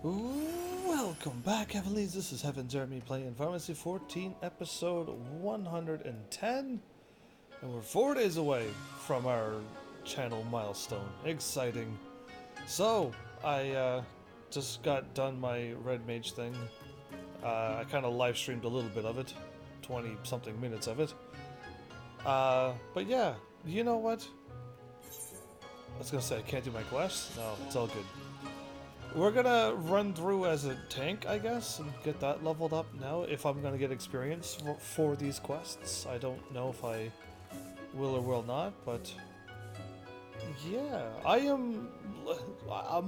Welcome back, Heavenlies. This is HEAVENSARMY playing Pharmacy 14, episode 110. And we're 4 days away from our channel milestone. Exciting. So, I just got done my Red Mage thing. I kind of live streamed a little bit of it. 20 something minutes of it. But yeah, you know what? I was gonna say I can't do my quests. No, it's all good. We're gonna run through as a tank, I guess, and get that leveled up now, if I'm gonna get experience for these quests. I don't know if I will or will not, but yeah, I'm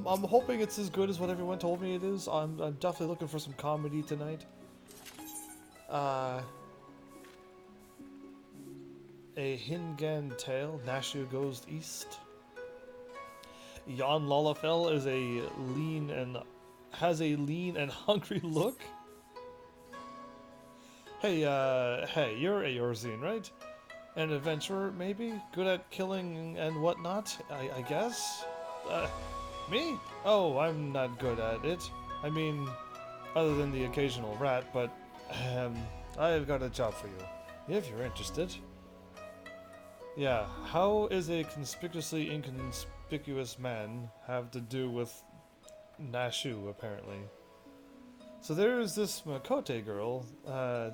hoping it's as good as what everyone told me it is. I'm definitely looking for some comedy tonight. A Hingan Tale, Nashu Goes East. Jan Lalafell is has a lean and hungry look. Hey, you're Eorzean, right? An adventurer, maybe? Good at killing and whatnot, I guess? Me? Oh, I'm not good at it. I mean, other than the occasional rat, but, I've got a job for you, if you're interested. Yeah, how is a conspicuously inconspicuous man have to do with Nashu, apparently? So there's this Makote girl,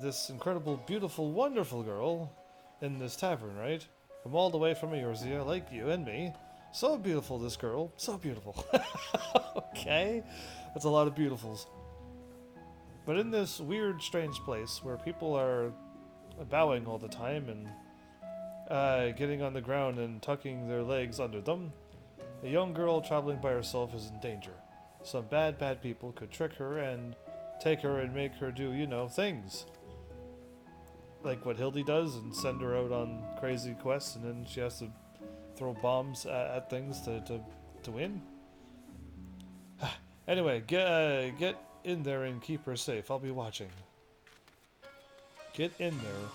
this incredible, beautiful, wonderful girl in this tavern, right? From all the way from Eorzea, like you and me. So beautiful, this girl. So beautiful. Okay, that's a lot of beautifuls. But in this weird, strange place where people are bowing all the time and getting on the ground and tucking their legs under them, a young girl traveling by herself is in danger. Some bad people could trick her and take her and make her do, you know, things. Like what Hildy does and send her out on crazy quests and then she has to throw bombs at things to win. Anyway, get in there and keep her safe. I'll be watching. Get in there.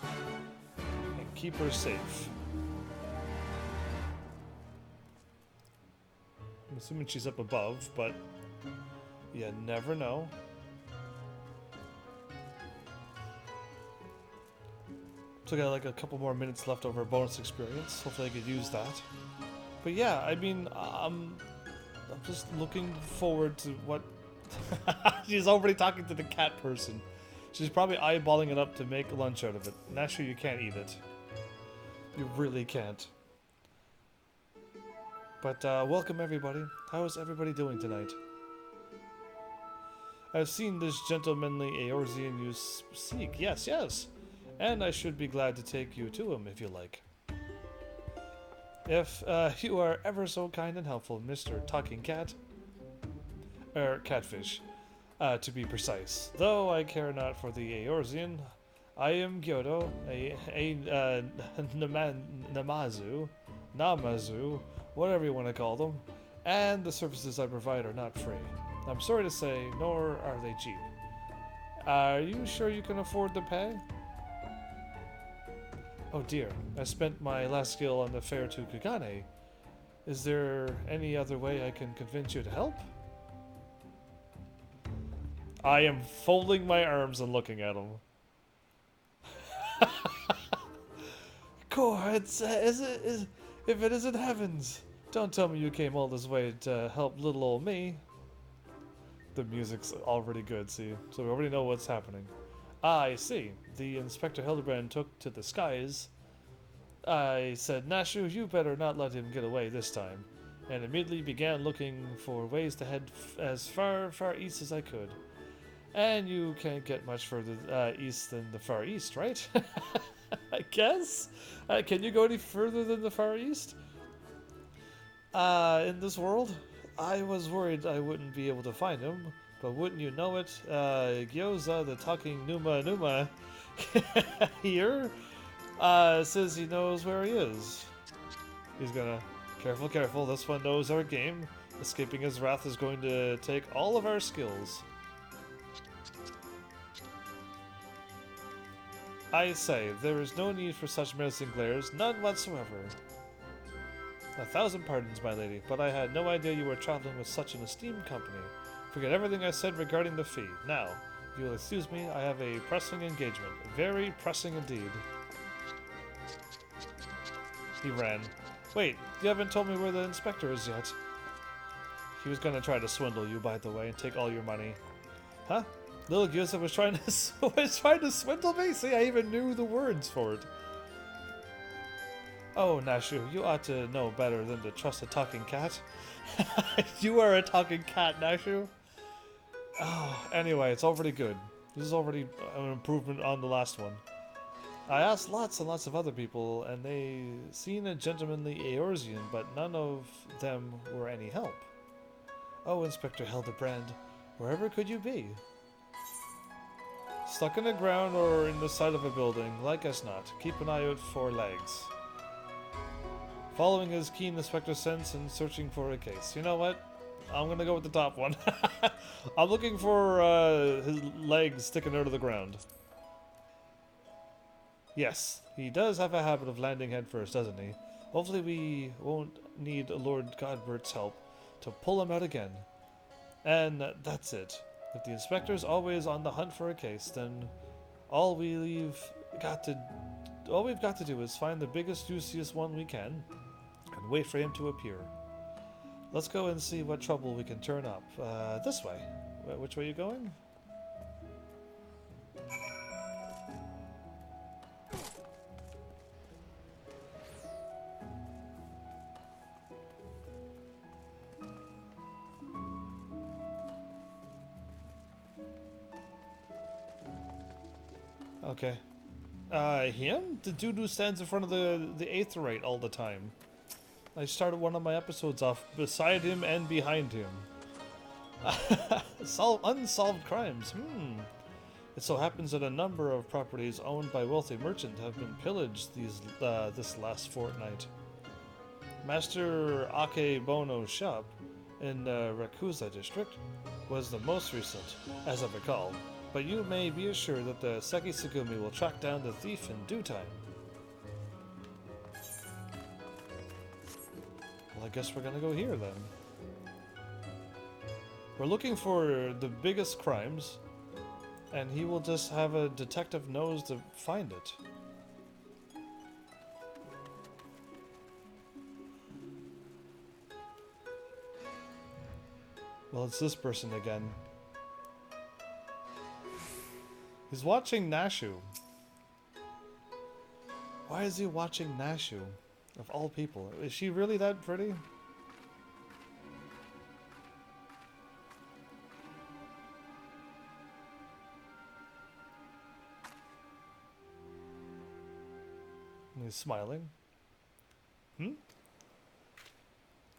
Keep her safe. I'm assuming she's up above, but you never know. So I got like a couple more minutes left over bonus experience. Hopefully I could use that. But yeah, I mean, I'm just looking forward to what... She's already talking to the cat person. She's probably eyeballing it up to make lunch out of it. Not sure you can't eat it. You really can't. But welcome everybody. How is everybody doing tonight? I've seen this gentlemanly Eorzean you seek. Yes, yes. And I should be glad to take you to him if you like. If you are ever so kind and helpful, Mr. Talking Cat. Catfish, to be precise. Though I care not for the Eorzean, I am Gyodo, a Namazu, whatever you want to call them, and the services I provide are not free. I'm sorry to say, nor are they cheap. Are you sure you can afford the pay? Oh dear, I spent my last skill on the fare to Kagane. Is there any other way I can convince you to help? I am folding my arms and looking at him. Core, if it isn't heavens, don't tell me you came all this way to help little old me. The music's already good, see, so we already know what's happening. Ah, I see. The Inspector Hildebrand took to the skies. I said, Nashu, you better not let him get away this time, and immediately began looking for ways to head as far east as I could. And you can't get much further east than the Far East, right? I guess? Can you go any further than the Far East? In this world? I was worried I wouldn't be able to find him, but wouldn't you know it, Gyoza, the talking Numa here, says he knows where he is. He's gonna... Careful, this one knows our game. Escaping his wrath is going to take all of our skills. I say, there is no need for such menacing glares, none whatsoever. 1,000 pardons, my lady, but I had no idea you were traveling with such an esteemed company. Forget everything I said regarding the fee. Now, if you will excuse me, I have a pressing engagement. Very pressing indeed. He ran. Wait, you haven't told me where the inspector is yet. He was gonna try to swindle you, by the way, and take all your money. Huh? Little Gyusa was trying to was trying to swindle me? See, I even knew the words for it. Oh, Nashu, you ought to know better than to trust a talking cat. You are a talking cat, Nashu. Oh, anyway, it's already good. This is already an improvement on the last one. I asked lots and lots of other people, and they seen a gentlemanly Eorzean, but none of them were any help. Oh, Inspector Hildebrand, wherever could you be? Stuck in the ground or in the side of a building, like as not. Keep an eye out for legs. Following his keen inspector sense and searching for a case. You know what? I'm gonna go with the top one. I'm looking for his legs sticking out of the ground. Yes, he does have a habit of landing headfirst, doesn't he? Hopefully we won't need Lord Godbert's help to pull him out again. And that's it. If the inspector's always on the hunt for a case, then all we've got to do is find the biggest, juiciest one we can and wait for him to appear. Let's go and see what trouble we can turn up. This way. Which way are you going? Okay. Him? The dude who stands in front of the Aetherite all the time. I started one of my episodes off beside him and behind him. Unsolved crimes. It so happens that a number of properties owned by wealthy merchants have been pillaged this last fortnight. Master Akebono's shop in Rakusa district was the most recent, as I recall. But you may be assured that the Seki Tsugumi will track down the thief in due time. Well, I guess we're gonna go here then. We're looking for the biggest crimes, and he will just have a detective nose to find it. Well, it's this person again. He's watching Nashu. Why is he watching Nashu? Of all people. Is she really that pretty? And he's smiling.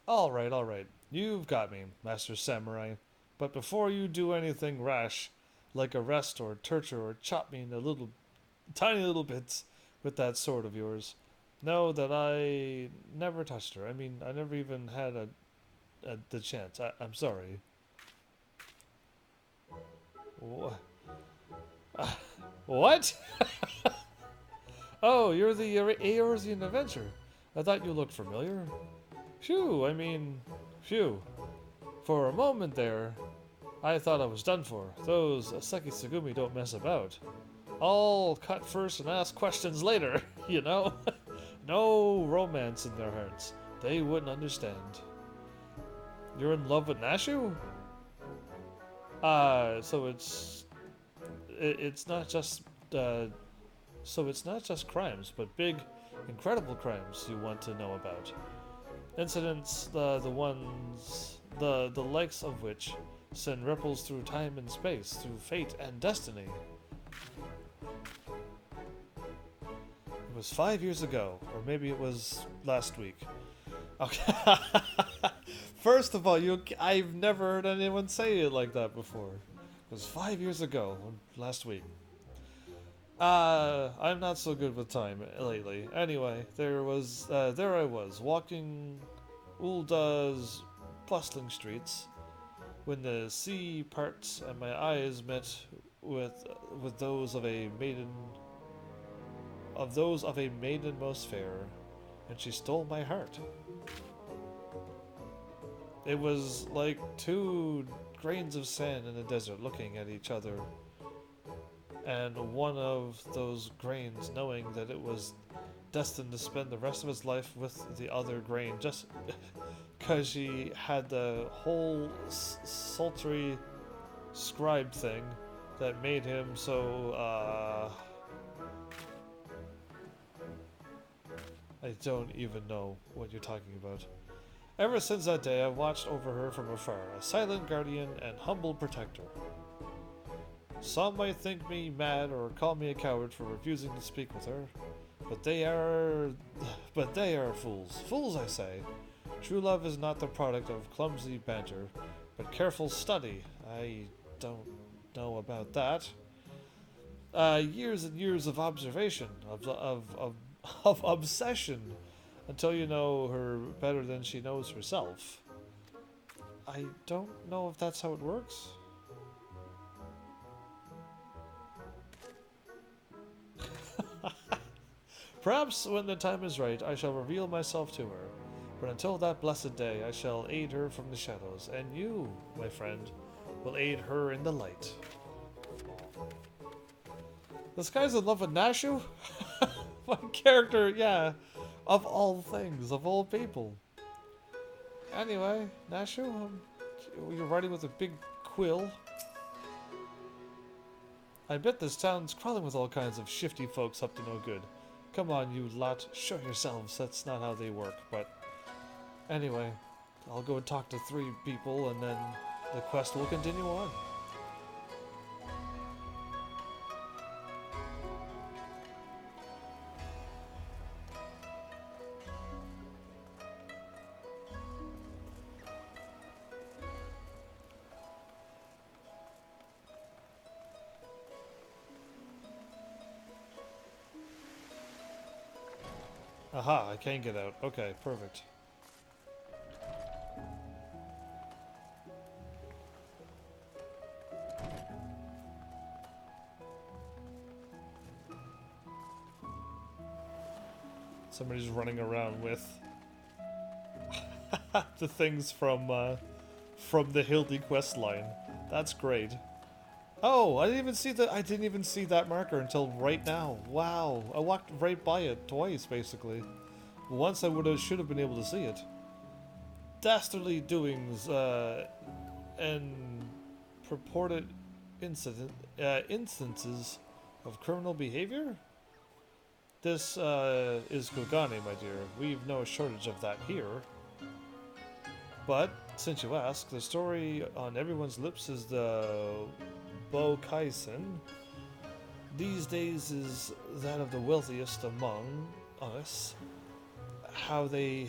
Alright, alright. You've got me, Master Samurai. But before you do anything rash, like arrest or torture or chop me into tiny little bits with that sword of yours, know that I never touched her. I mean, I never even had the chance. I'm sorry. What? Oh, you're the Eorzean Adventure. I thought you looked familiar. Phew, I mean, phew. For a moment there, I thought I was done for. Those Seki Tsugumi don't mess about. I'll cut first and ask questions later, you know? No romance in their hearts. They wouldn't understand. You're in love with Nashu? So it's not just crimes, but big, incredible crimes you want to know about. Incidents, the likes of which send ripples through time and space, through fate and destiny. It was 5 years ago, or maybe it was last week. Okay. First of all, I've never heard anyone say it like that before. It was 5 years ago, last week. I'm not so good with time lately. Anyway, there I was, walking Ulda's bustling streets, when the sea parts and my eyes met with those of a maiden most fair, and she stole my heart. It was like two grains of sand in the desert looking at each other. And one of those grains knowing that it was destined to spend the rest of his life with the other grain just because she had the whole sultry scribe thing that made him so, I don't even know what you're talking about. Ever since that day, I've watched over her from afar, a silent guardian and humble protector. Some might think me mad or call me a coward for refusing to speak with her, but they are fools. Fools, I say. True love is not the product of clumsy banter, but careful study. I don't know about that. Years and years of observation, of obsession, until you know her better than she knows herself. I don't know if that's how it works. Perhaps when the time is right, I shall reveal myself to her. But until that blessed day, I shall aid her from the shadows, and you, my friend, will aid her in the light. This guy's in love with Nashu? My character, yeah. Of all things, of all people. Anyway, Nashu, you're riding with a big quill. I bet this town's crawling with all kinds of shifty folks up to no good. Come on, you lot, show yourselves. That's not how they work, but... Anyway, I'll go and talk to 3 people, and then the quest will continue on. Aha, I can get out. Okay, perfect. Somebody's running around with the things from the Hildy quest line. That's great. Oh, I didn't even see that marker until right now. Wow, I walked right by it twice, basically. Once I should have been able to see it. Dastardly doings and purported instances of criminal behavior. This is Kugane, my dear. We've no shortage of that here. But since you ask, the story on everyone's lips is the Bokaisen. These days is that of the wealthiest among us. How they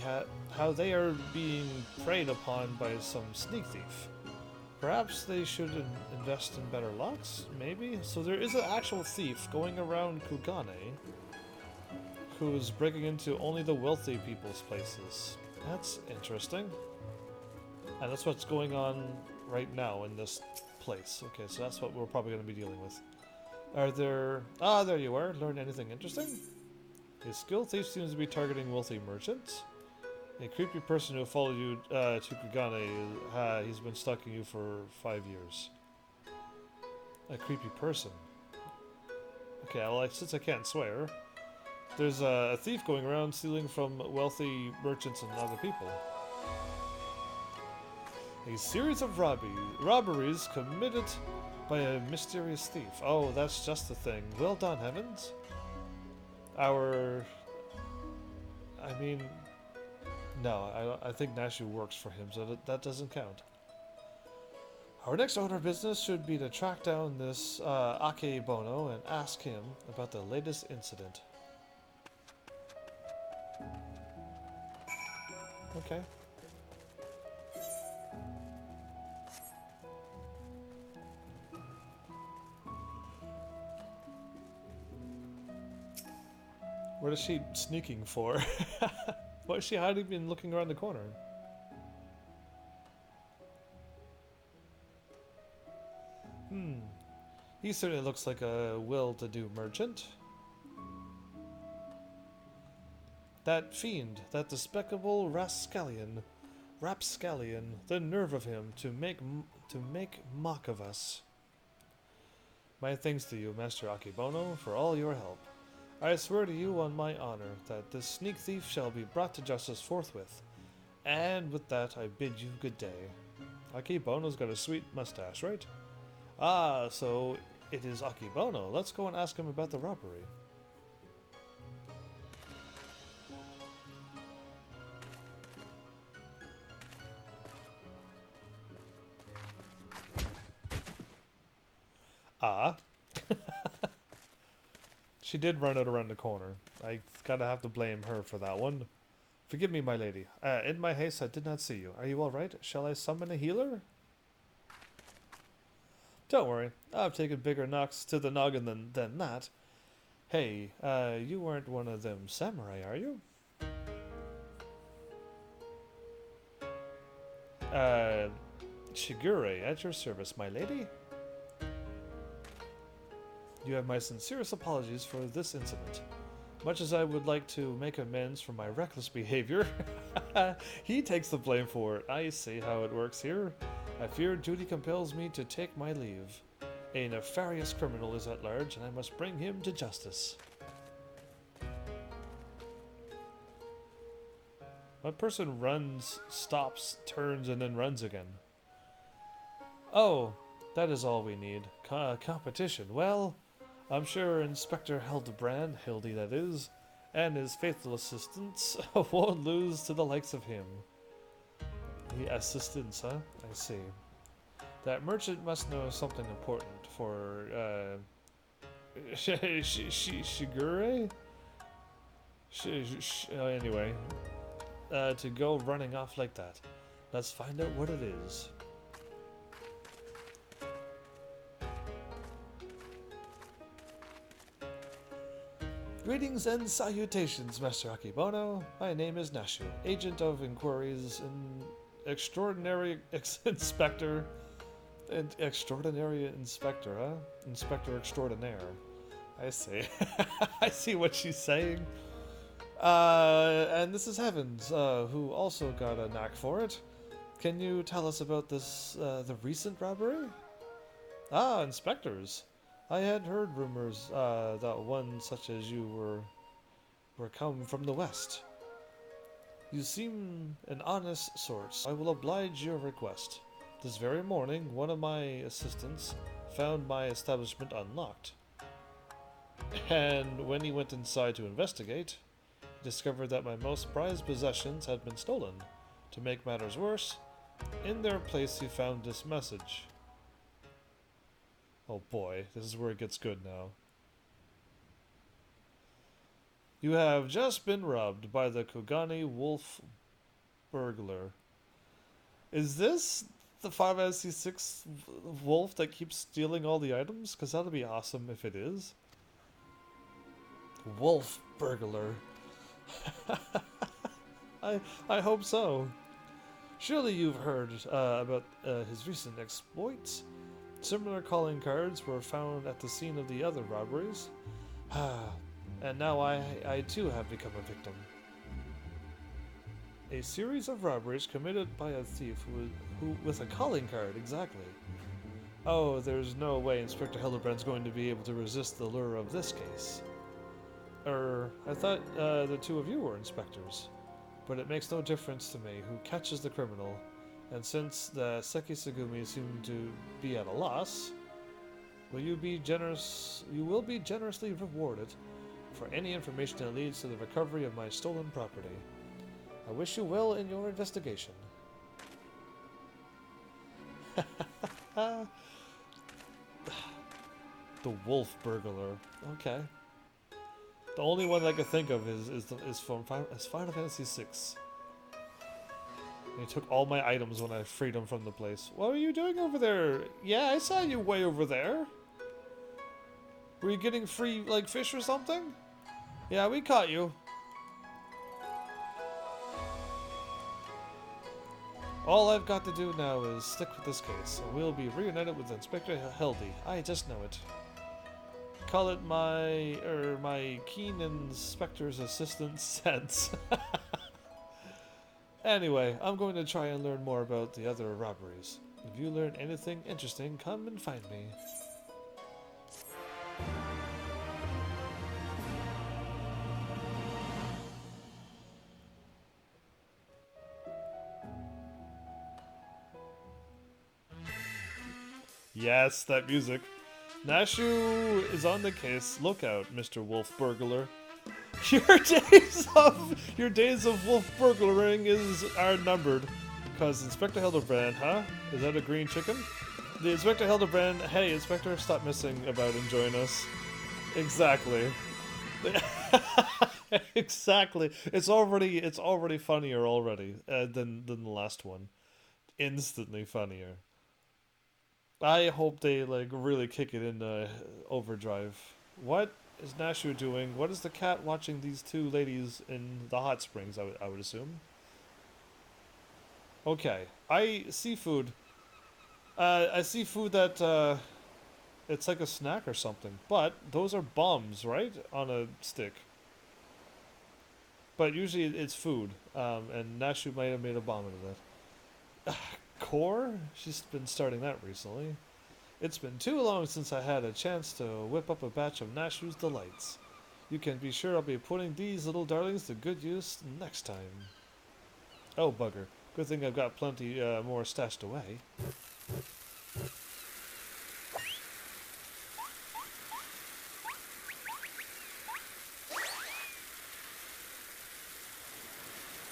are being preyed upon by some sneak thief. Perhaps they should invest in better locks, maybe? So there is an actual thief going around Kugane who's breaking into only the wealthy people's places. That's interesting. And that's what's going on right now in this place. Okay, so that's what we're probably going to be dealing with. Are there... Ah, there you are. Learn anything interesting? A skilled thief seems to be targeting wealthy merchants. A creepy person who followed you to Kugane, he's been stalking you for 5 years. A creepy person. Okay, well, since I can't swear, there's a thief going around stealing from wealthy merchants and other people. A series of robberies committed by a mysterious thief. Oh, that's just the thing. Well done, Heavens. I mean... No, I think Nashu works for him, so that doesn't count. Our next order of business should be to track down this Akebono and ask him about the latest incident. Okay. What is she sneaking for? Why is she hiding and looking around the corner? He certainly looks like a well-to-do merchant. That fiend, that despicable rascallion, Rapscallion, the nerve of him to make mock of us. My thanks to you, Master Akebono, for all your help. I swear to you on my honor that this sneak thief shall be brought to justice forthwith. And with that, I bid you good day. Akebono's got a sweet mustache, right? Ah, so it is Akebono. Let's go and ask him about the robbery. Ah. She did run out around the corner. I gotta have to blame her for that one. Forgive me, my lady. In my haste, I did not see you. Are you alright? Shall I summon a healer? Don't worry. I've taken bigger knocks to the noggin than that. Hey, you weren't one of them samurai, are you? Shigure, at your service, my lady. You have my sincerest apologies for this incident. Much as I would like to make amends for my reckless behavior, he takes the blame for it. I see how it works here. I fear duty compels me to take my leave. A nefarious criminal is at large, and I must bring him to justice. One person runs, stops, turns, and then runs again. Oh, that is all we need. Competition. Well, I'm sure Inspector Hildebrand, Hildy that is, and his faithful assistants won't lose to the likes of him. The assistants, huh? I see. That merchant must know something important for, Shigure? Anyway, to go running off like that. Let's find out what it is. Greetings and salutations, Master Akebono. My name is Nashu, Agent of Inquiries and Extraordinary Inspector. And Extraordinary Inspector, huh? Inspector Extraordinaire. I see. I see what she's saying. And this is Heavens, who also got a knack for it. Can you tell us about this, the recent robbery? Ah, inspectors. I had heard rumors that one such as you were come from the west. You seem an honest sort, so I will oblige your request. This very morning, one of my assistants found my establishment unlocked. And when he went inside to investigate, he discovered that my most prized possessions had been stolen. To make matters worse, in their place he found this message. Oh boy, this is where it gets good now. You have just been robbed by the Kogani Wolf burglar. Is this the 5SC6 wolf that keeps stealing all the items? Because that'll be awesome if it is. Wolf burglar. I hope so. Surely you've heard about his recent exploits. Similar calling cards were found at the scene of the other robberies. And now I too have become a victim. A series of robberies committed by a thief who with a calling card, exactly. Oh, there's no way Inspector Hildebrand's going to be able to resist the lure of this case. I thought the two of you were inspectors. But it makes no difference to me who catches the criminal. And since the Sekisugumi seem to be at a loss, you will be generously rewarded for any information that leads to the recovery of my stolen property. I wish you well in your investigation. The wolf burglar. Okay. The only one I could think of is from Final Fantasy VI. He took all my items when I freed him from the place. What are you doing over there? Yeah, I saw you way over there. Were you getting free, like, fish or something? Yeah, we caught you. All I've got to do now is stick with this case, and we'll be reunited with Inspector Hildy. I just know it. Call it my keen inspector's assistant sense. Anyway, I'm going to try and learn more about the other robberies. If you learn anything interesting, come and find me. Yes, that music. Nashu is on the case. Look out, Mr. Wolf Burglar. Your days of wolf burglaring are numbered. Because Inspector Hildebrand, huh? Is that a green chicken? The Inspector Hildebrand, hey Inspector, stop missing about and join us. Exactly. Exactly. It's already funnier already than the last one. Instantly funnier. I hope they like really kick it into overdrive. What is Nashu doing? What is the cat watching these two ladies in the hot springs? I would assume. Okay, I see food. I see food that it's like a snack or something. But those are bombs, right? On a stick. But usually it's food. And Nashu might have made a bomb out of that. Core? She's been starting that recently. It's been too long since I had a chance to whip up a batch of Nashu's delights. You can be sure I'll be putting these little darlings to good use next time. Oh, bugger. Good thing I've got plenty more stashed away.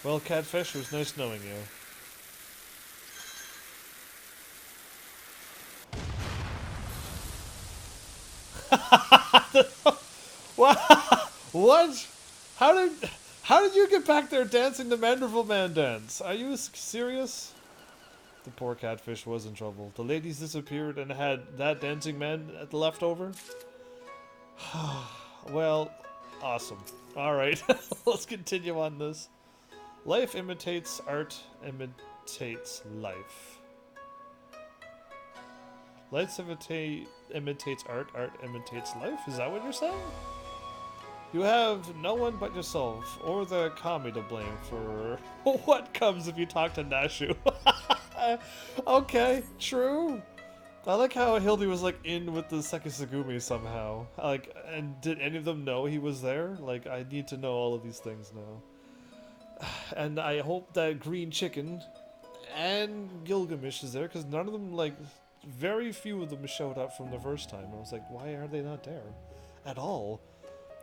Well, Catfish, it was nice knowing you. What? What? How did you get back there dancing the Manderville Man dance? Are you serious? The poor catfish was in trouble. The ladies disappeared and had that dancing man left over? Well, awesome. Alright, let's continue on this. Life imitates art, imitates life. Life imitates art, art imitates life? Is that what you're saying? You have no one but yourself, or the kami to blame for what comes if you talk to Nashu. Okay, true. I like how Hildy was like in with the Sekisagumi somehow. Like, and did any of them know he was there? Like, I need to know all of these things now. And I hope that Green Chicken and Gilgamesh is there, because none of them, like, very few of them showed up from the first time. I was like, why are they not there? At all.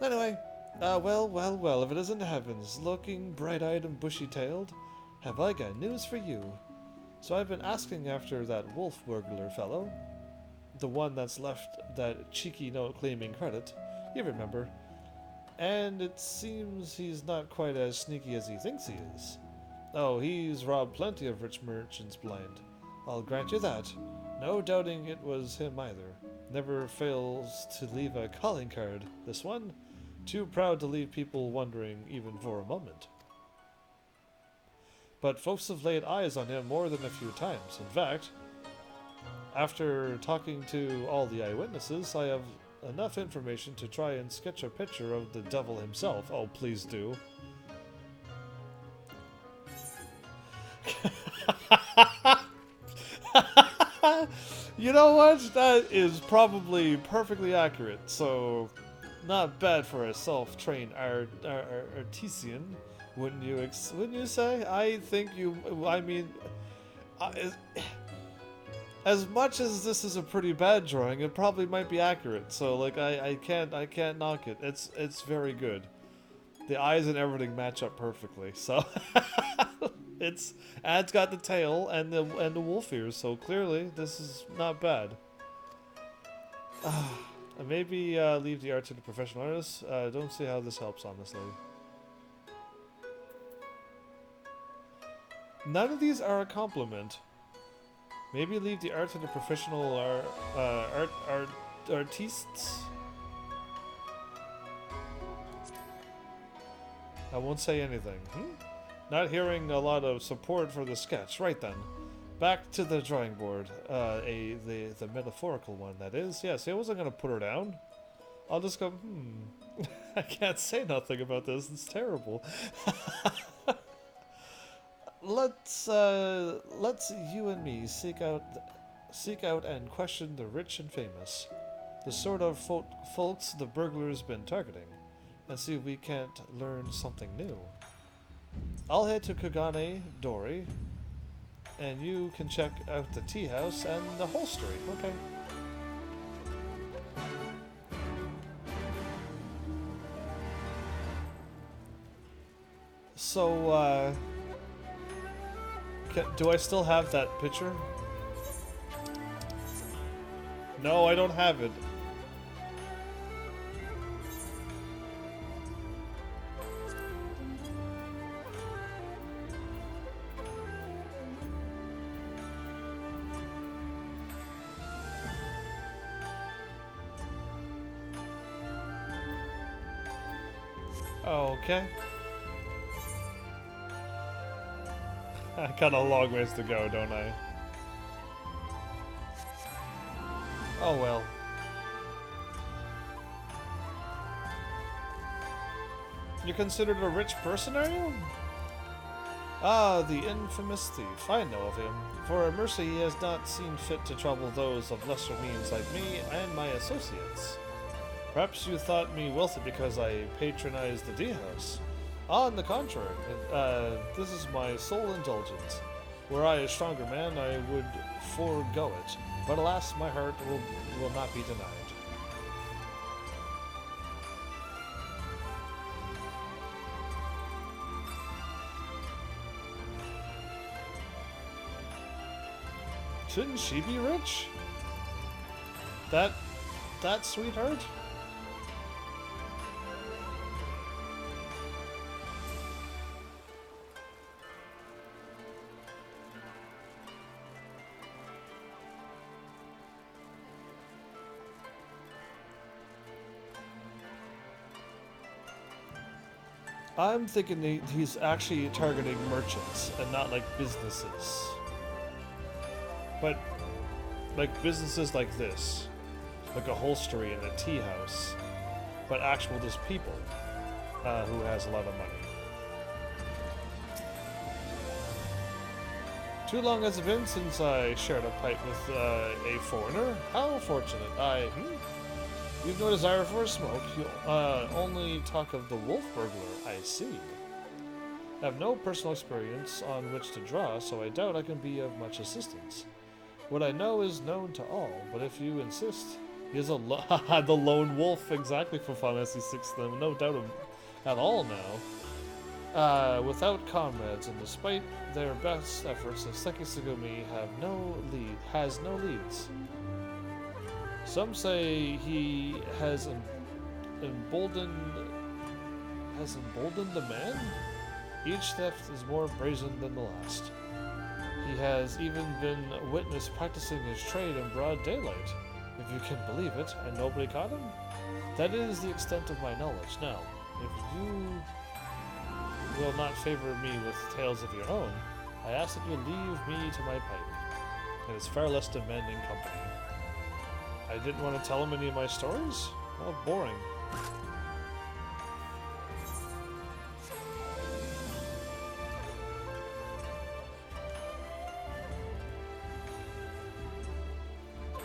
Anyway, well, if it isn't heavens, looking bright-eyed and bushy-tailed, have I got news for you. So I've been asking after that wolf burglar fellow. The one that's left that cheeky note claiming credit. You remember. And it seems he's not quite as sneaky as he thinks he is. Oh, he's robbed plenty of rich merchants blind. I'll grant you that. No doubting it was him either. Never fails to leave a calling card. This one, too proud to leave people wondering even for a moment. But folks have laid eyes on him more than a few times. In fact, after talking to all the eyewitnesses, I have enough information to try and sketch a picture of the devil himself. Oh, please do. You know what? That is probably perfectly accurate. So, not bad for a self-trained artisan, wouldn't you say? I think you. I mean, as much as this is a pretty bad drawing, it probably might be accurate. So, like, I can't knock it. It's very good. The eyes and everything match up perfectly. So. And it's got the tail and the wolf ears, so clearly this is not bad. Maybe leave the art to the professional artists. Don't see how this helps, honestly. None of these are a compliment. Maybe leave the art to the professional artistes. I won't say anything. Not hearing a lot of support for the sketch. Right then. Back to the drawing board. The metaphorical one, that is. Yeah, see, I wasn't going to put her down. I'll just go, I can't say nothing about this. It's terrible. let's you and me seek out and question the rich and famous, the sort of folks the burglar's been targeting, and see if we can't learn something new. I'll head to Kagane Dori, and you can check out the tea house and the holstery. Okay. So, do I still have that picture? No, I don't have it. Okay. I got a long ways to go, don't I? Oh well. You're considered a rich person, are you? Ah, the infamous thief. I know of him. For a mercy, he has not seen fit to trouble those of lesser means like me and my associates. Perhaps you thought me wealthy because I patronized the tea house. On the contrary, this is my sole indulgence. Were I a stronger man, I would forego it. But alas, my heart will not be denied. Shouldn't she be rich? That sweetheart? I'm thinking he's actually targeting merchants and not like businesses. But like businesses like this, like a holstery and a tea house, but actual just people who has a lot of money. Too long has it been since I shared a pipe with a foreigner? How fortunate. You've no desire for a smoke. You only talk of the wolf burglar. I see. I have no personal experience on which to draw, so I doubt I can be of much assistance. What I know is known to all, but if you insist, he is the lone wolf exactly for Final Fantasy VI. No doubt at all now. Without comrades, and despite their best efforts, the Seki Sugumi has no leads. Some say he has emboldened the man. Each theft is more brazen than the last. He has even been witnessed practicing his trade in broad daylight, if you can believe it, and nobody caught him? That is the extent of my knowledge. Now, if you will not favor me with tales of your own, I ask that you leave me to my pipe. It is far less demanding company. I didn't want to tell him any of my stories? Well, boring.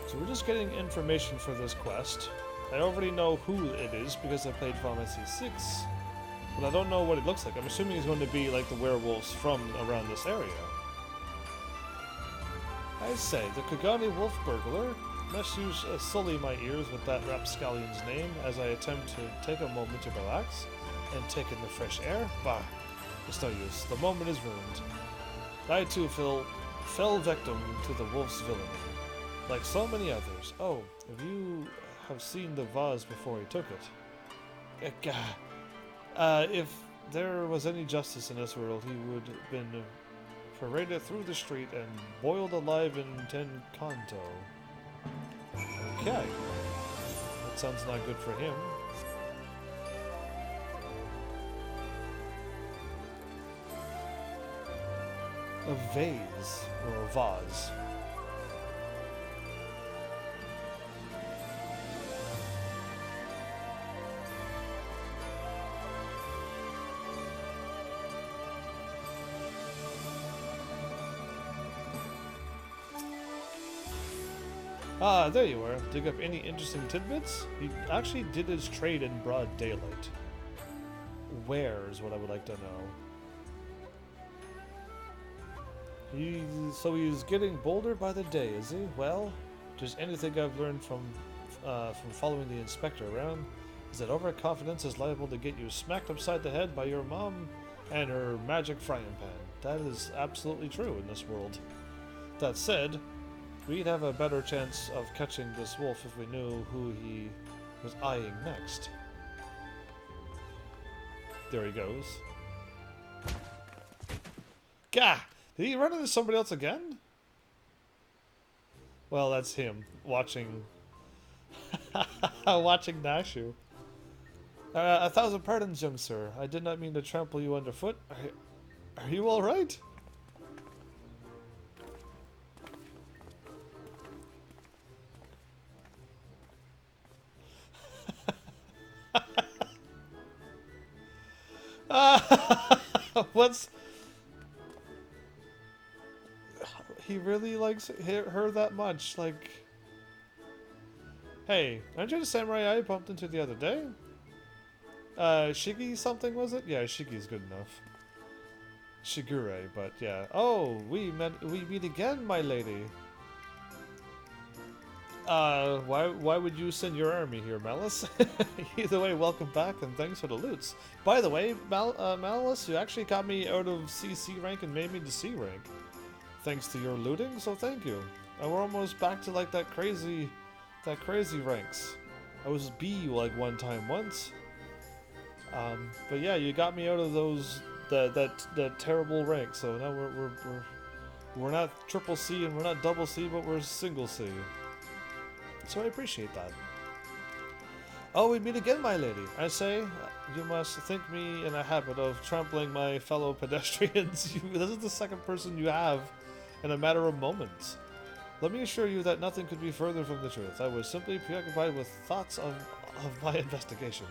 So we're just getting information for this quest. I already know who it is because I played Final Fantasy VI, but I don't know what it looks like. I'm assuming he's going to be like the werewolves from around this area. I say, the Kagane Wolf Burglar. Must you sully my ears with that rapscallion's name as I attempt to take a moment to relax and take in the fresh air? Bah, it's no use. The moment is ruined. I too fell victim to the wolf's villainy, like so many others. Oh, if you have seen the vase before he took it. If there was any justice in this world, he would have been paraded through the street and boiled alive in Tenkanto. Okay. That sounds not good for him. A vase, or a vase. Ah, there you are. Dig up any interesting tidbits? He actually did his trade in broad daylight. Where is what I would like to know. So he's getting bolder by the day, is he? Well, just anything I've learned from following the inspector around is that overconfidence is liable to get you smacked upside the head by your mom and her magic frying pan. That is absolutely true in this world. That said, we'd have a better chance of catching this wolf if we knew who he was eyeing next. There he goes. Gah! Did he run into somebody else again? Well, that's him watching watching Nashu. 1,000 pardons, young sir. I did not mean to trample you underfoot. Are you all right? What's... He really likes her that much, like... Hey, aren't you the samurai I bumped into the other day? Shigi something, was it? Yeah, Shigi's good enough. Shigure, but yeah. Oh, we meet again, my lady. Why would you send your army here, Malice? Either way, welcome back and thanks for the loots. By the way, Malice, you actually got me out of CC rank and made me to C rank. Thanks to your looting, so thank you. And we're almost back to like that crazy ranks. I was B like one time once. But yeah, you got me out of those that terrible rank. So now we're not triple C and we're not double C, but we're single C. So I appreciate that. Oh, we meet again, my lady. I say, you must think me in a habit of trampling my fellow pedestrians. This is the second person you have in a matter of moments. Let me assure you that nothing could be further from the truth. I was simply preoccupied with thoughts of my investigation.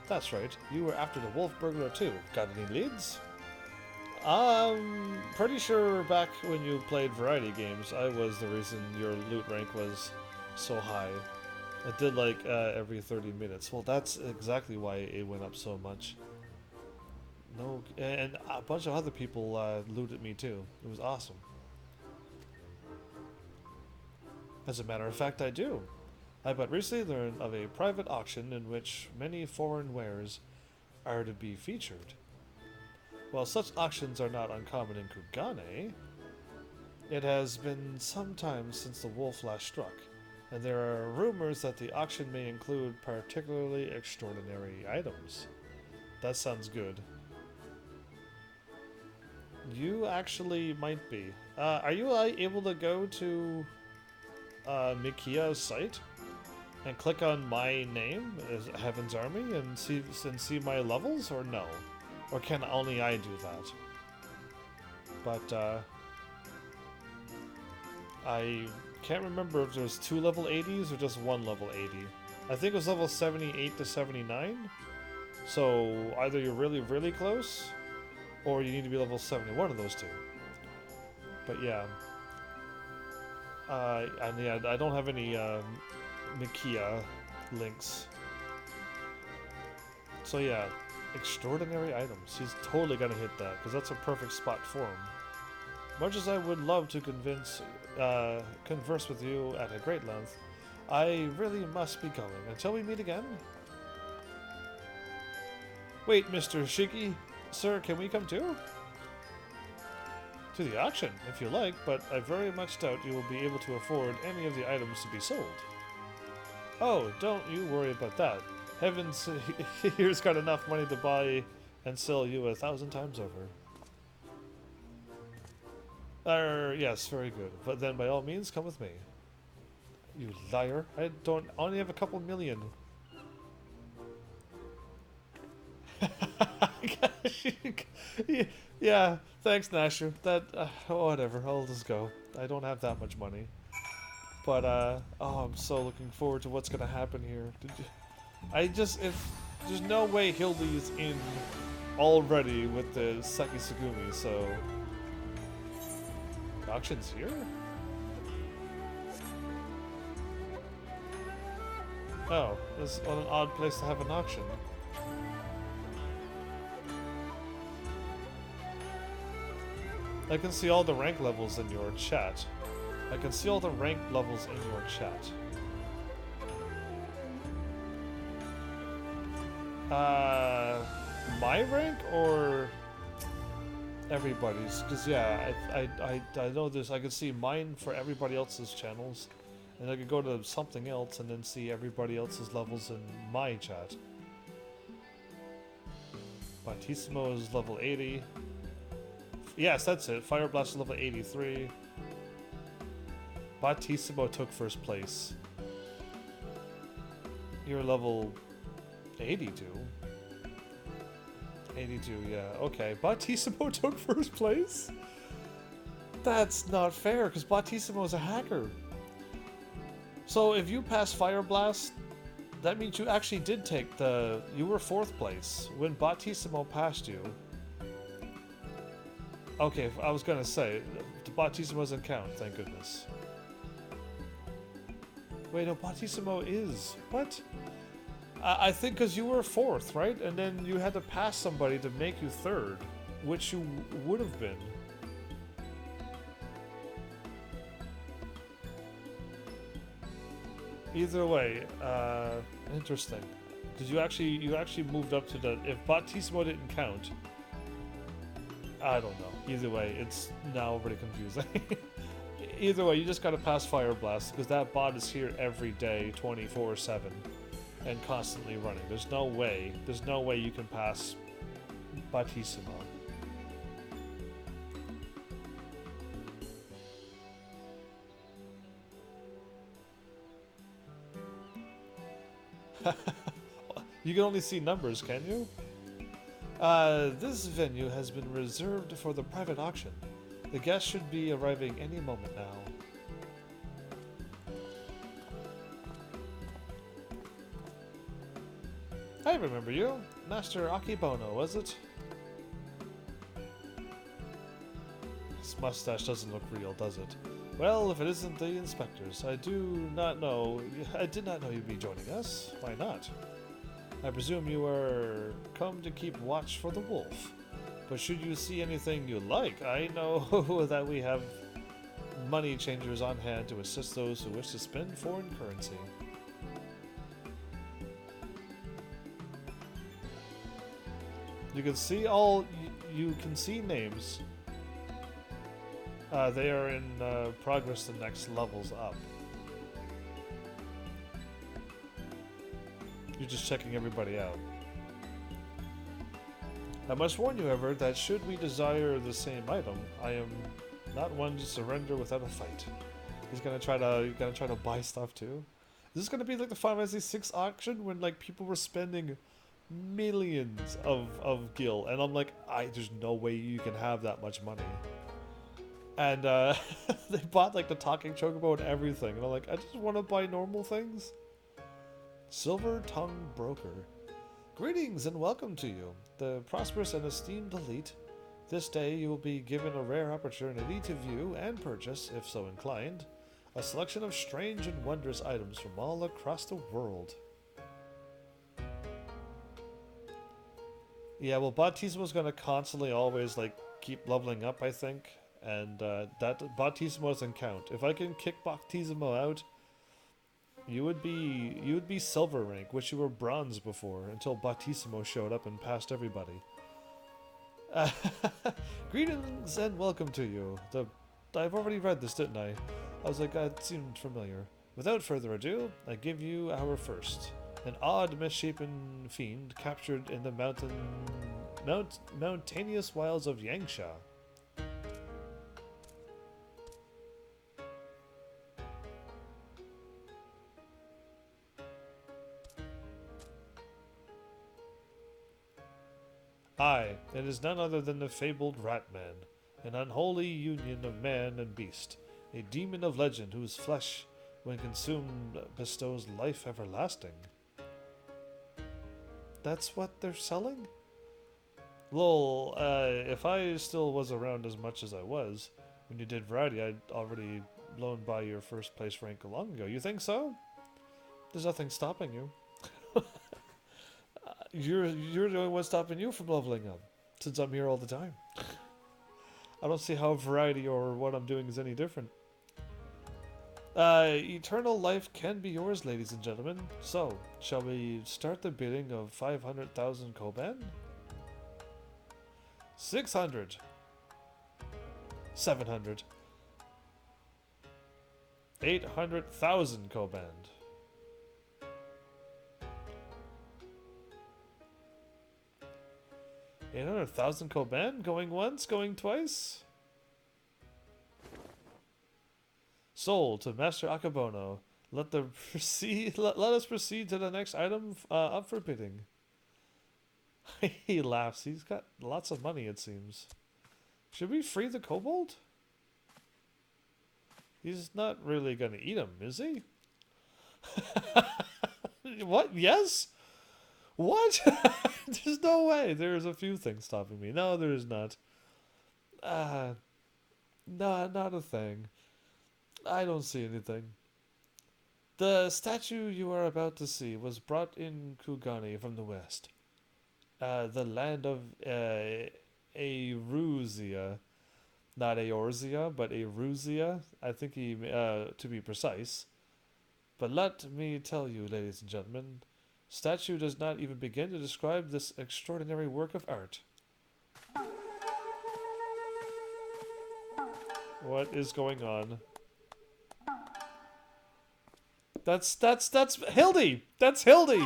That's right. You were after the wolf burglar too. Got any leads? Pretty sure back when you played variety games, I was the reason your loot rank was so high. It did like every 30 minutes. Well, that's exactly why it went up so much. No, and a bunch of other people looted me too. It was awesome. As a matter of fact, I do. I but recently learned of a private auction in which many foreign wares are to be featured. While such auctions are not uncommon in Kugane, it has been some time since the wolf last struck, and there are rumors that the auction may include particularly extraordinary items. That sounds good. You actually might be. Are you able to go to Mikia's site and click on my name as Heaven's Army and see my levels, or no? Or can only I do that? But I can't remember if there's 2 level 80s or just 1 level 80. I think it was level 78 to 79. So either you're really, really close, or you need to be level 71 of those two. But yeah. And yeah, I don't have any Mikia links. So yeah, extraordinary items. He's totally gonna hit that, because that's a perfect spot for him. Much as I would love to converse with you at a great length, I really must be going. Until we meet again? Wait, Mr. Shiki, sir, can we come too? To the auction, if you like, but I very much doubt you will be able to afford any of the items to be sold. Oh, don't you worry about that. Heavens, here's got enough money to buy and sell you 1,000 times over. Yes, very good. But then by all means, come with me. You liar. I only have a couple million. Yeah, thanks, Nasher. That, whatever, I'll just go. I don't have that much money. But, oh, I'm so looking forward to what's gonna happen here. There's no way Hildy's in already with the Saki Sugumi, so... The auction's here? Oh, what an odd place to have an auction. I can see all the rank levels in your chat. I can see all the rank levels in your chat. My rank or everybody's? Because yeah, I know this. I can see mine for everybody else's channels, and I could go to something else and then see everybody else's levels in my chat. Battissimo is level 80. Yes, that's it. Fire Blast is level 83. Battissimo took first place. You're level 82. 82, yeah. Okay, Battissimo took first place? That's not fair, because Battissimo is a hacker. So if you pass Fire Blast, that means you actually did take the... You were 4th place when Battissimo passed you. Okay, I was gonna say, the Battissimo doesn't count, thank goodness. Wait, no, Battissimo is... What? I think because you were 4th, right? And then you had to pass somebody to make you 3rd, which you would have been. Either way, interesting. Because you actually moved up to the... If Battissimo didn't count... I don't know. Either way, it's now pretty confusing. Either way, you just gotta pass Fire Blast, because that bot is here every day, 24/7, and constantly running. There's no way you can pass Battissimo. You can only see numbers, can you? This venue has been reserved for the private auction. The guests should be arriving any moment now. I remember you. Master Akibono, was it? His mustache doesn't look real, does it? Well, if it isn't the inspectors, I did not know you'd be joining us. Why not? I presume you are come to keep watch for the wolf. But should you see anything you like, I know that we have money changers on hand to assist those who wish to spend foreign currency. You can see you can see names. They are in progress the next levels up. You're just checking everybody out. I must warn you, however, that should we desire the same item, I am not one to surrender without a fight. He's gonna try to buy stuff too. Is this gonna be like the Final Fantasy VI auction when like people were spending millions of gil, and I'm like, there's no way you can have that much money. And they bought like the talking chocobo and everything, and I'm like, I just want to buy normal things. Silver Tongue Broker. Greetings and welcome to you, the prosperous and esteemed elite. This day you will be given a rare opportunity to view and purchase, if so inclined, a selection of strange and wondrous items from all across the world. Yeah, well, Battissimo's gonna constantly always like keep leveling up, I think, and that Battissimo doesn't count. If I can kick Battissimo out, you would be silver rank, which you were bronze before, until Battissimo showed up and passed everybody. Greetings and welcome to you. I've already read this, didn't I? I was like, it seemed familiar. Without further ado, I give you our first. An odd, misshapen fiend captured in the mountainous wilds of Yangsha. Aye, it is none other than the fabled Ratman, an unholy union of man and beast, a demon of legend whose flesh, when consumed, bestows life everlasting. That's what they're selling? Lol, if I still was around as much as I was when you did variety, I'd already blown by your first place rank long ago. You think so? There's nothing stopping you. You're the only one stopping you from leveling up, since I'm here all the time. I don't see how variety or what I'm doing is any different. Eternal life can be yours, ladies and gentlemen. So, shall we start the bidding of 500,000 Koban? 600. 700. 800,000 Koban. 800,000 Koban? Going once, going twice? Sold to Master Akabono. Let us proceed to the next item up for bidding. He laughs. He's got lots of money, it seems. Should we free the kobold? He's not really gonna eat him, is he? What? Yes? What? There's no way. There's a few things stopping me. No, there is not. No, not a thing. I don't see anything. The statue you are about to see was brought in Kugani from the west. The land of Eruzia. Not Eorzea, but Eruzia. I think he, to be precise. But let me tell you, ladies and gentlemen, statue does not even begin to describe this extraordinary work of art. What is going on? That's Hildy! That's Hildy!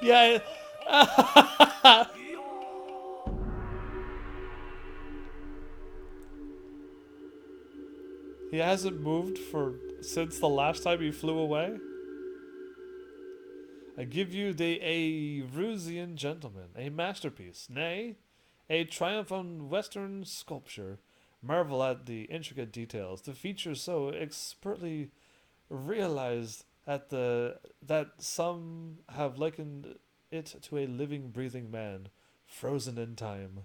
Yeah. He hasn't moved since the last time he flew away. I give you the Erusian gentleman, a masterpiece, nay, a triumph on Western sculpture. Marvel at the intricate details, the features so expertly realized that some have likened it to a living, breathing man, frozen in time.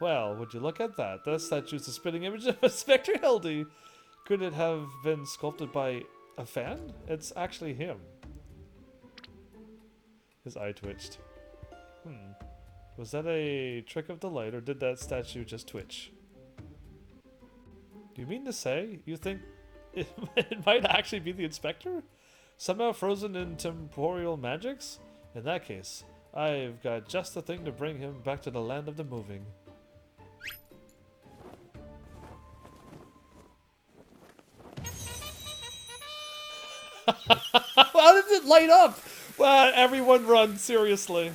Well, would you look at that? The statue's a spitting image of Inspector Hildy. Could it have been sculpted by a fan? It's actually him. His eye twitched. Was that a trick of the light, or did that statue just twitch? Do you mean to say you think it might actually be the inspector? Somehow frozen in temporal magics? In that case, I've got just the thing to bring him back to the land of the moving. How did it light up? Well, everyone run, seriously.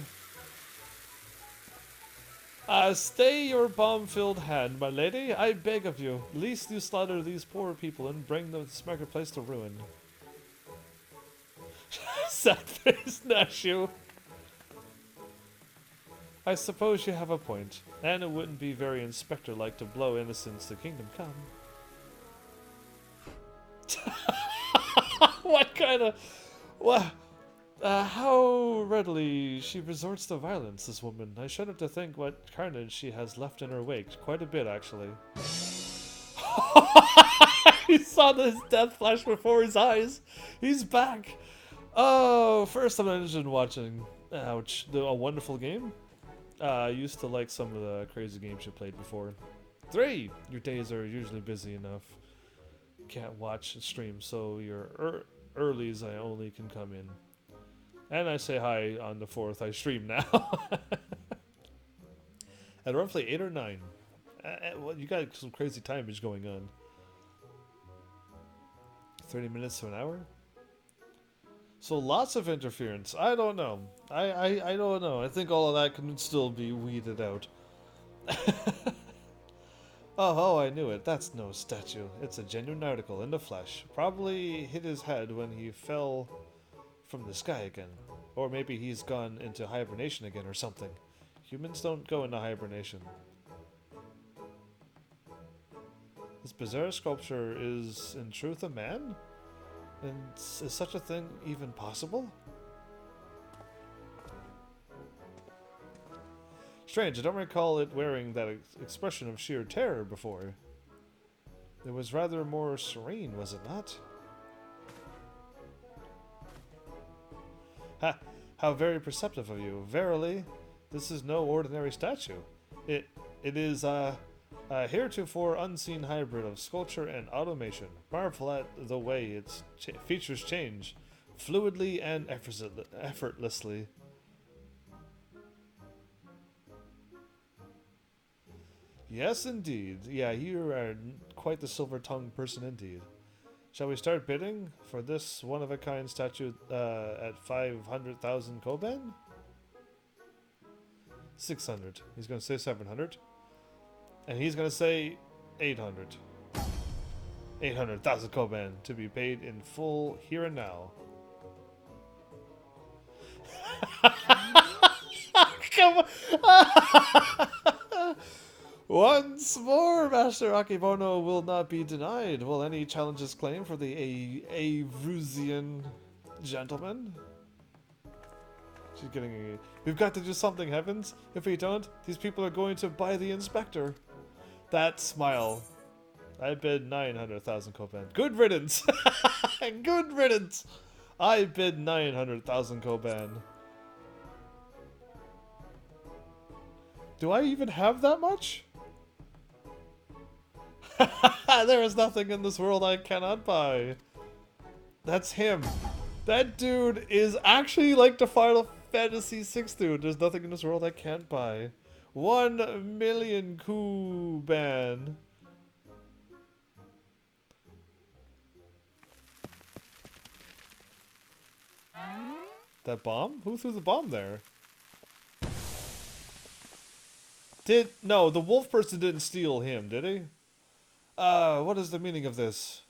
Stay your bomb-filled hand, my lady. I beg of you. Least you slaughter these poor people and bring this marketplace to ruin. Sad-faced Nashu. I suppose you have a point, and it wouldn't be very inspector-like to blow innocents to kingdom come. What kind of... What? How readily she resorts to violence, this woman. I shudder to think what carnage she has left in her wake. Quite a bit, actually. He saw his death flash before his eyes. He's back. Oh, first I'm interested in watching. Ouch. A wonderful game? I used to like some of the crazy games you played before. 3. Your days are usually busy enough. Can't watch and stream, so your earlies I only can come in. And I say hi on the 4th. I stream now. At roughly 8 or 9. Well, you got some crazy timage going on. 30 minutes to an hour? So lots of interference. I don't know. I don't know. I think all of that can still be weeded out. Oh, I knew it. That's no statue. It's a genuine article in the flesh. Probably hit his head when he fell from the sky again. Or maybe he's gone into hibernation again or something. Humans don't go into hibernation. This bizarre sculpture is in truth a man? And is such a thing even possible? Strange, I don't recall it wearing that expression of sheer terror before. It was rather more serene, was it not? Ha! How very perceptive of you. Verily, this is no ordinary statue. It is a heretofore unseen hybrid of sculpture and automation. Marvel at the way its features change, fluidly and effortlessly. Yes, indeed. Yeah, you are quite the silver-tongued person indeed. Shall we start bidding for this one-of-a-kind statue at 500,000 Koban? 600. He's going to say 700. And he's going to say 800. 800,000 Koban to be paid in full here and now. Come on! Once more, Master Akebono will not be denied. Will any challenges claim for the Avrusian gentleman? She's getting a... We've got to do something, heavens. If we don't, these people are going to buy the inspector. That smile. I bid 900,000 Koban. Good riddance. Good riddance. I bid 900,000 Koban. Do I even have that much? There is nothing in this world I cannot buy. That's him. That dude is actually like the Final Fantasy VI dude. There's nothing in this world I can't buy. 1 million Kuban. That bomb? Who threw the bomb there? No, the wolf person didn't steal him, did he? What is the meaning of this?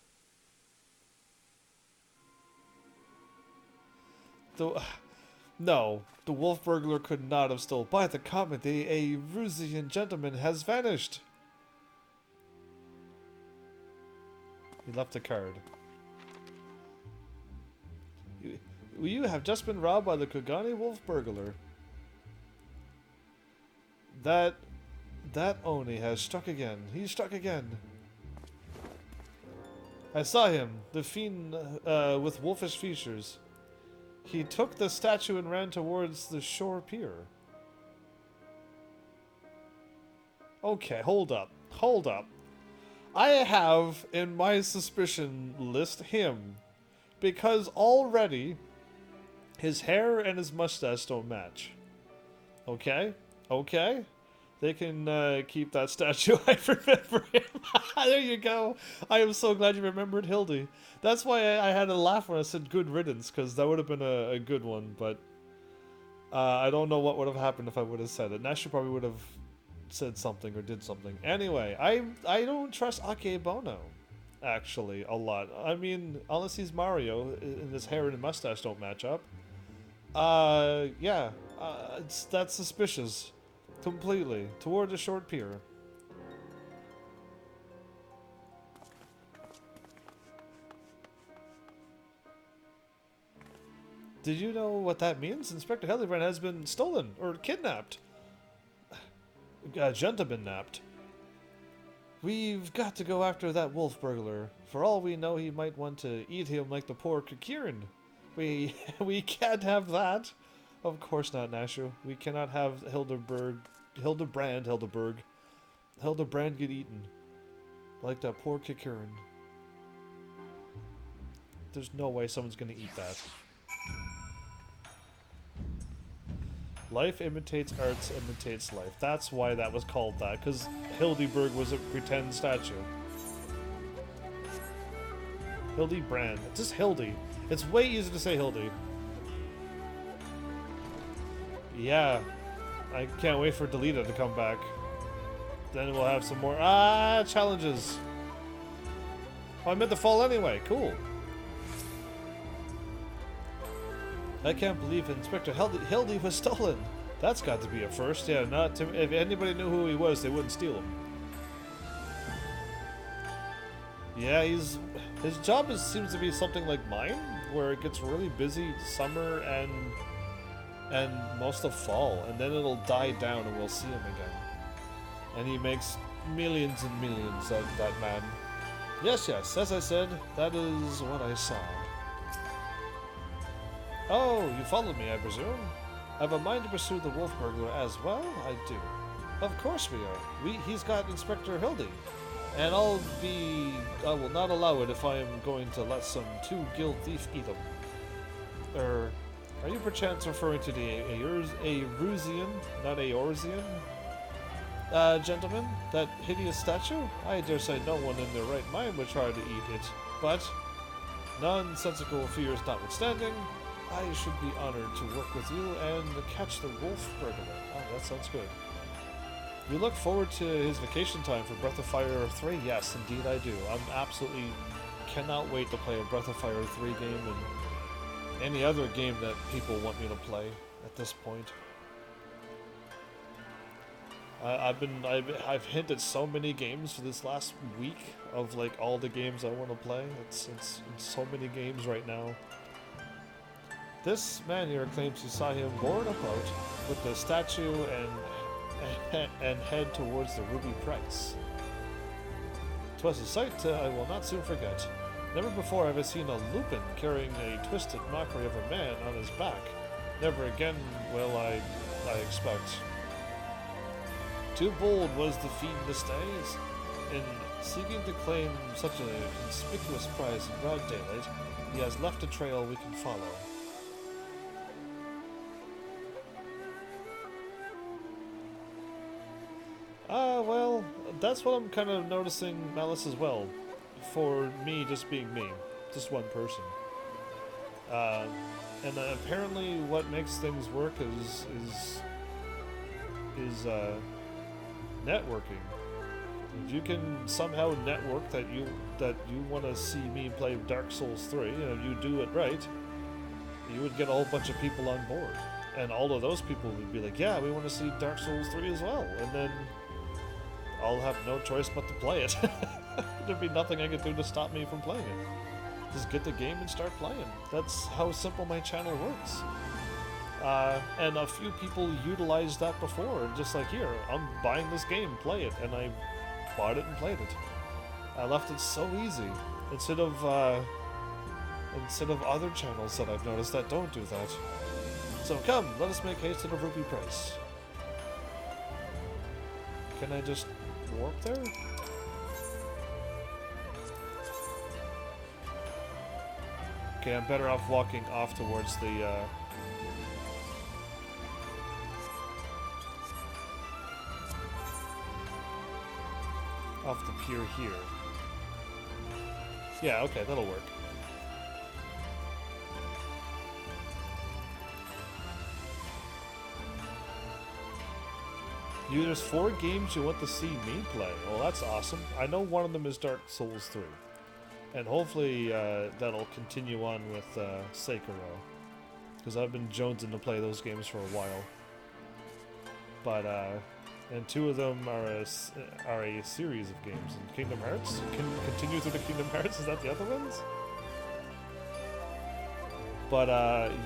No, the wolf burglar could not have stolen. By the comedy, a Rusian gentleman has vanished. He left a card. You have just been robbed by the Kogani wolf burglar. That Oni has struck again. He struck again. I saw him, the fiend with wolfish features. He took the statue and ran towards the shore pier. Okay, hold up. Hold up. I have in my suspicion list him because already his hair and his mustache don't match. Okay? Okay? They can keep that statue. I remember him. There you go. I am so glad you remembered Hildy. That's why I had a laugh when I said good riddance, because that would have been a good one, but I don't know what would have happened if I would have said it. Nasha probably would have said something or did something. Anyway, I don't trust Akebono, actually, a lot. I mean, unless he's Mario, and his hair and mustache don't match up. Yeah, that's suspicious. Completely. Toward the short pier. Did you know what that means? Inspector Hildebrand has been stolen or kidnapped. Gentleman napped. We've got to go after that wolf burglar. For all we know, he might want to eat him like the poor Kikirin. We can't have that. Of course not, Nashu. We cannot have Hildebrand get eaten. Like that poor Kikirin. There's no way someone's gonna eat that. Life imitates arts, imitates life. That's why that was called that, because Hildeberg was a pretend statue. Hildy Brand. It's just Hildy. It's way easier to say Hildy. Yeah. I can't wait for Delita to come back. Then we'll have some more challenges. Oh, I meant to fall anyway. Cool. I can't believe Inspector Hildy was stolen. That's got to be a first. Yeah, not to, if anybody knew who he was, they wouldn't steal him. Yeah, his job seems to be something like mine, where it gets really busy summer and and most will fall, and then it'll die down and we'll see him again. And he makes millions and millions of that man. Yes, yes, as I said, that is what I saw. Oh, you followed me, I presume? I have a mind to pursue the wolf burglar as well? I do. Of course we are. He's got Inspector Hildy. And I will not allow it if I am going to let some two-guild thief eat him. Are you perchance referring to the Arusian, not Aorsian? Gentlemen, that hideous statue? I dare say no one in their right mind would try to eat it, but, nonsensical fears notwithstanding, I should be honored to work with you and catch the wolf burglar. Oh, that sounds good. You look forward to his vacation time for Breath of Fire 3? Yes, indeed I do. I'm absolutely cannot wait to play a Breath of Fire 3 game and any other game that people want me to play at this point. I've hinted so many games for this last week of like all the games I want to play. It's so many games right now. This man here claims you saw him board about with the statue and head towards the ruby price. 'Twas a sight I will not soon forget. Never before have I seen a lupin carrying a twisted mockery of a man on his back. Never again will I expect. Too bold was the fiend this days. In seeking to claim such a conspicuous prize in broad daylight, he has left a trail we can follow. Well, that's what I'm kind of noticing, Malice, as well. For me, just being me. Just one person. And apparently what makes things work is networking. If you can somehow network that you want to see me play Dark Souls 3, and you do it right, you would get a whole bunch of people on board. And all of those people would be like, yeah, we want to see Dark Souls 3 as well. And then I'll have no choice but to play it. There'd be nothing I could do to stop me from playing it. Just get the game and start playing. That's how simple my channel works. And a few people utilized that before. Just like, here, I'm buying this game, play it. And I bought it and played it. I left it so easy. Instead of other channels that I've noticed that don't do that. So come, let us make haste to the ruby price. Can I just warp there? Okay, I'm better off walking off towards the, off the pier here. Yeah, okay, that'll work. There's 4 games you want to see me play. Well, that's awesome. I know one of them is Dark Souls 3. And hopefully that'll continue on with Sekiro. Because I've been jonesing to play those games for a while. But, and 2 of them are a series of games. And Kingdom Hearts? Can continue through the Kingdom Hearts? Is that the other ones? But,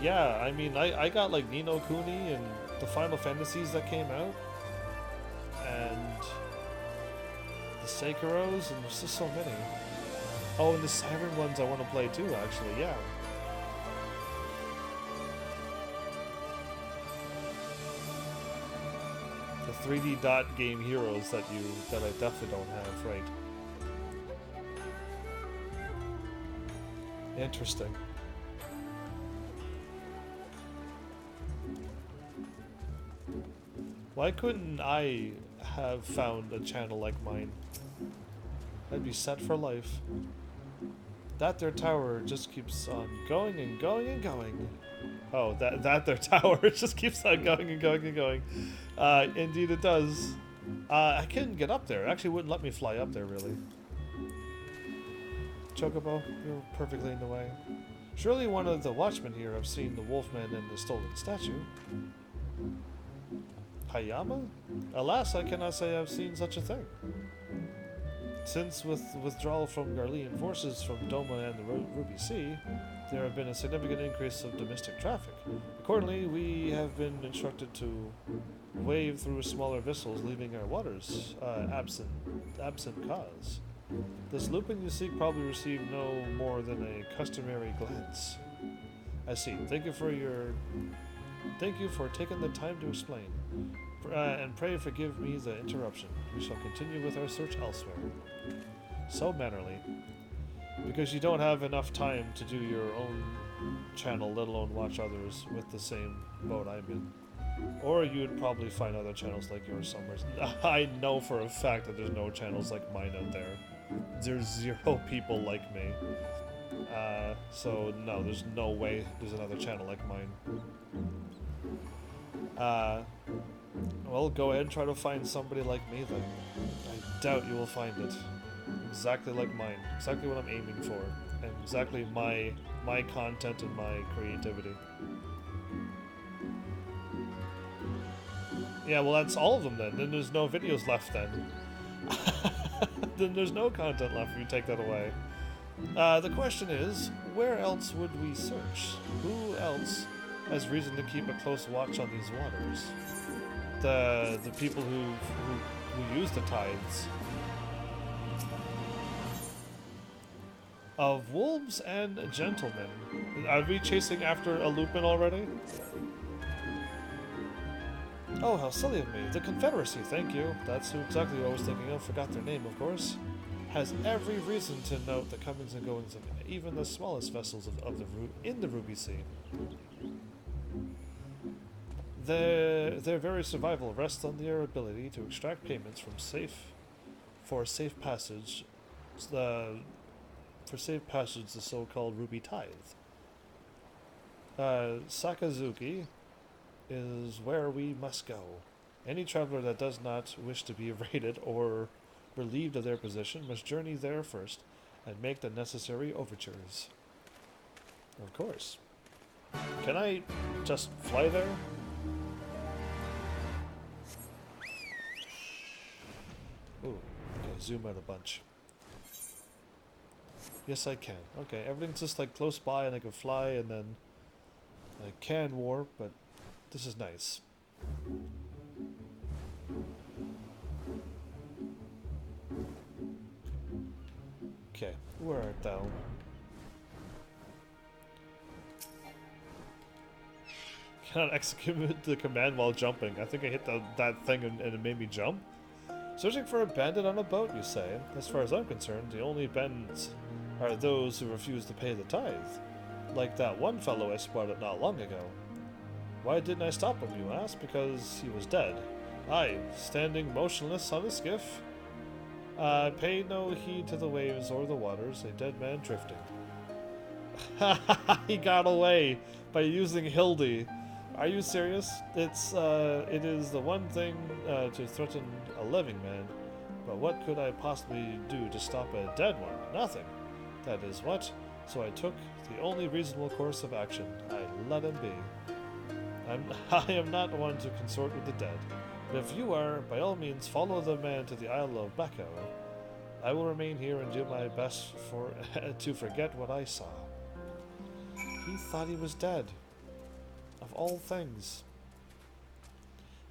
yeah, I mean, I got like Ni no Kuni and the Final Fantasies that came out. And the Sekiros, and there's just so many. Oh, and the Siren ones I want to play too, actually, yeah. The 3D dot game heroes that I definitely don't have, right? Interesting. Why couldn't I have found a channel like mine? I'd be set for life. That there tower just keeps on going and going and going. Oh, that there tower just keeps on going and going and going. Indeed it does. I couldn't get up there. It actually wouldn't let me fly up there, really. Chocobo, you're perfectly in the way. Surely one of the watchmen here have seen the wolfman and the stolen statue. Hayama? Alas, I cannot say I've seen such a thing. Since with withdrawal from Garlean forces from Doma and the Ruby Sea, there have been a significant increase of domestic traffic. Accordingly, we have been instructed to wave through smaller vessels leaving our waters, absent cause. This lupin you seek probably received no more than a customary glance. I see. Thank you for taking the time to explain. And pray forgive me the interruption. We shall continue with our search elsewhere. So mannerly. Because you don't have enough time to do your own channel, let alone watch others with the same boat I'm in. Or you'd probably find other channels like yours somewhere. I know for a fact that there's no channels like mine out there. There's 0 people like me. So no, there's no way there's another channel like mine. Well, go ahead and try to find somebody like me then. I doubt you will find it. Exactly like mine. Exactly what I'm aiming for. And exactly my content and my creativity. Yeah, well that's all of them then. Then there's no videos left then. Then there's no content left if you take that away. The question is, where else would we search? Who else has reason to keep a close watch on these waters? The people who use the tides. Of wolves and gentlemen. Are we chasing after a lupin already? Oh, how silly of me. The Confederacy, thank you. That's who exactly I was thinking of. Forgot their name, of course. Has every reason to note the comings and goings of even the smallest vessels in the Ruby Sea. Their very survival rests on their ability to extract payments for safe passage, the so-called Ruby Tithe. Sakazuki is where we must go. Any traveler that does not wish to be raided or relieved of their position must journey there first and make the necessary overtures. Of course. Can I just fly there? Ooh, okay, zoom out a bunch. Yes, I can. Okay, everything's just like close by and I can fly and then I can warp, but this is nice. Okay, where art thou? Cannot execute the command while jumping. I think I hit that thing and it made me jump. Searching for a bandit on a boat, you say? As far as I'm concerned, the only bandits are those who refuse to pay the tithe. Like that one fellow I spotted not long ago. Why didn't I stop him, you ask? Because he was dead. Aye, standing motionless on a skiff. Pay no heed to the waves or the waters, a dead man drifting. He got away by using Hildy. Are you serious? It is the one thing to threaten a living man, but what could I possibly do to stop a dead one? Nothing. That is what. So I took the only reasonable course of action. I let him be. I am not one to consort with the dead. But if you are, by all means follow the man to the Isle of Bacco. I will remain here and do my best to forget what I saw. He thought he was dead. Of all things.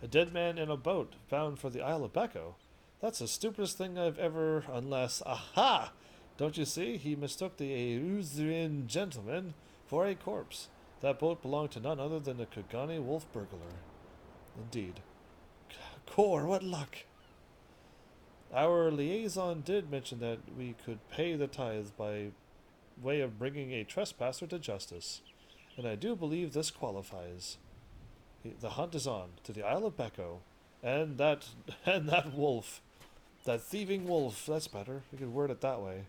A dead man in a boat bound for the Isle of Bacco. That's the stupidest thing I've ever, unless... Aha! Don't you see? He mistook the Eusian gentleman for a corpse. That boat belonged to none other than the Kagane wolf burglar. Indeed. Core, what luck! Our liaison did mention that we could pay the tithes by way of bringing a trespasser to justice, and I do believe this qualifies. The hunt is on to the Isle of Bacco, and that wolf, that thieving wolf. That's better. We could word it that way.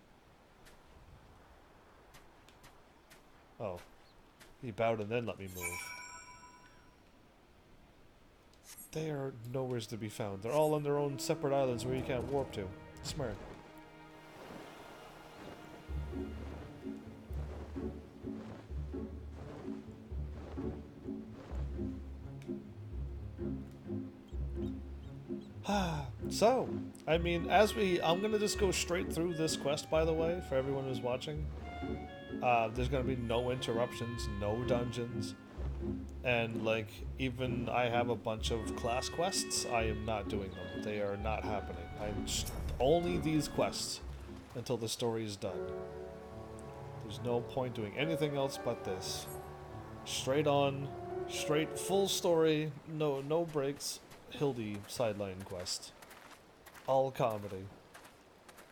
Oh, he bowed and then let me move. They are nowhere to be found. They're all on their own separate islands where you can't warp to. Smart. So, I mean, I'm gonna just go straight through this quest, by the way, for everyone who's watching. There's gonna be no interruptions, no dungeons, and like even I have a bunch of class quests. I am not doing them. They are not happening. I'm just only these quests until the story is done. There's no point doing anything else but this. Straight on, straight full story, no breaks. Hildy sideline quest. All comedy.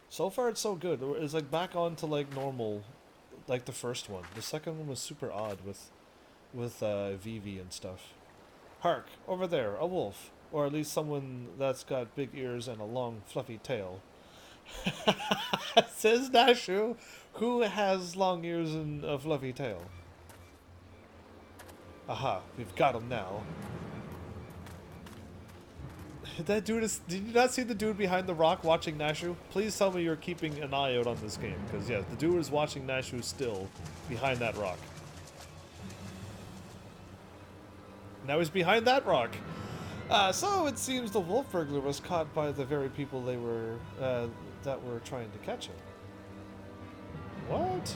So far it's so good. It's like back on to like normal, like the first one. The second one was super odd with Vivi and stuff. Hark, over there, a wolf. Or at least someone that's got big ears and a long fluffy tail. Says Nashu, who has long ears and a fluffy tail. Aha, we've got him now. That dude is... Did you not see the dude behind the rock watching Nashu? Please tell me you're keeping an eye out on this game, because yeah, the dude is watching Nashu still behind that rock. Now he's behind that rock. So it seems the wolf burglar was caught by the very people they were that were trying to catch him. What?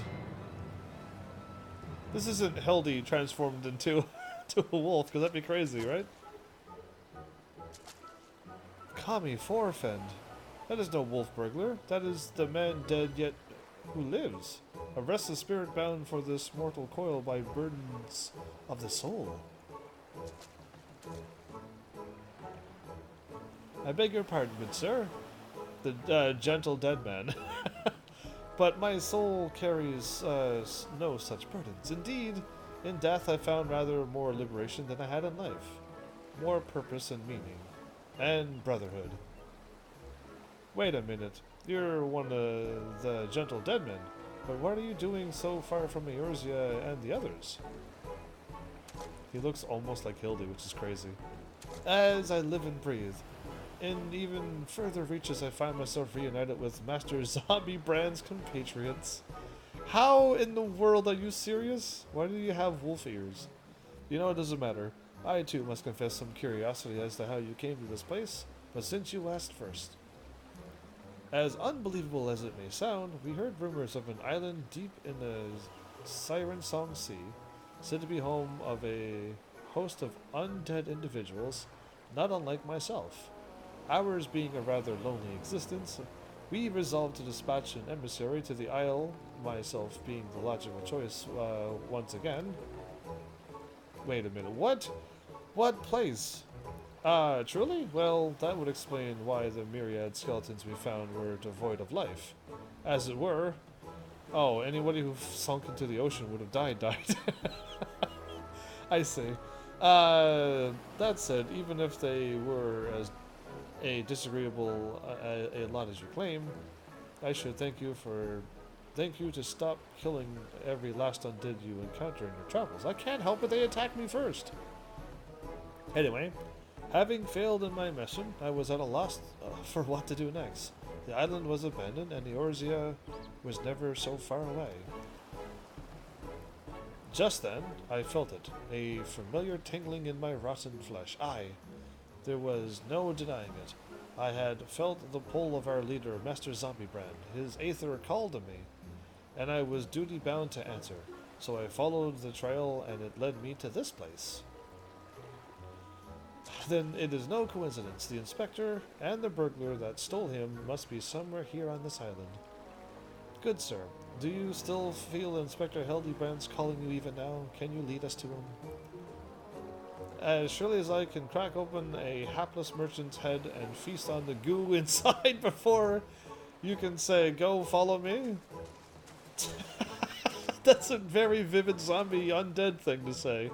This isn't Hildy transformed into to a wolf, because that'd be crazy, right? Kami Forfend. That is no wolf burglar. That is the man dead yet who lives. A restless spirit bound for this mortal coil by burdens of the soul. I beg your pardon, good sir. The gentle dead man. But my soul carries no such burdens. Indeed, in death I found rather more liberation than I had in life. More purpose and meaning. And brotherhood. Wait a minute. You're one of the gentle dead men. But what are you doing so far from Eorzea and the others? He looks almost like Hildy, which is crazy. As I live and breathe. In even further reaches, I find myself reunited with Master Zombie Brand's compatriots. How in the world are you serious? Why do you have wolf ears? You know, it doesn't matter. I too must confess some curiosity as to how you came to this place, but since you asked first. As unbelievable as it may sound, we heard rumors of an island deep in the Siren Song Sea, said to be home of a host of undead individuals, not unlike myself. Ours being a rather lonely existence, we resolved to dispatch an emissary to the isle, myself being the logical choice once again. Wait a minute, what? What place? Truly? Well, that would explain why the myriad skeletons we found were devoid of life. As it were... Oh, anybody who sunk into the ocean would have died. I see. That said, even if they were as disagreeable a lot as you claim, I should thank you to stop killing every last undead you encounter in your travels. I can't help it, they attacked me first. Anyway, having failed in my mission, I was at a loss for what to do next. The island was abandoned, and Eorzea was never so far away. Just then, I felt it, a familiar tingling in my rotten flesh. Aye, there was no denying it. I had felt the pull of our leader, Master Zombie Brand. His aether called to me, and I was duty-bound to answer. So I followed the trail, and it led me to this place. Then it is no coincidence. The inspector and the burglar that stole him must be somewhere here on this island. Good sir, do you still feel Inspector Hildebrand's calling you even now? Can you lead us to him? As surely as I can crack open a hapless merchant's head and feast on the goo inside before you can say, go follow me? That's a very vivid zombie undead thing to say.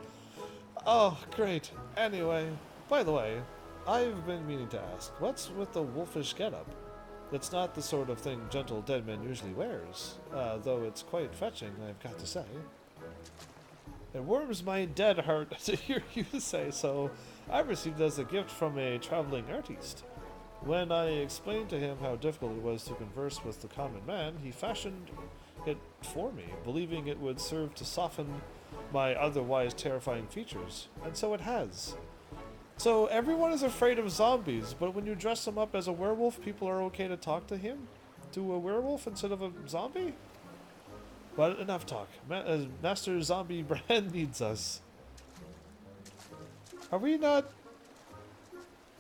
Oh, great. Anyway, by the way, I've been meaning to ask, what's with the wolfish getup? It's not the sort of thing gentle dead man usually wears, though it's quite fetching, I've got to say. It warms my dead heart to hear you say so. I received it as a gift from a traveling artiste. When I explained to him how difficult it was to converse with the common man, he fashioned it for me, believing it would serve to soften my otherwise terrifying features. And so it has. So everyone is afraid of zombies, but when you dress him up as a werewolf, people are okay to talk to him? To a werewolf instead of a zombie? But enough talk. Master Zombie Brand needs us. Are we not?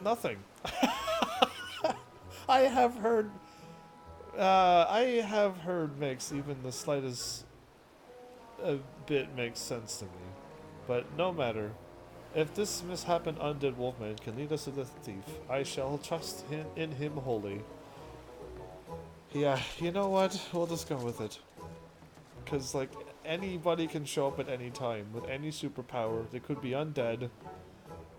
Nothing. I have heard. I have heard makes even the slightest bit makes sense to me. But no matter. If this mishappened undead wolfman can lead us to the thief, I shall trust in him wholly. Yeah, you know what? We'll just go with it. Because, like, anybody can show up at any time with any superpower. They could be undead.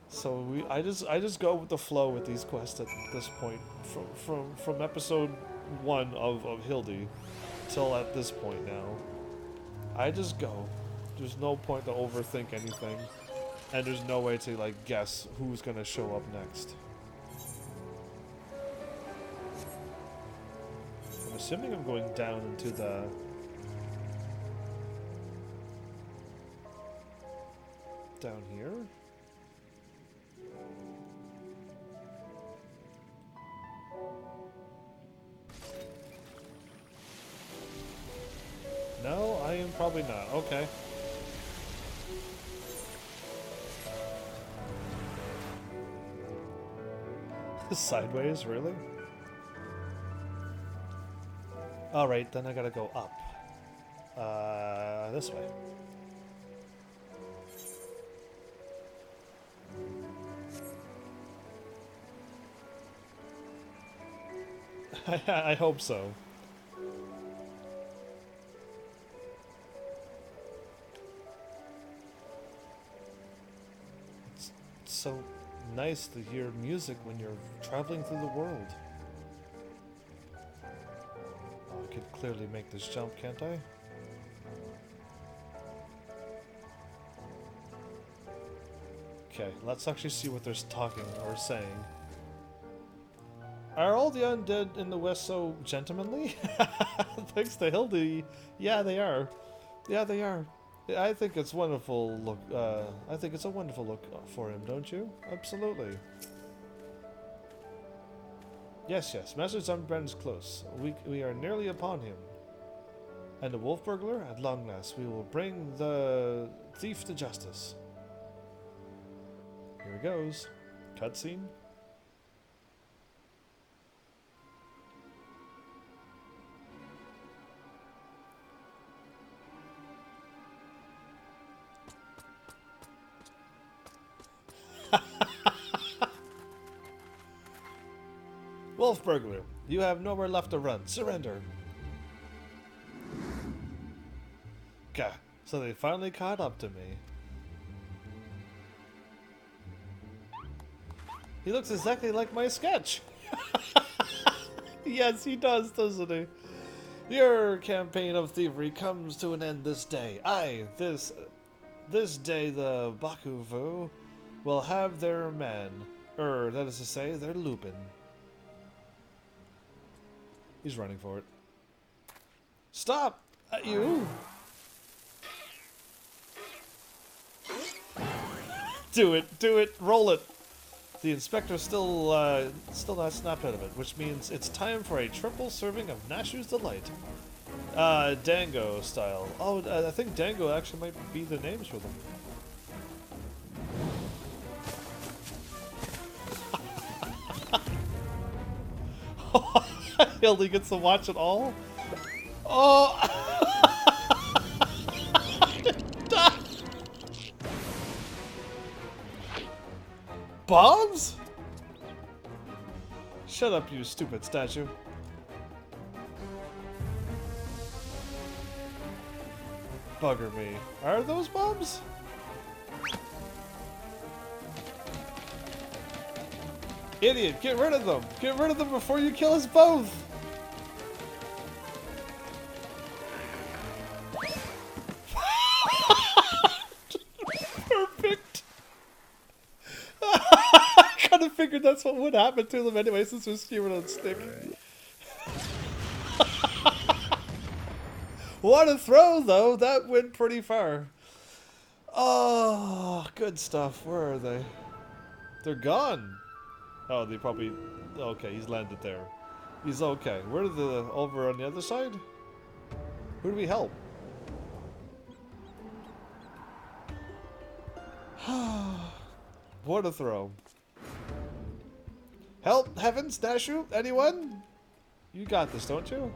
So I just go with the flow with these quests at this point. From episode 1 of Hildy till at this point now. I just go. There's no point to overthink anything. And there's no way to, like, guess who's gonna show up next. I'm assuming I'm going down into the... down here? No, I am probably not. Okay. Sideways, really? Alright, then I gotta go up. This way. I hope so. It's so nice to hear music when you're traveling through the world. Oh, I could clearly make this jump, can't I? Okay, let's actually see what they're talking or saying. Are all the undead in the West so gentlemanly? Thanks to Hildy. Yeah, they are. Yeah, they are. I think it's wonderful look. I think it's a wonderful look for him, don't you? Absolutely. Yes, yes. Master Zumbrand is close. We are nearly upon him. And the wolf burglar, at long last, we will bring the thief to justice. Here it goes. Cutscene. Wolf burglar, you have nowhere left to run. Surrender. Gah, so they finally caught up to me. He looks exactly like my sketch. Yes, he does, doesn't he? Your campaign of thievery comes to an end this day. This day the Bakuvu will have their man. That is to say, their Lupin. He's running for it. Stop! At you! Do it, roll it! The inspector's still not snapped out of it, which means it's time for a triple serving of Nashu's Delight. Dango style. Oh, I think Dango actually might be the names for them. Hildy gets to watch it all? Oh! Bombs? Shut up, you stupid statue. Bugger me. Are those bombs? Idiot, get rid of them! Get rid of them before you kill us both! Perfect! I kinda figured that's what would happen to them anyway since we're skewing on stick. What a throw though! That went pretty far. Oh, good stuff. Where are they? They're gone! Oh, they probably... Okay, he's landed there. He's okay. Where are the... Over on the other side? Who do we help? What a throw. Help! Heavens! Dashu! Anyone? You got this, don't you?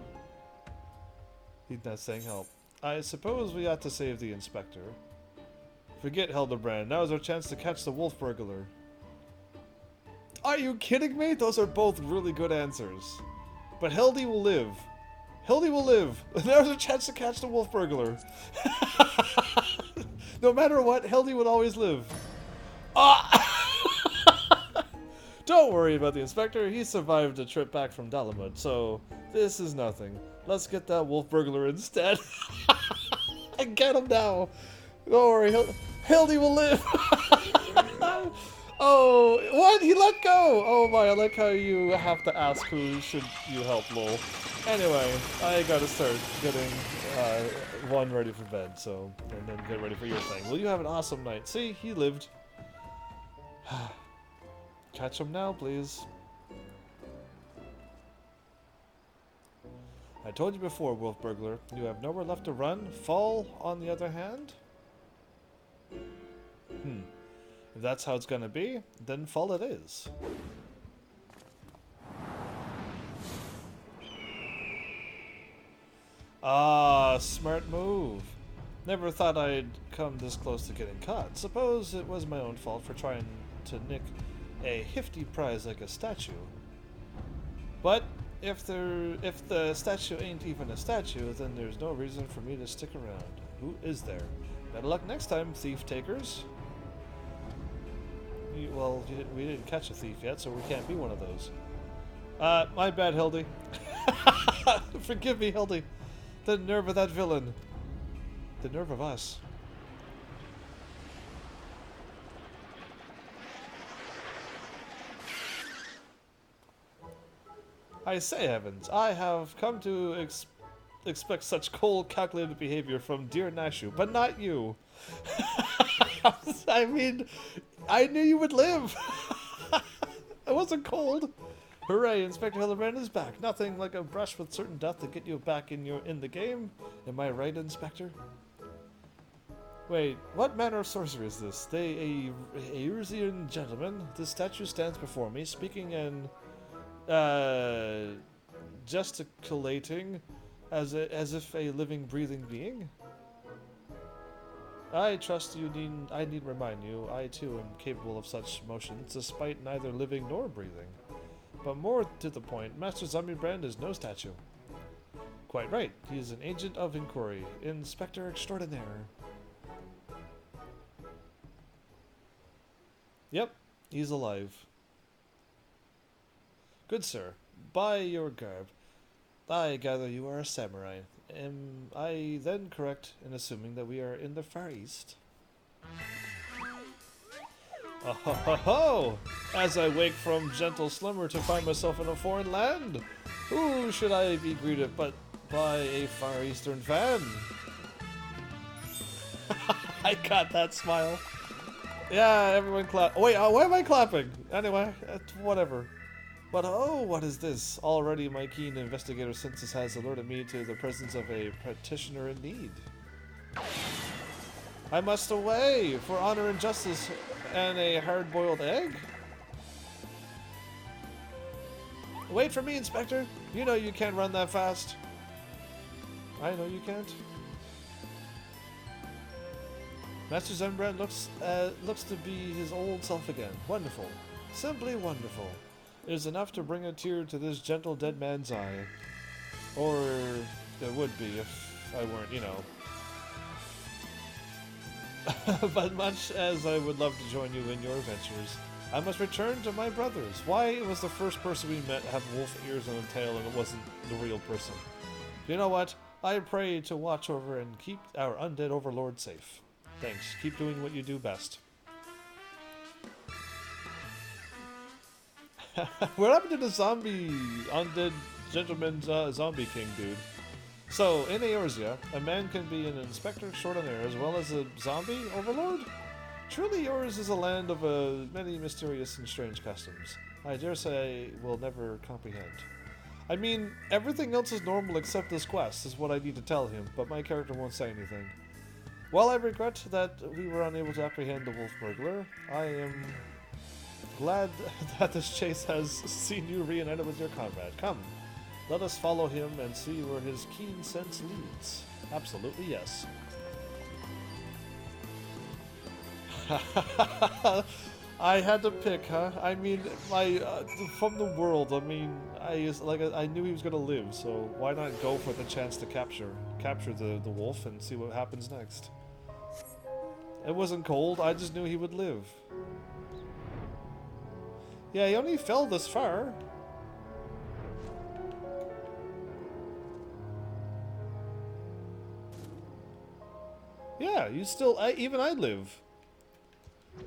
He's not saying help. I suppose we ought to save the inspector. Forget Hildebrand. Now is our chance to catch the wolf burglar. Are you kidding me? Those are both really good answers. But Hildy will live. Hildy will live. There's a chance to catch the wolf burglar. No matter what, Hildy would always live. Ah! Don't worry about the inspector. He survived a trip back from Dalamud, so this is nothing. Let's get that wolf burglar instead. I get him now. Don't worry, Hildy will live. Oh, what? He let go! Oh my, I like how you have to ask who should you help, lol. Anyway, I gotta start getting one ready for bed, so, and then get ready for your thing. Well, you have an awesome night. See, he lived. Catch him now, please. I told you before, wolf burglar, you have nowhere left to run. Fall, on the other hand? If that's how it's gonna be, then fall it is. Ah, smart move. Never thought I'd come this close to getting caught. Suppose it was my own fault for trying to nick a hefty prize like a statue. But if the statue ain't even a statue, then there's no reason for me to stick around. Who is there? Better luck next time, thief takers. Well, we didn't catch a thief yet, so we can't be one of those. My bad, Hildy. Forgive me, Hildy. The nerve of that villain. The nerve of us. I say, Heavens, I have come to expect such cold, calculated behavior from dear Nashu, but not you. I mean, I knew you would live. I wasn't cold. Hooray, Inspector Hildebrand is back. Nothing like a brush with certain death to get you back in the game. Am I right, Inspector? Wait, what manner of sorcery is this? A Eurasian gentleman. This statue stands before me, speaking and gesticulating as if a living, breathing being. I trust you I need remind you, I too am capable of such motions, despite neither living nor breathing. But more to the point, Master Zombiebrand is no statue. Quite right, he is an agent of inquiry, Inspector Extraordinaire. Yep, he's alive. Good sir, by your garb, I gather you are a samurai. Am I then correct in assuming that we are in the Far East? Oh ho ho ho! As I wake from gentle slumber to find myself in a foreign land, who should I be greeted but by a Far Eastern fan? I got that smile. Yeah, everyone clap. Wait, why am I clapping? Anyway, whatever. But oh, what is this? Already my keen investigator senses has alerted me to the presence of a petitioner in need. I must away for honor and justice and a hard-boiled egg? Wait for me, Inspector. You know you can't run that fast. I know you can't. Master Zombiebrand looks to be his old self again. Wonderful. Simply wonderful. It is enough to bring a tear to this gentle dead man's eye. Or it would be if I weren't, you know. But much as I would love to join you in your adventures, I must return to my brothers. Why was the first person we met have wolf ears and a tail and it wasn't the real person? You know what? I pray to watch over and keep our undead overlord safe. Thanks. Keep doing what you do best. What happened to the zombie undead gentleman zombie king dude? So, in Eorzea, a man can be an inspector extraordinaire as well as a zombie overlord? Truly yours is a land of many mysterious and strange customs. I dare say I will never comprehend. I mean, everything else is normal except this quest, is what I need to tell him, but my character won't say anything. While I regret that we were unable to apprehend the wolf burglar, I am glad that this chase has seen you reunited with your comrade. Come, let us follow him and see where his keen sense leads. Absolutely yes. I had to pick, huh? I mean, from the world. I mean, I knew he was gonna live, so why not go for the chance to capture the wolf and see what happens next? It wasn't cold. I just knew he would live. Yeah, he only fell this far. Yeah, you still. Even I live.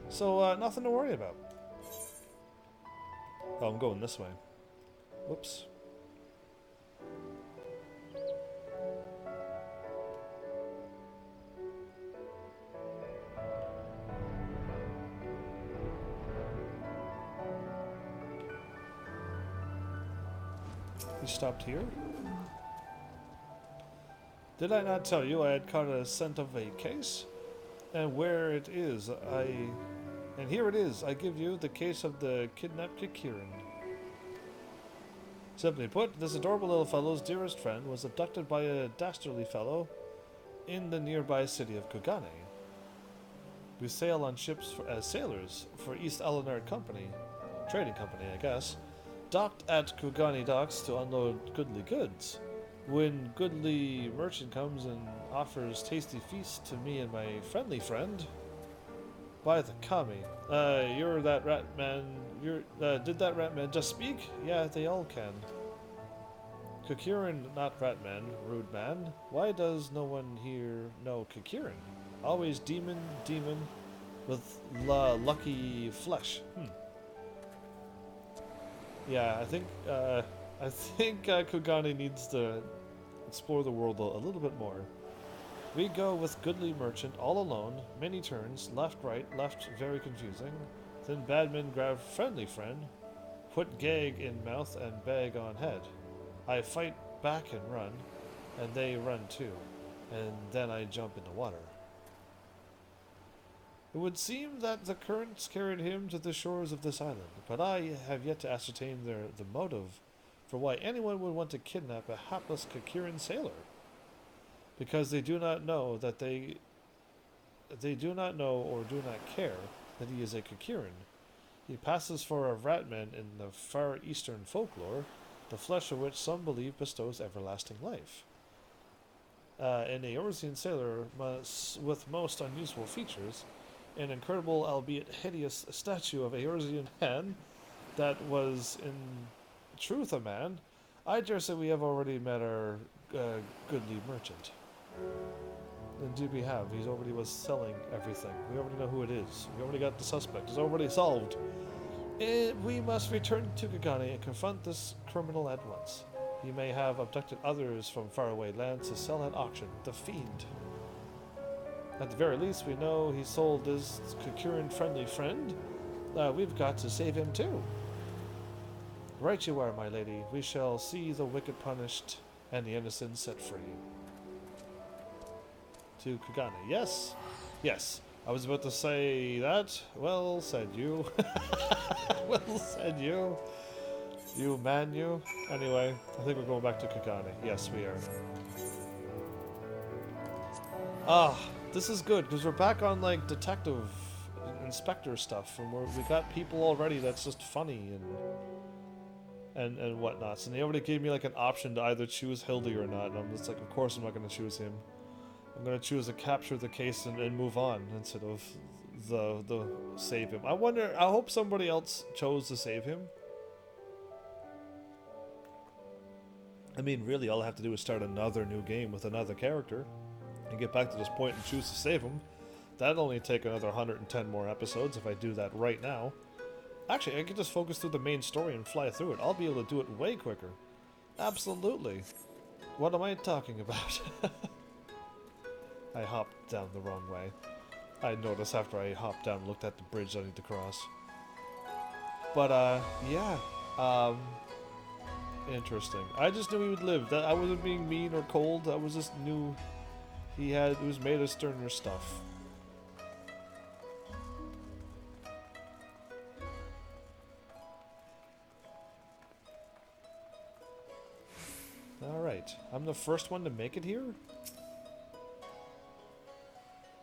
So, nothing to worry about. Oh, I'm going this way. Whoops. You stopped here? Did I not tell you I had caught a scent of a case? And where it is, And here it is, I give you the case of the kidnapped Kikirin. Simply put, this adorable little fellow's dearest friend was abducted by a dastardly fellow in the nearby city of Kugane. We sail on ships as sailors for East Eleanor Company, trading company, I guess, docked at Kugane docks to unload goodly goods. When goodly merchant comes and offers tasty feast to me and my friendly friend, by the kami, you're that rat man. Did that rat man just speak? Yeah, they all can. Kikirin, not rat man, rude man. Why does no one here know Kikirin? Always demon, with lucky flesh. Yeah, I think Kugane needs to explore the world a little bit more. We go with goodly merchant all alone, many turns, left, right, left, very confusing. Then badman grab friendly friend, put gag in mouth and bag on head. I fight back and run, and they run too, and then I jump in the water. It would seem that the currents carried him to the shores of this island, but I have yet to ascertain the motive for why anyone would want to kidnap a hapless Kikirin sailor. Because they do not know that they do not know or do not care that he is a Kikirin. He passes for a ratman in the far eastern folklore, the flesh of which some believe bestows everlasting life. An Eorzean sailor with most unusual features, an incredible albeit hideous statue of a Eorzean man that was in truth a man. I dare say we have already met our goodly merchant. Indeed we have. He already was selling everything. We already know who it is. We already got the suspect. It's already solved. We must return to Kugane and confront this criminal at once. He may have abducted others from faraway lands to sell at auction. The fiend. At the very least, we know he sold his Kikirin-friendly friend. We've got to save him too. Right you are, my lady. We shall see the wicked punished and the innocent set free. To Kugane. Yes. Yes. I was about to say that. Well said, you. Well said, you. You man, you. Anyway, I think we're going back to Kugane. Yes, we are. Ah, this is good, because we're back on, like, detective inspector stuff, and we got people already that's just funny and whatnots, and they already gave me, like, an option to either choose Hildy or not, and I'm just like, of course I'm not going to choose him. I'm going to choose to capture the case and move on instead of the save him. I hope somebody else chose to save him. I mean, really, all I have to do is start another new game with another character and get back to this point and choose to save him. That'll only take another 110 more episodes if I do that right now. Actually, I could just focus through the main story and fly through it. I'll be able to do it way quicker. Absolutely. What am I talking about? I hopped down the wrong way. I noticed after I hopped down and looked at the bridge I need to cross. But, yeah. Interesting. I just knew he would live. That I wasn't being mean or cold. I was just knew He was made of sterner stuff. Alright, I'm the first one to make it here?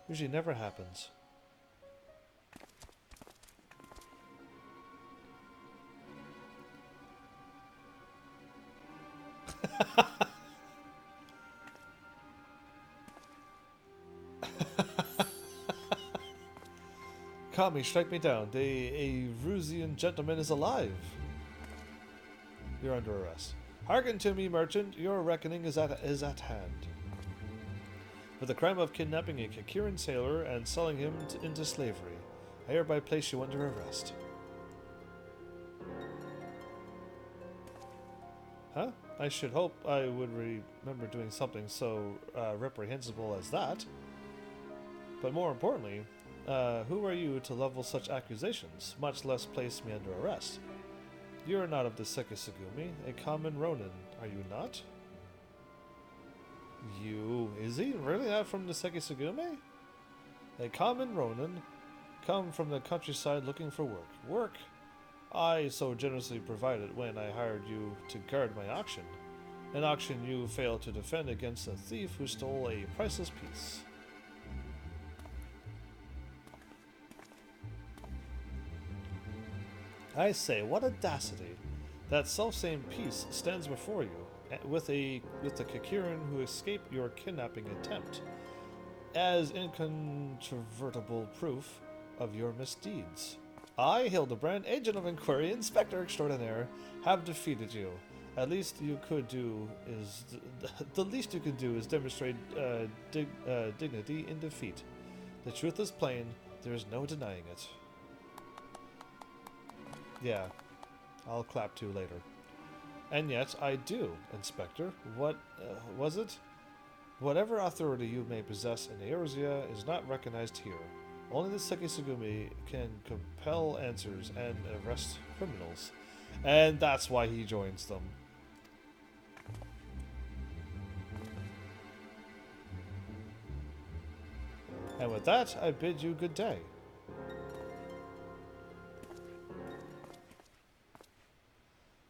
Usually never happens. Kami, strike me down. A Rusian gentleman is alive. You're under arrest. Hearken to me, merchant. Your reckoning is at hand. For the crime of kidnapping a Kakiran sailor and selling him into slavery, I hereby place you under arrest. Huh? I should hope I would remember doing something so reprehensible as that. But more importantly, who are you to level such accusations, much less place me under arrest? You are not of the Sekisugumi, a common Ronin, are you not? Is he really not from the Sekisugumi? A common Ronin, come from the countryside looking for work. Work I so generously provided when I hired you to guard my auction. An auction you failed to defend against a thief who stole a priceless piece. I say, what audacity! That selfsame piece stands before you, with the Kakiran who escaped your kidnapping attempt, as incontrovertible proof of your misdeeds. I, Hildebrand, agent of inquiry, inspector extraordinaire, have defeated you. At least you could do is the least you can do is demonstrate dignity in defeat. The truth is plain. There is no denying it. Yeah, I'll clap to later. And yet, I do, Inspector. What was it? Whatever authority you may possess in Eorzea is not recognized here. Only the Sekisugumi can compel answers and arrest criminals. And that's why he joins them. And with that, I bid you good day.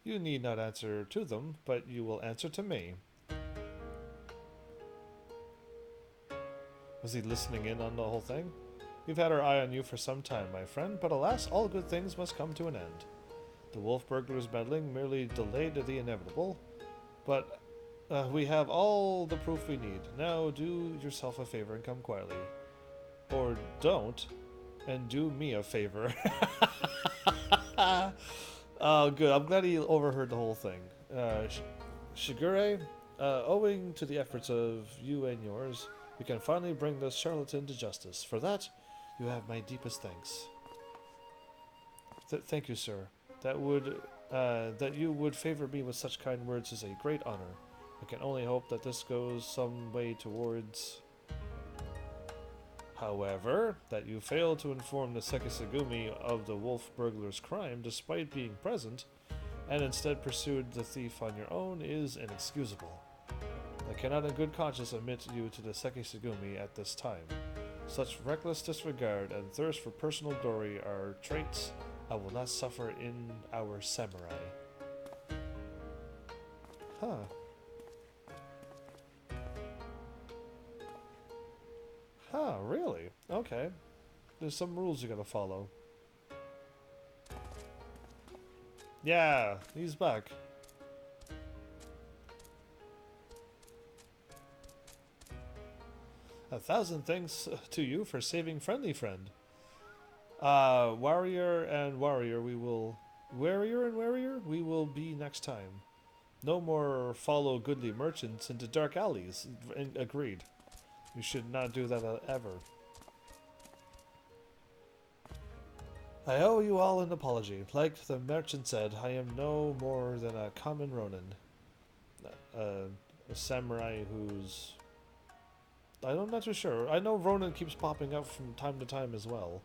You need not answer to them, but you will answer to me. Was he listening in on the whole thing? We've had our eye on you for some time, my friend, but alas, all good things must come to an end. The wolf burglar's meddling merely delayed the inevitable, but we have all the proof we need. Now do yourself a favor and come quietly. Or don't, and do me a favor. Oh, good. I'm glad he overheard the whole thing. Shigure, owing to the efforts of you and yours, we can finally bring this charlatan to justice. For that, you have my deepest thanks. Thank you, sir. That you would favor me with such kind words is a great honor. I can only hope that this goes some way towards... However, that you failed to inform the Sekisugumi of the wolf burglar's crime despite being present, and instead pursued the thief on your own is inexcusable. I cannot in good conscience admit you to the Sekisugumi at this time. Such reckless disregard and thirst for personal glory are traits I will not suffer in our samurai. Huh. Huh, really? Okay. There's some rules you gotta follow. Yeah, he's back. A thousand thanks to you for saving Friendly Friend. Warrior and warrior we will be next time. No more follow goodly merchants into dark alleys. Agreed. You should not do that ever. I owe you all an apology. Like the merchant said, I am no more than a common Ronin. A samurai who's... I'm not too sure. I know Ronin keeps popping up from time to time as well.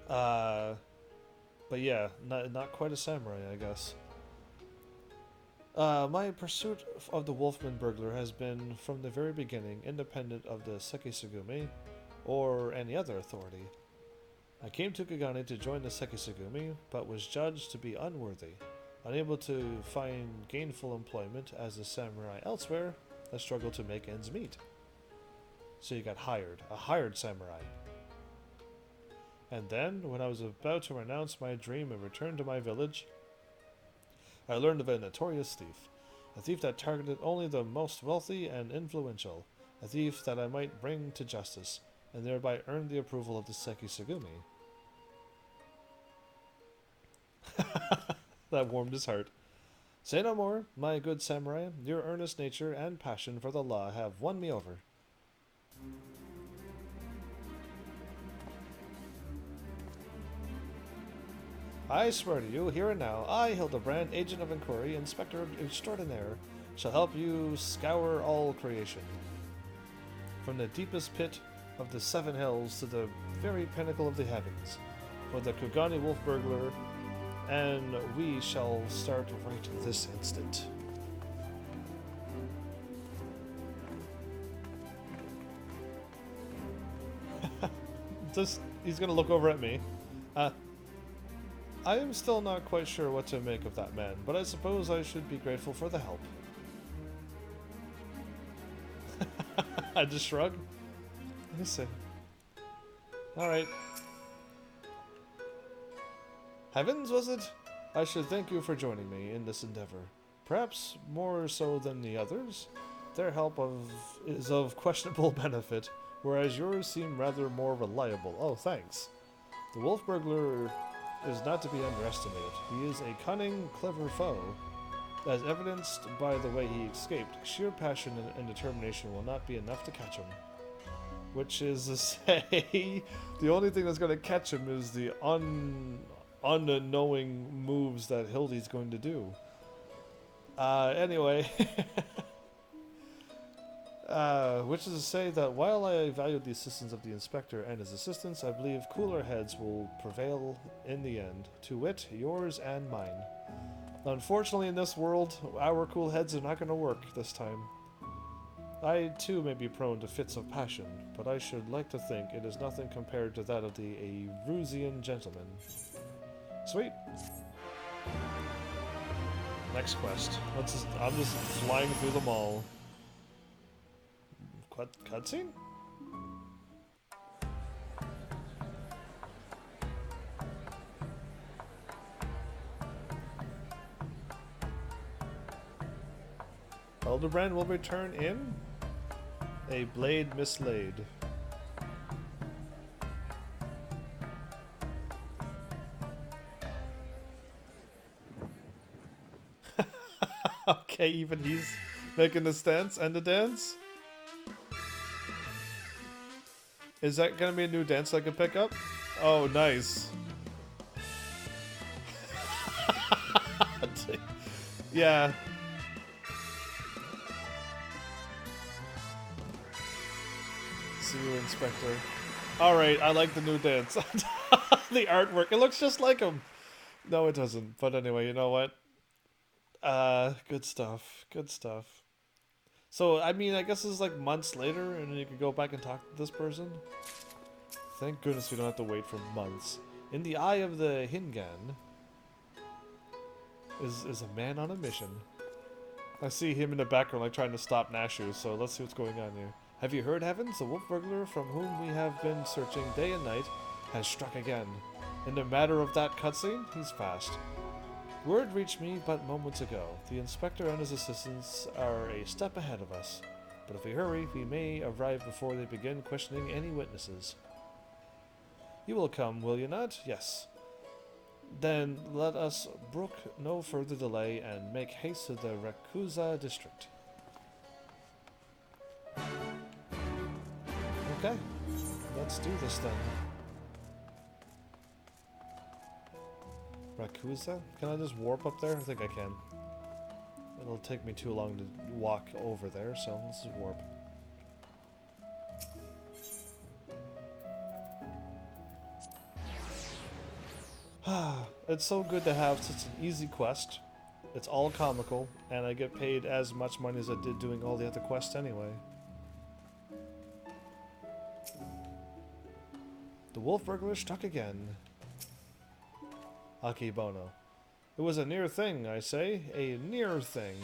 But yeah, not quite a samurai, I guess. My pursuit of the Wolfman burglar has been, from the very beginning, independent of the Sekisugumi or any other authority. I came to Kagane to join the Sekisugumi, but was judged to be unworthy. Unable to find gainful employment as a samurai elsewhere, I struggled to make ends meet. So you got hired, a hired samurai. And then, when I was about to renounce my dream and return to my village, I learned of a notorious thief. A thief that targeted only the most wealthy and influential. A thief that I might bring to justice, and thereby earn the approval of the Sekisugumi. That warmed his heart. Say no more, my good samurai. Your earnest nature and passion for the law have won me over. I swear to you, here and now, I, Hildebrand, Agent of Inquiry, Inspector Extraordinaire, shall help you scour all creation. From the deepest pit of the seven hills to the very pinnacle of the heavens, for the Kugani Wolf burglar, and we shall start right this instant. He's gonna look over at me. I am still not quite sure what to make of that man, but I suppose I should be grateful for the help. I just shrug. Let me see. Alright. Heavens, was it? I should thank you for joining me in this endeavor. Perhaps more so than the others. Their help is of questionable benefit, whereas yours seem rather more reliable. Oh, thanks. The wolf burglar is not to be underestimated. He is a cunning, clever foe, as evidenced by the way he escaped. Sheer passion and determination will not be enough to catch him. Which is to say, the only thing that's going to catch him is the unknowing moves that Hildy's going to do. Anyway, which is to say that while I valued the assistance of the inspector and his assistants, I believe cooler heads will prevail in the end, to wit, yours and mine. Unfortunately, in this world, our cool heads are not going to work this time. I, too, may be prone to fits of passion, but I should like to think it is nothing compared to that of the Arusian gentleman. Sweet. Next quest. I'm just flying through them all. Cutscene? Hildebrand will return in a blade mislaid. Okay, even he's making the stance and the dance. Is that gonna be a new dance I can pick up? Oh, nice. Yeah. See you, Inspector. Alright, I like the new dance. The artwork, it looks just like him. No, it doesn't. But anyway, you know what? Good stuff. Good stuff. So, I mean, I guess it's like months later, and then you can go back and talk to this person. Thank goodness we don't have to wait for months. In the eye of the Hingan is a man on a mission. I see him in the background, like trying to stop Nashu. So let's see what's going on here. Have you heard, Heavens? The wolf burglar from whom we have been searching day and night has struck again. In the matter of that cutscene, he's fast. Word reached me but moments ago. The inspector and his assistants are a step ahead of us. But if we hurry, we may arrive before they begin questioning any witnesses. You will come, will you not? Yes. Then let us brook no further delay and make haste to the Rakuza district. Okay, let's do this then. Rakuza? Can I just warp up there? I think I can. It'll take me too long to walk over there, so let's just warp. It's so good to have such an easy quest It's all comical, and I get paid as much money as I did doing all the other quests anyway. The wolf burglar struck again. Akibono. It was a near thing, I say. A near thing.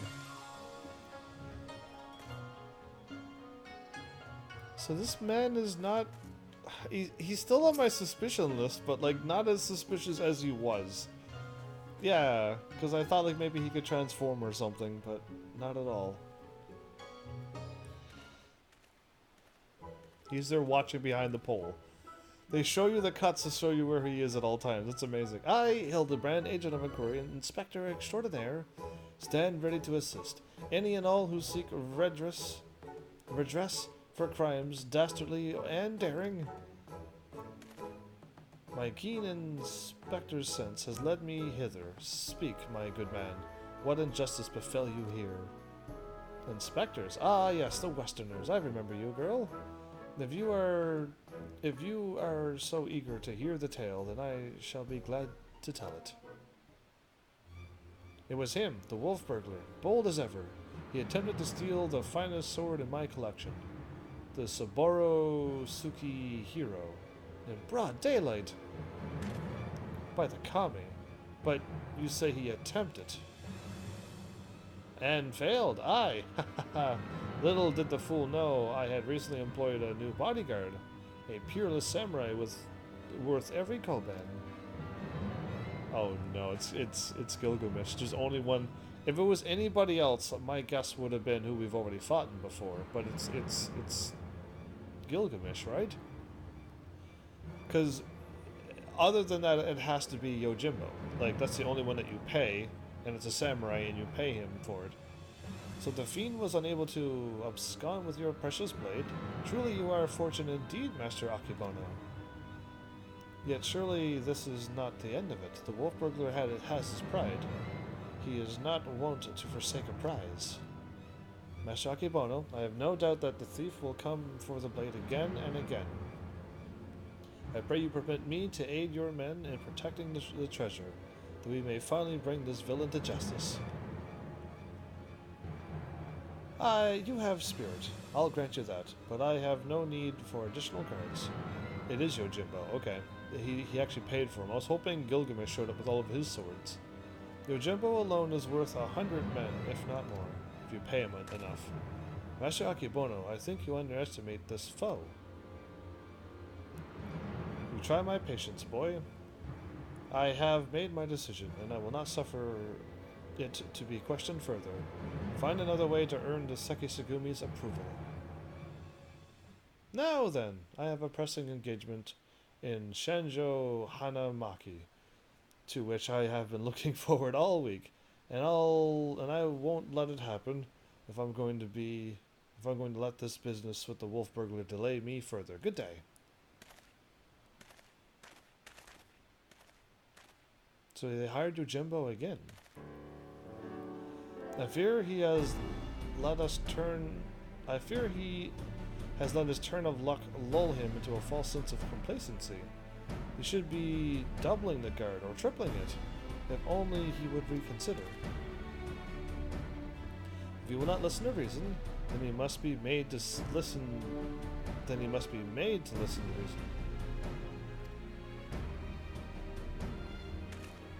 So this man is not... He's still on my suspicion list, but like not as suspicious as he was. Yeah, because I thought like maybe he could transform or something, but not at all. He's there watching behind the pole. They show you the cuts to show you where he is at all times. It's amazing. I, Hildebrand, agent of inquiry and inspector extraordinaire, stand ready to assist any and all who seek redress for crimes dastardly and daring. My keen inspector's sense has led me hither. Speak, my good man. What injustice befell you here? Inspectors? Ah, yes, the Westerners. I remember you, girl. If you are so eager to hear the tale, then I shall be glad to tell it. It was him, the wolf burglar, bold as ever. He attempted to steal the finest sword in my collection, the Saburo Tsukihiro, in broad daylight. By the Kami. But you say he attempted. And failed, aye. Little did the fool know I had recently employed a new bodyguard, a peerless samurai worth every koban. Oh no, it's Gilgamesh. There's only one. If it was anybody else, my guess would have been who we've already fought before. But it's Gilgamesh, right? Because other than that, it has to be Yojimbo. Like that's the only one that you pay, and it's a samurai, and you pay him for it. So the fiend was unable to abscond with your precious blade. Truly you are fortunate indeed, Master Akibono. Yet surely this is not the end of it. The wolf burglar has his pride. He is not wont to forsake a prize. Master Akibono, I have no doubt that the thief will come for the blade again and again. I pray you permit me to aid your men in protecting the treasure, that we may finally bring this villain to justice. You have spirit. I'll grant you that, but I have no need for additional guards. It is Yojimbo, okay. He actually paid for him. I was hoping Gilgamesh showed up with all of his swords. Yojimbo alone is worth 100 men, if not more, if you pay him enough. Master Akibono, I think you underestimate this foe. You try my patience, boy. I have made my decision, and I will not suffer it to be questioned further. Find another way to earn the Sekisugumi's approval. Now then, I have a pressing engagement in Shanjo Hanamaki, to which I have been looking forward all week, and I won't let it happen if I'm going to let this business with the wolf burglar delay me further. Good day. So they hired Yojimbo again. I fear he has let his turn of luck lull him into a false sense of complacency. He should be doubling the guard or tripling it, if only he would reconsider. If he will not listen to reason, then he must be made to listen. Then he must be made to listen to reason.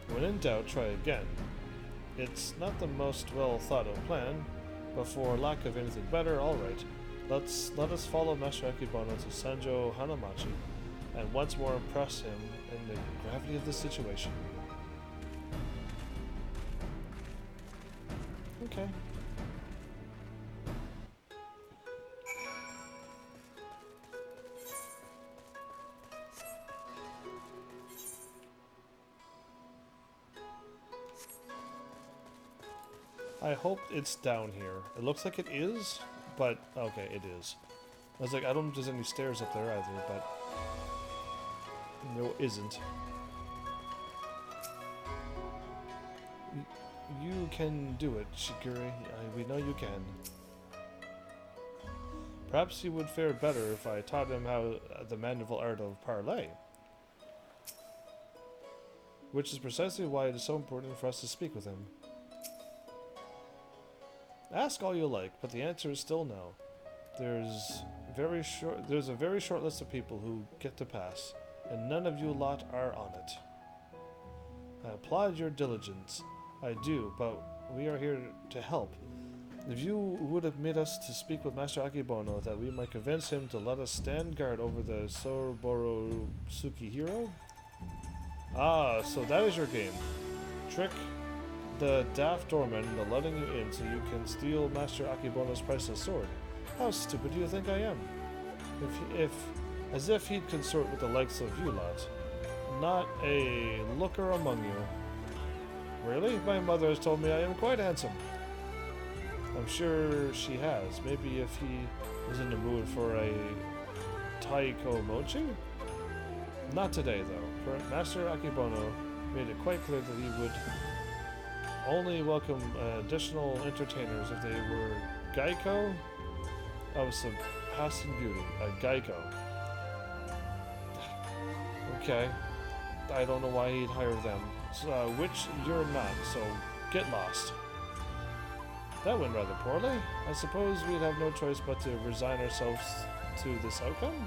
When in doubt, try again. It's not the most well thought of plan, but for lack of anything better, all right. Let us follow Master Akibono to Sanjo Hanamachi, and once more impress him in the gravity of the situation. Okay. I hope it's down here. It looks like it is, but okay, it is. I was like, I don't know if there's any stairs up there either, but no, isn't. You can do it, Shiguri. We know you can. Perhaps he would fare better if I taught him how the manual art of parley. Which is precisely why it is so important for us to speak with him. Ask all you like, but the answer is still no. There's a very short list of people who get to pass, and none of you lot are on it. I applaud your diligence. I do, but we are here to help. If you would admit us to speak with Master Akebono, that we might convince him to let us stand guard over the Soroboro Tsukihiro? Ah, so that is your game. Trick the daft doorman into letting you in so you can steal Master Akebono's priceless sword. How stupid do you think I am? As if he'd consort with the likes of you lot. Not a looker among you. Really? My mother has told me I am quite handsome. I'm sure she has. Maybe if he was in the mood for a taiko mochi? Not today, though. For Master Akebono made it quite clear that he would only welcome additional entertainers if they were Gaiko of surpassing beauty. Gaiko. Okay. I don't know why he'd hire them. Which you're not, so get lost. That went rather poorly. I suppose we'd have no choice but to resign ourselves to this outcome?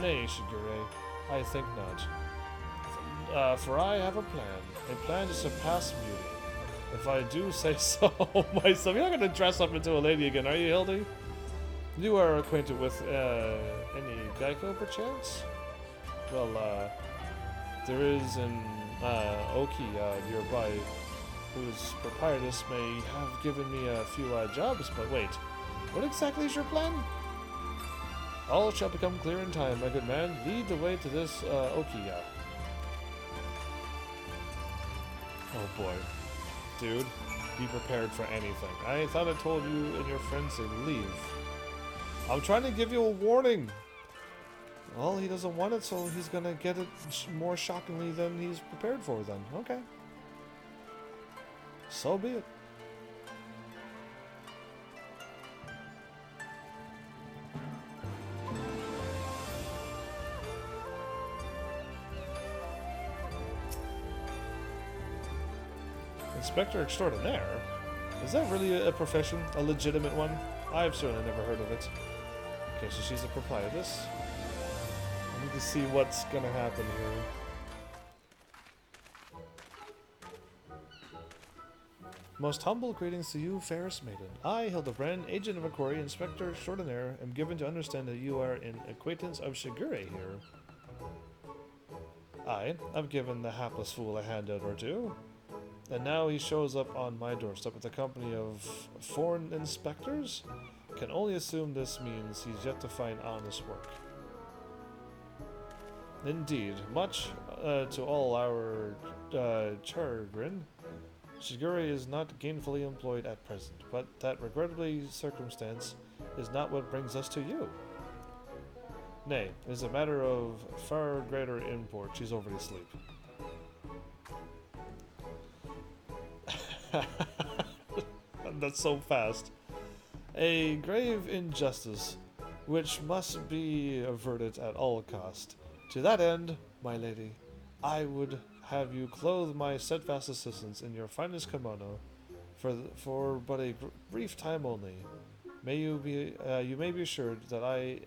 Nay, Shigure, I think not. For I have a plan to surpass beauty. If I do say so myself. You're not going to dress up into a lady again, are you, Hildy? You are acquainted with any Gaiko, perchance? Well, there is an Oki nearby whose proprietress may have given me a few jobs, but wait, what exactly is your plan? All shall become clear in time, my good man. Lead the way to this Okiya. Oh boy. Dude, be prepared for anything. I thought I told you and your friends to leave. I'm trying to give you a warning. Well, he doesn't want it, so he's gonna get it more shockingly than he's prepared for then. Okay. So be it. Inspector Extraordinaire? Is that really a profession? A legitimate one? I've certainly never heard of it. Okay, so she's a proprietress. I need to see what's gonna happen here. Most humble greetings to you, fairest maiden. I, Hildebrand, agent of Akori, Inspector Extraordinaire, am given to understand that you are an acquaintance of Shigure here. I've given the hapless fool a handout or two. And now he shows up on my doorstep with a company of foreign inspectors? Can only assume this means he's yet to find honest work. Indeed, much to all our chagrin, Shigure is not gainfully employed at present, but that regrettably circumstance is not what brings us to you. Nay, it is a matter of far greater import. She's already asleep. That's so fast. A grave injustice, which must be averted at all cost. To that end, my lady, I would have you clothe my steadfast assistants in your finest kimono, for but a brief time only. You may be assured that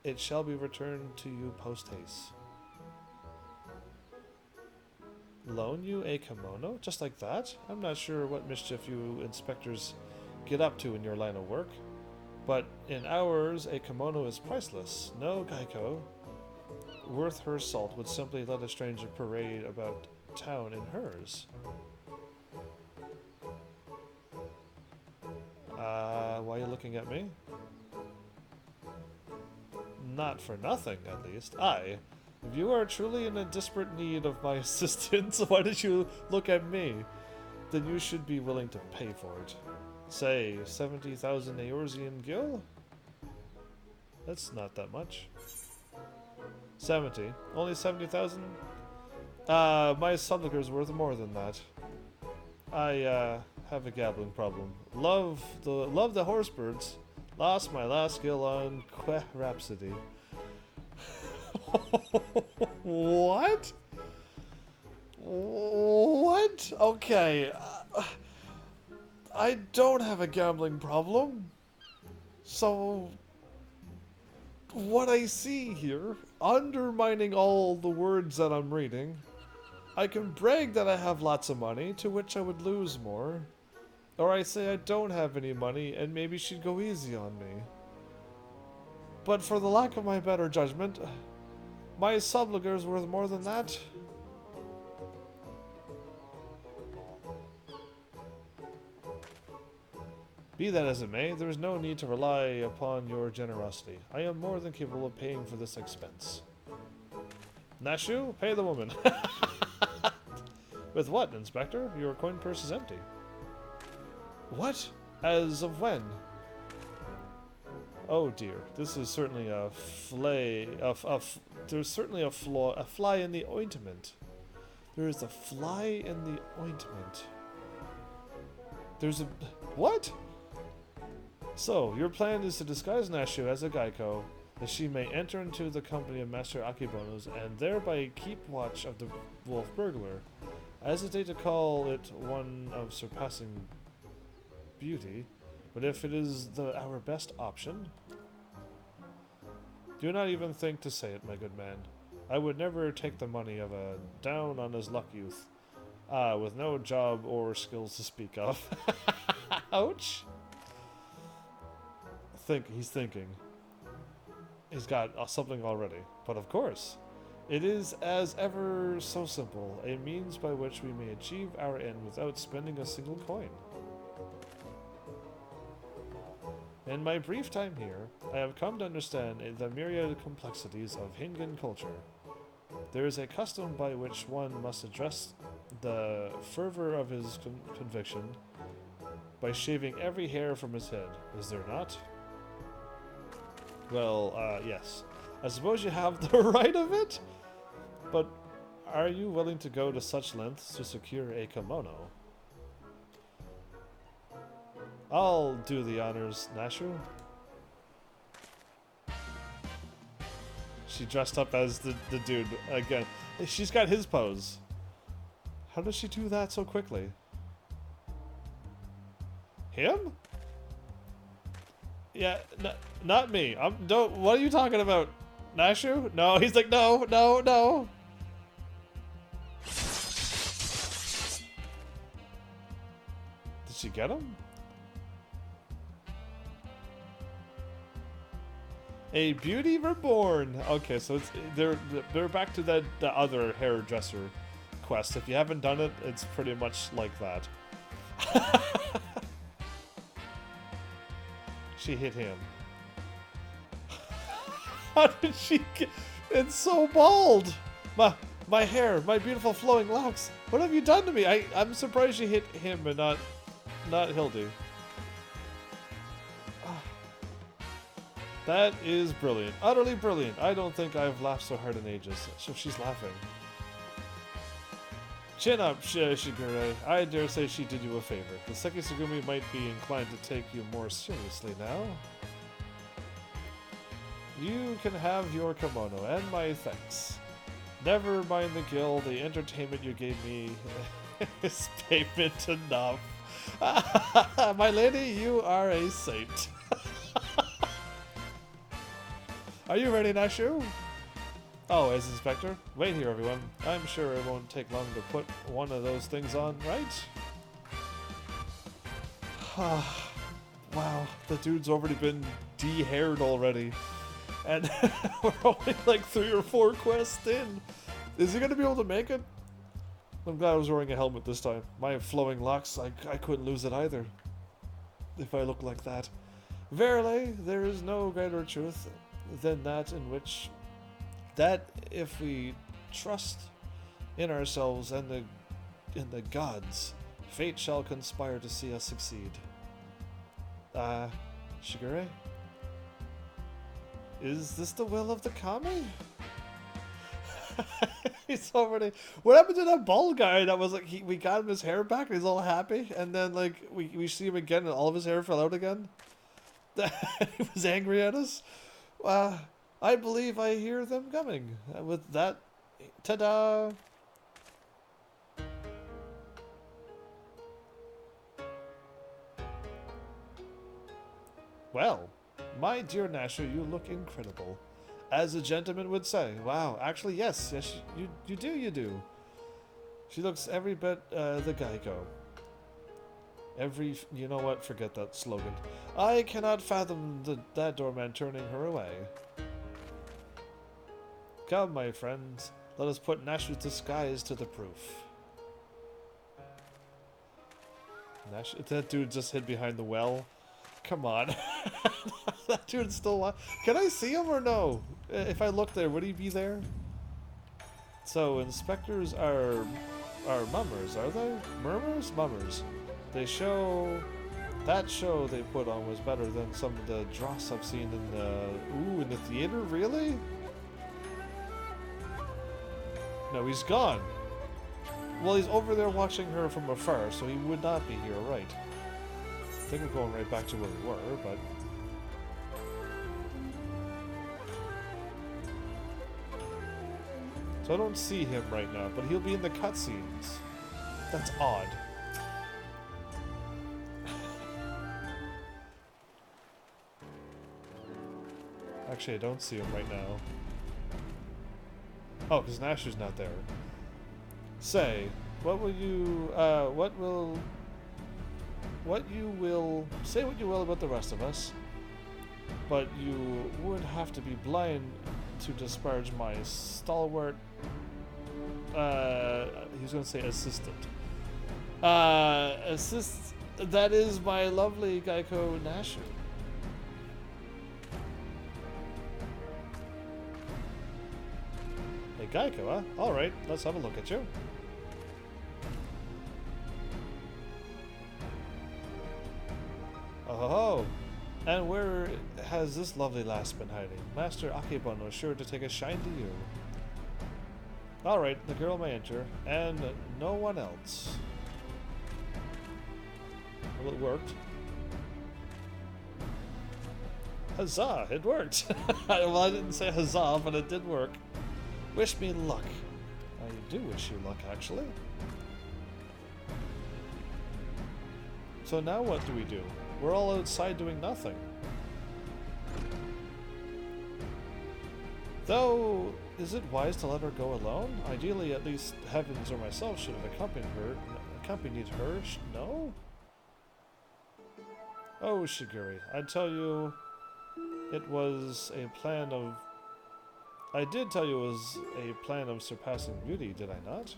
it shall be returned to you post haste. Loan you a kimono? Just like that? I'm not sure what mischief you inspectors get up to in your line of work. But in ours, a kimono is priceless. No Gaiko, worth her salt, would simply let a stranger parade about town in hers. Why are you looking at me? Not for nothing, at least. If you are truly in a desperate need of my assistance, why did you look at me? Then you should be willing to pay for it. Say, 70,000 Eorzean gil? That's not that much. 70. Only 70,000? My subliger's worth more than that. I, have a gambling problem. Love the horsebirds. Lost my last skill on Queh Rhapsody. What? What? Okay. I don't have a gambling problem. So, what I see here, undermining all the words that I'm reading, I can brag that I have lots of money, to which I would lose more. Or I say I don't have any money, and maybe she'd go easy on me. But for the lack of my better judgment, my subliger's worth more than that. Be that as it may, there is no need to rely upon your generosity. I am more than capable of paying for this expense. Nashu, pay the woman. With what, Inspector? Your coin purse is empty. What? As of when? Oh dear, this is certainly a there's certainly a fly in the ointment. There is a fly in the ointment. There's a... What? So, your plan is to disguise Nashu as a Geico, that she may enter into the company of Master Akibono's and thereby keep watch of the wolf burglar. I hesitate to call it one of surpassing beauty, but if it is our best option... Do not even think to say it, my good man. I would never take the money of a down-on-his-luck youth, with no job or skills to speak of. Ouch! He's thinking. He's got something already. But of course, it is as ever so simple, a means by which we may achieve our end without spending a single coin. In my brief time here, I have come to understand the myriad complexities of Hingan culture. There is a custom by which one must address the fervor of his conviction by shaving every hair from his head, is there not? Well, yes. I suppose you have the right of it? But are you willing to go to such lengths to secure a kimono? I'll do the honors, Nashu. She dressed up as the dude again. She's got his pose. How does she do that so quickly? Him? Yeah, not me. Don't. What are you talking about, Nashu? No, he's like, no, no, no. Did she get him? A beauty reborn. Okay, so it's they're back to the other hairdresser quest. If you haven't done it, it's pretty much like that. She hit him. How did she get... It's so bald! My hair, my beautiful flowing locks. What have you done to me? I'm surprised you hit him and not Hildy. That is brilliant. Utterly brilliant. I don't think I've laughed so hard in ages. So she's laughing. Chin up, Shigure. I dare say she did you a favor. The Sekisugumi might be inclined to take you more seriously now. You can have your kimono, and my thanks. Never mind the guild, the entertainment you gave me is payment enough. My lady, you are a saint. Are you ready, Nashu? Oh, as Inspector? Wait here, everyone. I'm sure it won't take long to put one of those things on, right? Wow, the dude's already been de-haired already. And we're only like 3 or 4 quests in. Is he going to be able to make it? I'm glad I was wearing a helmet this time. My flowing locks, I couldn't lose it either. If I look like that. Verily, there is no greater truth than that in which... that if we trust in ourselves and in the gods, fate shall conspire to see us succeed. Shigure? Is this the will of the kami? He's already... What happened to that bald guy that was like, we got him his hair back and he's all happy, and then like we see him again and all of his hair fell out again? He was angry at us? I believe I hear them coming. With that, ta-da! Well, my dear Nasher, you look incredible. As a gentleman would say. Wow, actually, yes, you do, you do. She looks every bit the Geico. You know what, forget that slogan. I cannot fathom that doorman turning her away. Come, my friends, let us put Nasher's disguise to the proof. Nash, that dude just hid behind the well. Come on. That dude's still alive. Can I see him or no? If I look there, would he be there? So, inspectors are mummers, are they? Murmurs? Mummers. They show... That show they put on was better than some of the dross I've seen in the... Ooh, in the theater? Really? No, he's gone. Well, he's over there watching her from afar, so he would not be here, right? I think we're going right back to where we were, but... So I don't see him right now, but he'll be in the cutscenes. That's odd. Actually, I don't see him right now. Oh, because Nasher's not there. Say, say what you will about the rest of us, but you would have to be blind to disparage my stalwart, he's going to say assistant. That is my lovely Geico Nasher. Hey, Geico, huh? Alright, let's have a look at you. Oh, and where has this lovely lass been hiding? Master Akebun was sure to take a shine to you. Alright, the girl may enter, and no one else. Well, it worked. Huzzah, it worked! Well, I didn't say huzzah, but it did work. Wish me luck. I do wish you luck, actually. So now what do we do? We're all outside doing nothing. Though, is it wise to let her go alone? Ideally, at least Heavens or myself should have accompanied her. No? Oh, Shiguri, I tell you, it was a plan of... I did tell you it was a plan of surpassing beauty, did I not?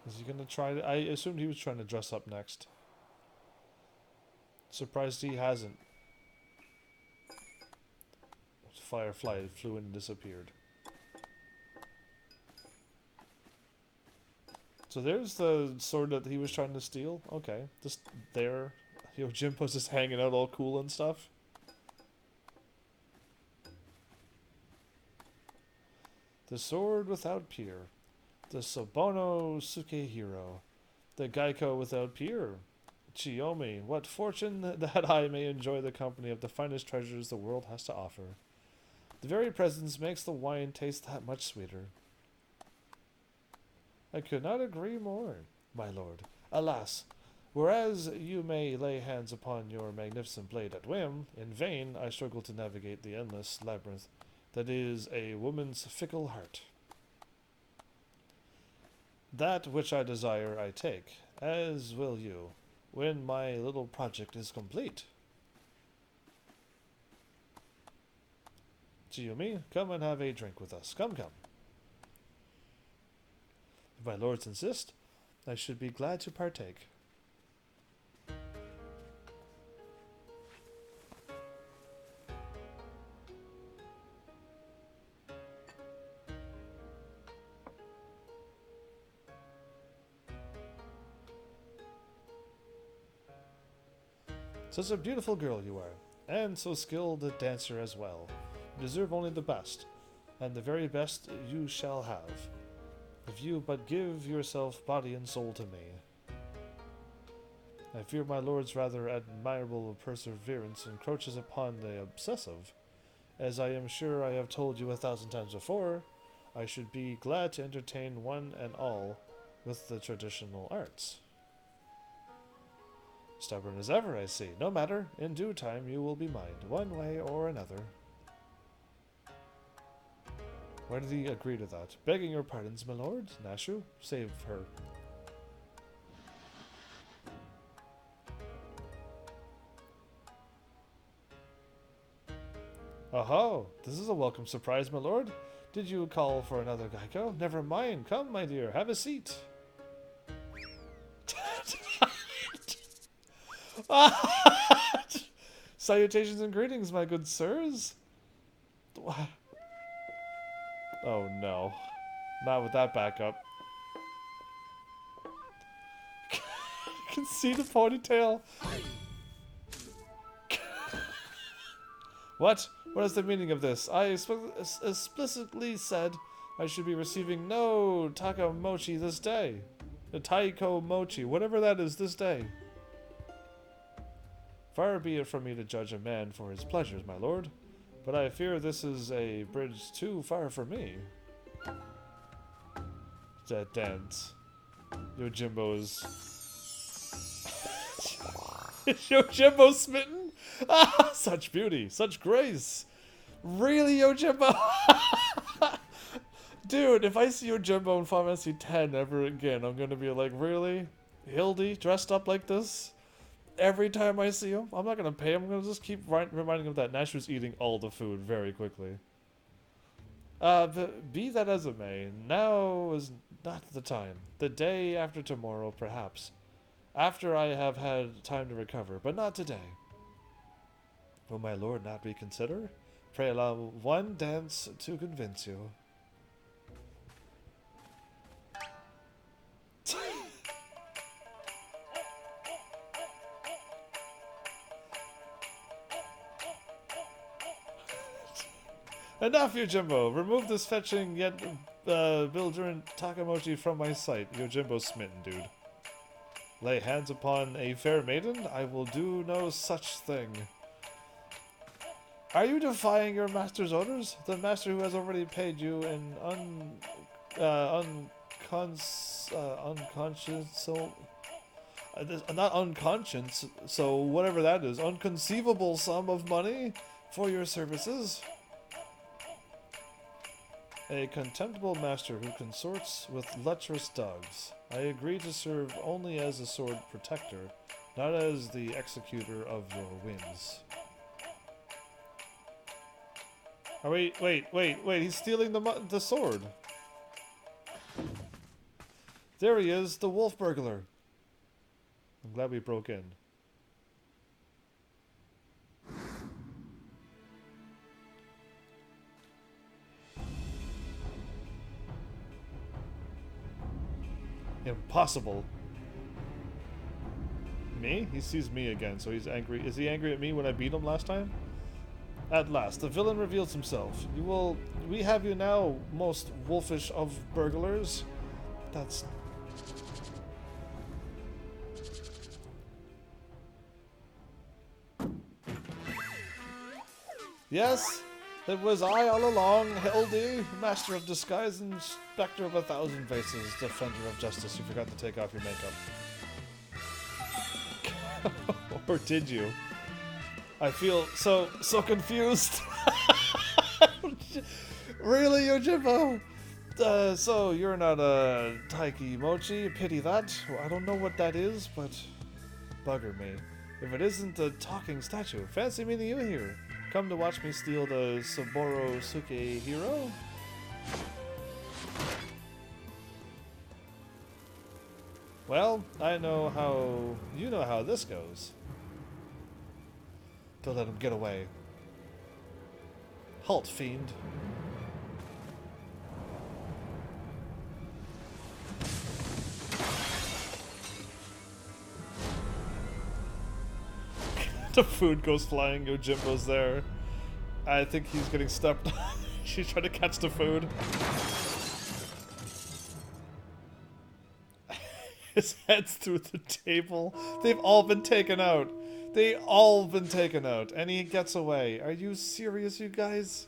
Is he gonna try to... I assumed he was trying to dress up next. Surprised he hasn't. Firefly flew in and disappeared. So there's the sword that he was trying to steal. Okay, just there. You know, Jinpo's just hanging out all cool and stuff. The sword without peer. The Sobono Sukehiro. The Geico without peer. Chiyomi, what fortune that I may enjoy the company of the finest treasures the world has to offer. The very presence makes the wine taste that much sweeter. I could not agree more, my lord. Alas, whereas you may lay hands upon your magnificent blade at whim, in vain I struggle to navigate the endless labyrinth that is a woman's fickle heart. That which I desire I take, as will you, when my little project is complete. Chiyomi, come and have a drink with us. Come, come. If my lords insist, I should be glad to partake. Such a beautiful girl you are, and so skilled a dancer as well. You deserve only the best, and the very best you shall have, if you but give yourself body and soul to me. I fear my lord's rather admirable perseverance encroaches upon the obsessive. As I am sure I have told you 1,000 times before, I should be glad to entertain one and all with the traditional arts. Stubborn as ever, I see. No matter. In due time you will be mine, one way or another. Why did he agree to that? Begging your pardons, my lord. Nashu, save her. Oh, this is a welcome surprise, my lord. Did you call for another Geico? Never mind. Come, my dear, have a seat. Salutations and greetings, my good sirs. Oh no. Not with that backup. I can see the ponytail. What? What is the meaning of this? I explicitly said I should be receiving no Taka Mochi this day. The Taiko Mochi, whatever that is, this day. Far be it from me to judge a man for his pleasures, my lord, but I fear this is a bridge too far for me. That dance. Yojimbo's... Yojimbo smitten? Ah, such beauty, such grace. Really, Yojimbo? Dude, if I see Yojimbo in Final Fantasy X ever again, I'm gonna be like, really? Hildy dressed up like this? Every time I see him? I'm not gonna pay him, I'm gonna just keep reminding him that Nashu's eating all the food very quickly. But be that as it may, now is not the time. The day after tomorrow, perhaps. After I have had time to recover, but not today. Will my lord not reconsider? Pray allow one dance to convince you. Enough, Yojimbo! Remove this fetching yet belligerent Takamochi from my sight. Yojimbo's smitten, dude. Lay hands upon a fair maiden? I will do no such thing. Are you defying your master's orders? The master who has already paid you an not unconscious, so whatever that is, unconceivable sum of money for your services? A contemptible master who consorts with lecherous dogs. I agree to serve only as a sword protector, not as the executor of your whims. Oh, wait, he's stealing the sword. There he is, the wolf burglar. I'm glad we broke in. Impossible. Me? He sees me again, so he's angry. Is he angry at me when I beat him last time? At last, the villain reveals himself. We have you now, most wolfish of burglars. That's... Yes, it was I all along, Hildy, master of disguise and specter of 1,000 faces, defender of justice. You forgot to take off your makeup. Or did you? I feel so confused. Really, Yojimbo? So you're not a Taiki Mochi? Pity that. Well, I don't know what that is, but bugger me. If it isn't a talking statue, fancy meeting you here. Come to watch me steal the Saburo Suke hero? Well, I know how... You know how this goes. Don't let him get away. Halt, fiend. The food goes flying, Yojimbo's there. I think he's getting stepped on. She's trying to catch the food. His head's through the table. They've all been taken out. They all been taken out. And he gets away. Are you serious, you guys?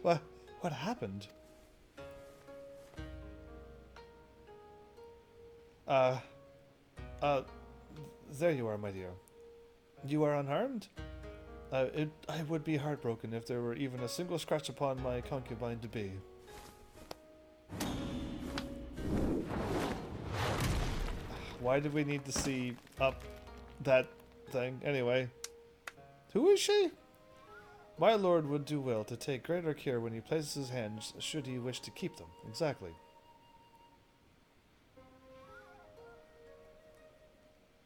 What happened? Uh, there you are, my dear. You are unharmed? I would be heartbroken if there were even a single scratch upon my concubine to be. Why did we need to see up that thing? Anyway. Who is she? My lord would do well to take greater care when he places his hands, should he wish to keep them. Exactly.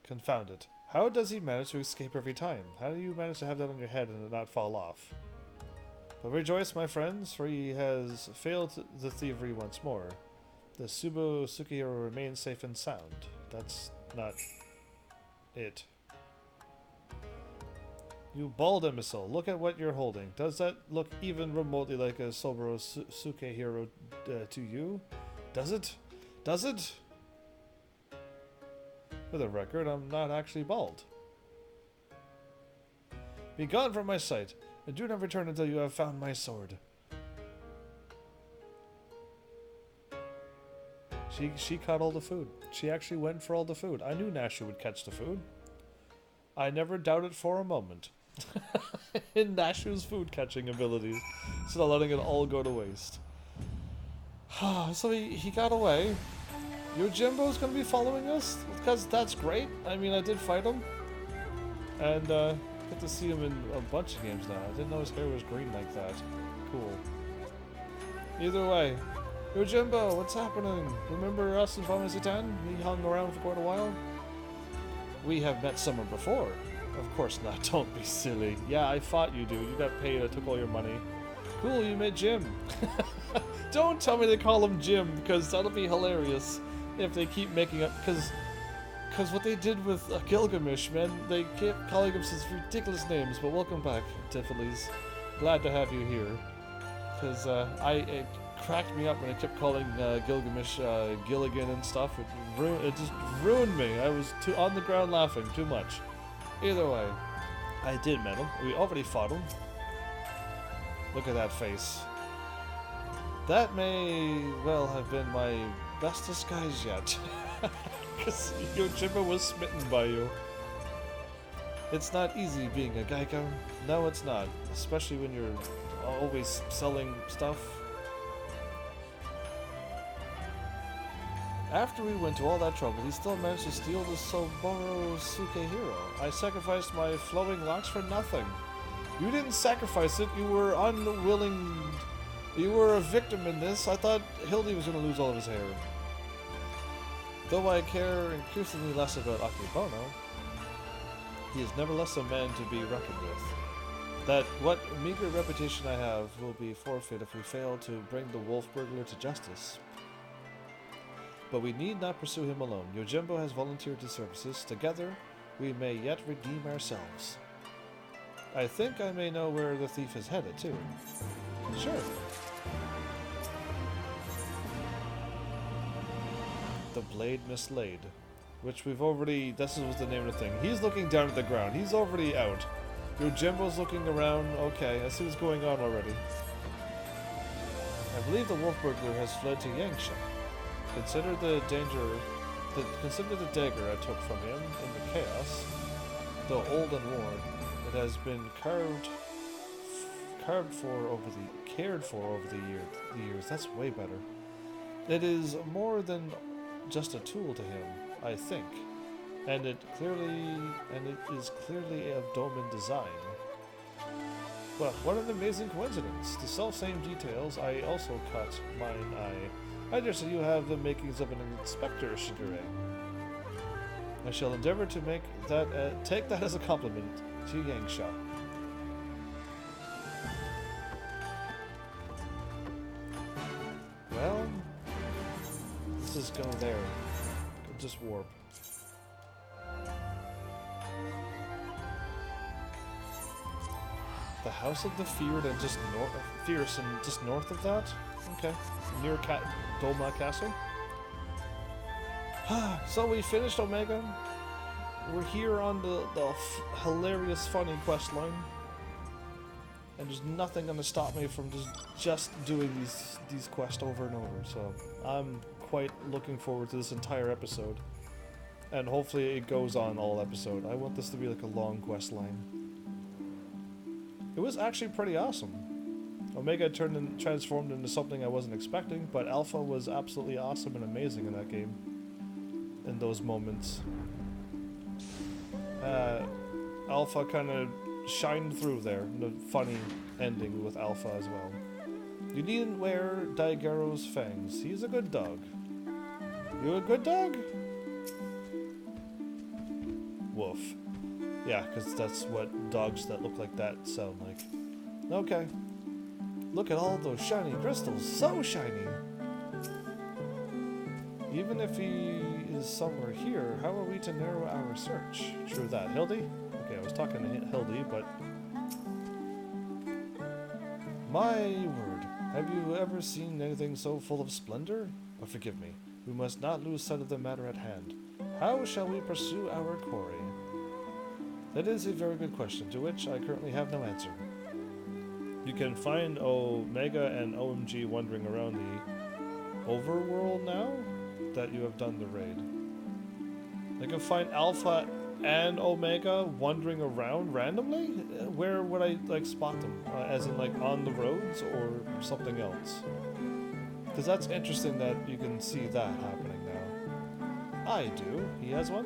Confound it. How does he manage to escape every time? How do you manage to have that on your head and it not fall off? But rejoice, my friends, for he has failed the thievery once more. The Subo Sukihiro remains safe and sound. That's not it. You bald imbecile, look at what you're holding. Does that look even remotely like a Soboro Sukihiro to you? Does it? Does it? For the record, I'm not actually bald. Be gone from my sight, and do not return until you have found my sword. She caught all the food. She actually went for all the food. I knew Nashu would catch the food. I never doubted for a moment in Nashu's food catching abilities, instead of letting it all go to waste. So he got away. Yojimbo's gonna be following us? Because that's great. I mean, I did fight him. And get to see him in a bunch of games now. I didn't know his hair was green like that. Cool. Either way. Yojimbo, what's happening? Remember us in Final Fantasy X? We hung around for quite a while. We have met someone before. Of course not, don't be silly. Yeah, I fought you, dude. You got paid, I took all your money. Cool, you met Jim. Don't tell me they call him Jim, because that'll be hilarious if they keep making up, because what they did with Gilgamesh, man, they kept calling him such ridiculous names. But welcome back, Tiffany's. Glad to have you here. Because it cracked me up when I kept calling Gilgamesh Gilligan and stuff. It just ruined me. I was on the ground laughing too much. Either way, I did met him. We already fought him. Look at that face. That may well have been my best disguise yet. Because Yojimbo was smitten by you. It's not easy being a Geico. No, it's not. Especially when you're always selling stuff. After we went to all that trouble, he still managed to steal the Soboro Sukihiro. I sacrificed my flowing locks for nothing. You didn't sacrifice it, you were unwilling. You were a victim in this. I thought Hildy was going to lose all of his hair. Though I care increasingly less about Akebono, he is nevertheless a man to be reckoned with. That what meager reputation I have will be forfeit if we fail to bring the wolf burglar to justice. But we need not pursue him alone. Yojimbo has volunteered his services. Together, we may yet redeem ourselves. I think I may know where the thief is headed, too. Sure. The Blade Mislaid. Which we've already... This was the name of the thing. He's looking down at the ground. He's already out. Yojimbo's looking around. Okay, I see what's going on already. I believe the wolf burglar has fled to Yangsha. Consider the dagger I took from him in the chaos. Though old and worn, it has been cared for over the years. That's way better. It is more than just a tool to him, I think, and it is clearly of Doman design. Well, what an amazing coincidence! The self-same details I also caught mine eye. I dare say you have the makings of an inspector, Shigure. I shall endeavor to make that take that as a compliment to Yangsha. Well, let's just go there. Just warp. The House of the Feared and just fierce and just north of that? Okay. Near Doma Castle. So we finished Omega. We're here on the hilarious, funny quest line. And there's nothing gonna stop me from just doing these quests over and over. So I'm quite looking forward to this entire episode. And hopefully it goes on all episode. I want this to be like a long quest line. It was actually pretty awesome. Omega transformed into something I wasn't expecting, but Alpha was absolutely awesome and amazing in that game. In those moments. Alpha kind of shined through there. And a funny ending with Alpha as well. You needn't wear Daigero's fangs. He's a good dog. You a good dog? Woof. Yeah, because that's what dogs that look like that sound like. Okay. Look at all those shiny crystals. So shiny. Even if he is somewhere here, how are we to narrow our search? True that. Hildy? Okay, I was talking to Hildy, but... My word. Have you ever seen anything so full of splendor? Oh, forgive me. We must not lose sight of the matter at hand. How shall we pursue our quarry? That is a very good question, to which I currently have no answer. You can find Omega and OMG wandering around the overworld now that you have done the raid. You can find Alpha and Omega wandering around randomly? Where would I like spot them? As in like on the roads or something else? Because that's interesting that you can see that happening now. I do. He has one?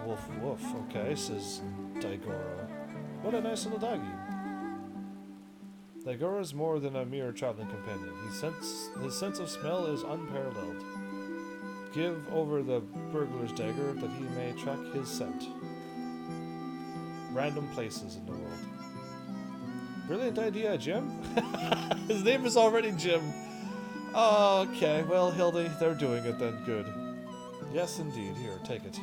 Woof woof. Okay, says Daigoro. What a nice little doggy. Daigoro is more than a mere traveling companion. His sense of smell is unparalleled. Give over the burglar's dagger that he may track his scent. Random places in the world. Brilliant idea, Jim. His name is already Jim. Oh, okay, well, Hildy, they're doing it then. Good. Yes, indeed. Here, take it.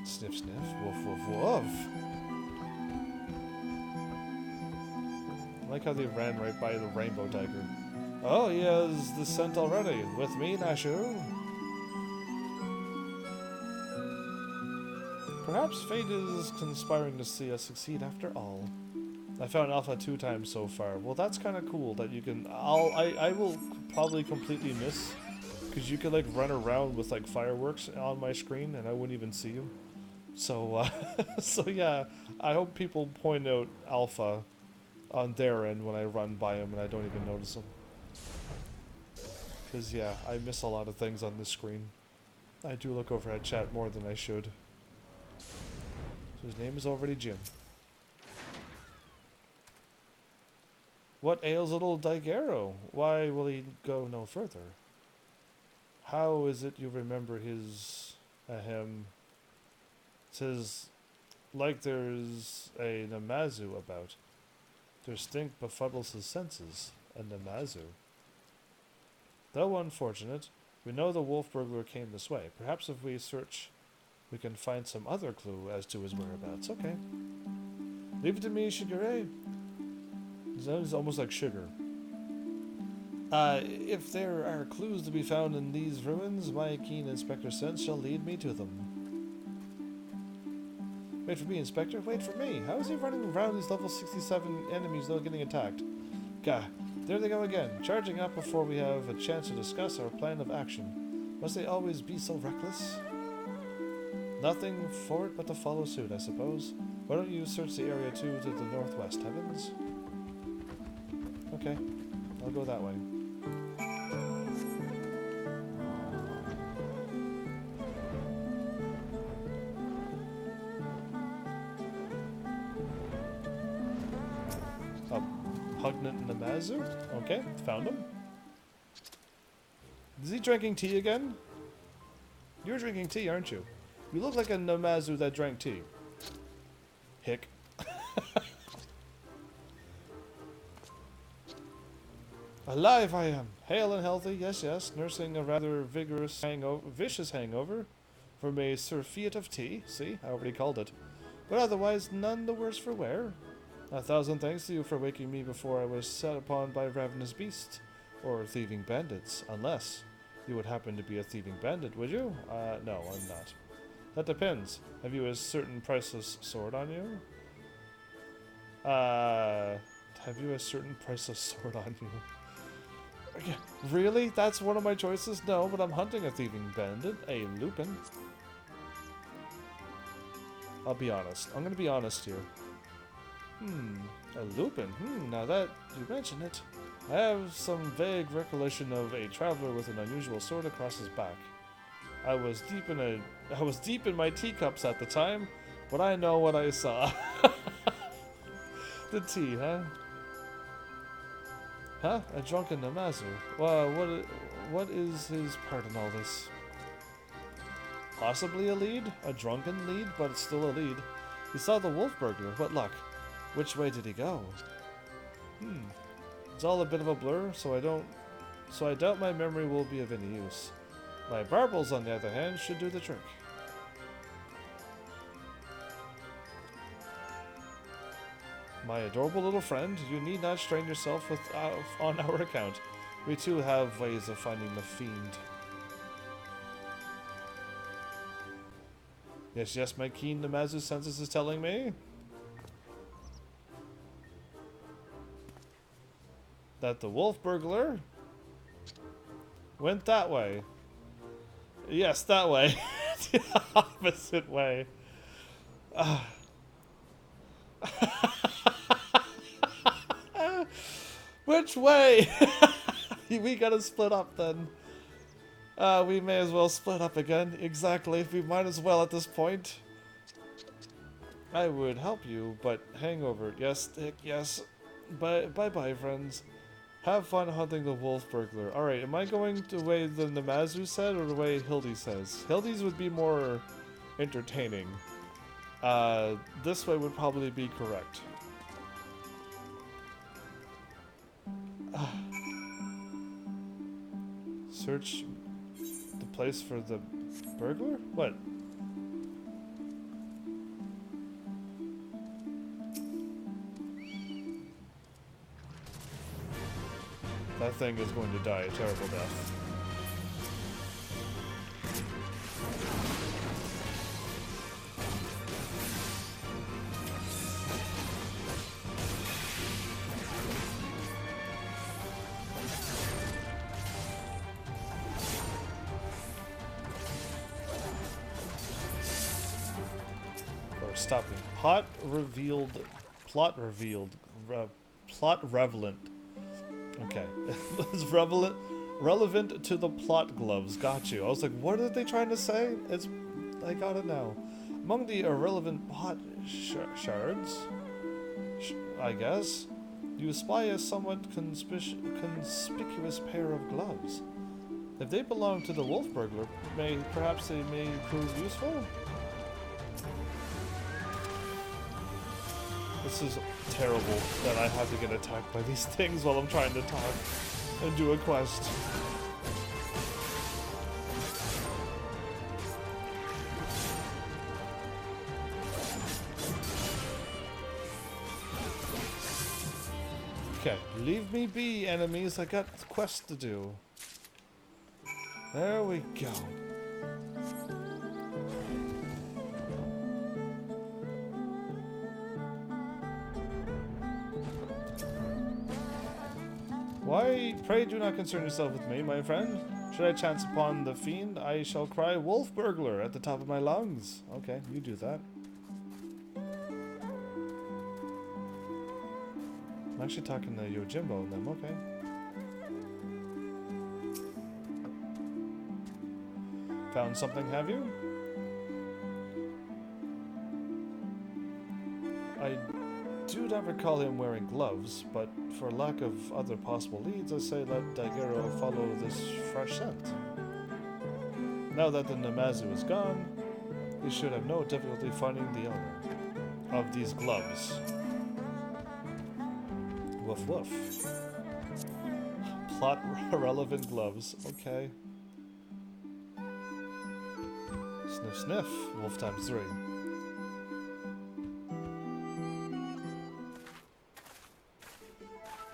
Sniff, sniff. Woof, woof, woof. I like how they ran right by the rainbow tiger. Oh, he has the scent already. With me, Nashu. Perhaps fate is conspiring to see us succeed after all. I found Alpha 2 times so far. Well, that's kind of cool that you can... I will probably completely miss, because you could like run around with like fireworks on my screen and I wouldn't even see you. So, so yeah, I hope people point out Alpha on their end when I run by him and I don't even notice him. Because yeah, I miss a lot of things on this screen. I do look over at chat more than I should. So his name is already Jim. What ails little Daigero? Why will he go no further? How is it you remember his... It says, like there's a Namazu about. Their stink befuddles his senses. A Namazu. Though unfortunate, we know the wolf burglar came this way. Perhaps if we search, we can find some other clue as to his whereabouts. Okay. Leave it to me, Shigure. His name is almost like sugar. If there are clues to be found in these ruins, my keen inspector sense shall lead me to them. Wait for me, Inspector. Wait for me. How is he running around these level 67 enemies without getting attacked? Gah. There they go again, charging up before we have a chance to discuss our plan of action. Must they always be so reckless? Nothing for it but to follow suit, I suppose. Why don't you search the area too to the northwest, Heavens? Okay, I'll go that way. Pugnant Namazu? Okay, found him. Is he drinking tea again? You're drinking tea, aren't you? You look like a Namazu that drank tea. Hick. Alive I am, hale and healthy, yes, yes, nursing a rather vicious hangover from a surfeit of tea. See, I already called it. But otherwise, none the worse for wear. 1,000 thanks to you for waking me before I was set upon by ravenous beasts, or thieving bandits, unless you would happen to be a thieving bandit, would you? No, I'm not. That depends. Have you a certain priceless sword on you? Have you a certain priceless sword on you? Really? That's one of my choices? No, but I'm hunting a thieving bandit, a lupin. I'll be honest. I'm gonna be honest here. A lupin. Now that you mention it, I have some vague recollection of a traveler with an unusual sword across his back. I was deep in my teacups at the time, but I know what I saw. The tea, huh? Huh? A drunken Namazu. Well, what is his part in all this? Possibly a lead? A drunken lead, but it's still a lead. He saw the wolf burglar. What luck? Which way did he go? It's all a bit of a blur, so I doubt my memory will be of any use. My barbels, on the other hand, should do the trick. My adorable little friend, you need not strain yourself on our account. We too have ways of finding the fiend. Yes, my keen Namazu senses is telling me that the wolf burglar went that way. Yes, that way. The opposite way. Which way? We gotta split up then. We may as well split up again. Exactly. We might as well at this point. I would help you, but hangover. Yes, Dick, yes. Bye-bye, friends. Have fun hunting the wolf burglar. Alright, am I going the way the Namazu said or the way Hildy says? Hildy's would be more entertaining. This way would probably be correct. Search the place for the burglar? What? That thing is going to die a terrible death. Or stop me. Plot revealed. Plot relevant. Okay. It's relevant to the plot gloves. Got you. I was like, what are they trying to say? I got it now. Among the irrelevant plot shards, I guess, you spy a somewhat conspicuous pair of gloves. If they belong to the wolf burglar, perhaps they may prove useful? This is terrible that I have to get attacked by these things while I'm trying to talk and do a quest. Okay, leave me be, enemies. I got quests to do. There we go. Why, pray do not concern yourself with me, my friend. Should I chance upon the fiend, I shall cry wolf burglar at the top of my lungs. Okay, you do that. I'm actually talking to Yojimbo and them, okay. Found something, have you? I do not recall him wearing gloves, but for lack of other possible leads, I say let Daigero follow this fresh scent. Now that the Namazu is gone, he should have no difficulty finding the owner of these gloves. Woof woof. Plot relevant gloves, okay. Sniff sniff, wolf times 3.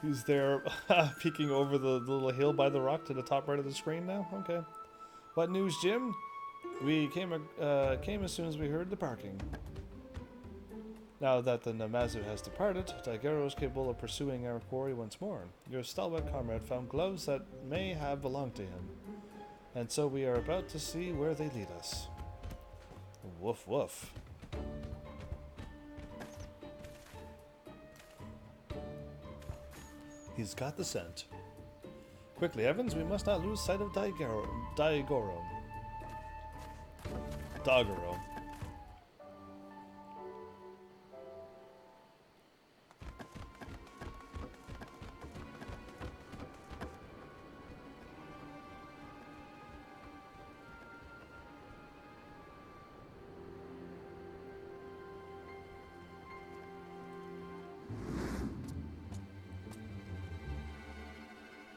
He's there peeking over the little hill by the rock to the top right of the screen now? Okay. What news, Jim? We came as soon as we heard the barking. Now that the Namazu has departed, Daigoro is capable of pursuing our quarry once more. Your stalwart comrade found gloves that may have belonged to him, and so we are about to see where they lead us. Woof woof. He's got the scent. Quickly, Evans, we must not lose sight of Daigoro. Dogoro.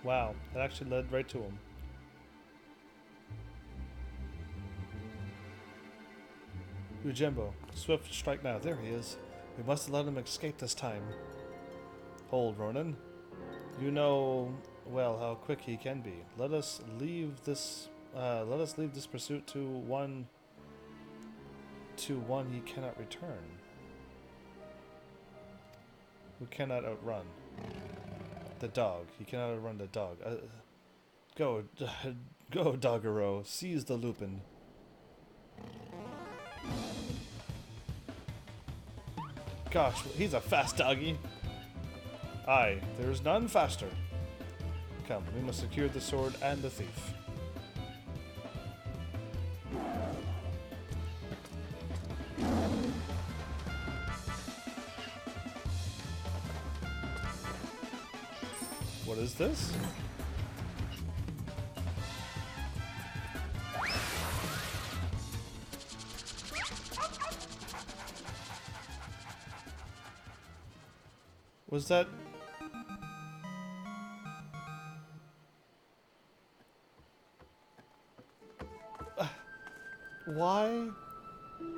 Wow, that actually led right to him. Ujimbo, swift strike now. There he is. We must let him escape this time. Hold, Ronan. You know well how quick he can be. Let us leave this. Let us leave this pursuit to one he cannot return. Who cannot outrun. The dog. He cannot outrun the dog. Go, Dogero. Seize the Lupin. Gosh, he's a fast doggy. Aye, there's none faster. Come, we must secure the sword and the thief. What is this? Was that... Why?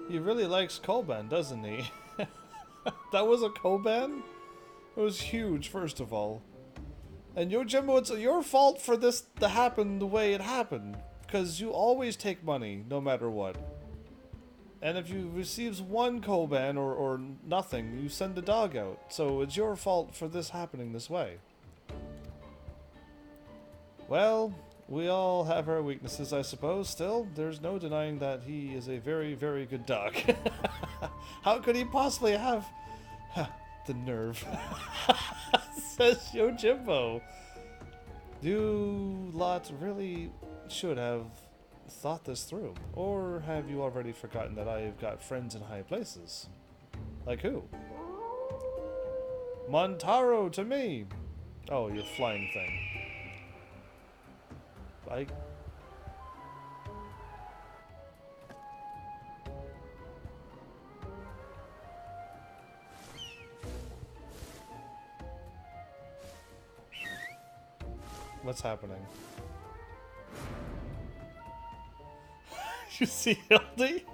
He really likes Koban, doesn't he? That was a Koban? It was huge, first of all. And Yojimbo, it's your fault for this to happen the way it happened. Because you always take money, no matter what. And if you receives one Koban or nothing, you send the dog out. So it's your fault for this happening this way. Well, we all have our weaknesses, I suppose. Still, there's no denying that he is a very, very good dog. How could he possibly have the nerve? Says Yojimbo. You lot really should have thought this through. Or have you already forgotten that I've got friends in high places? Like who? Montaro to me! Oh, you flying thing. What's happening? You see Hildy?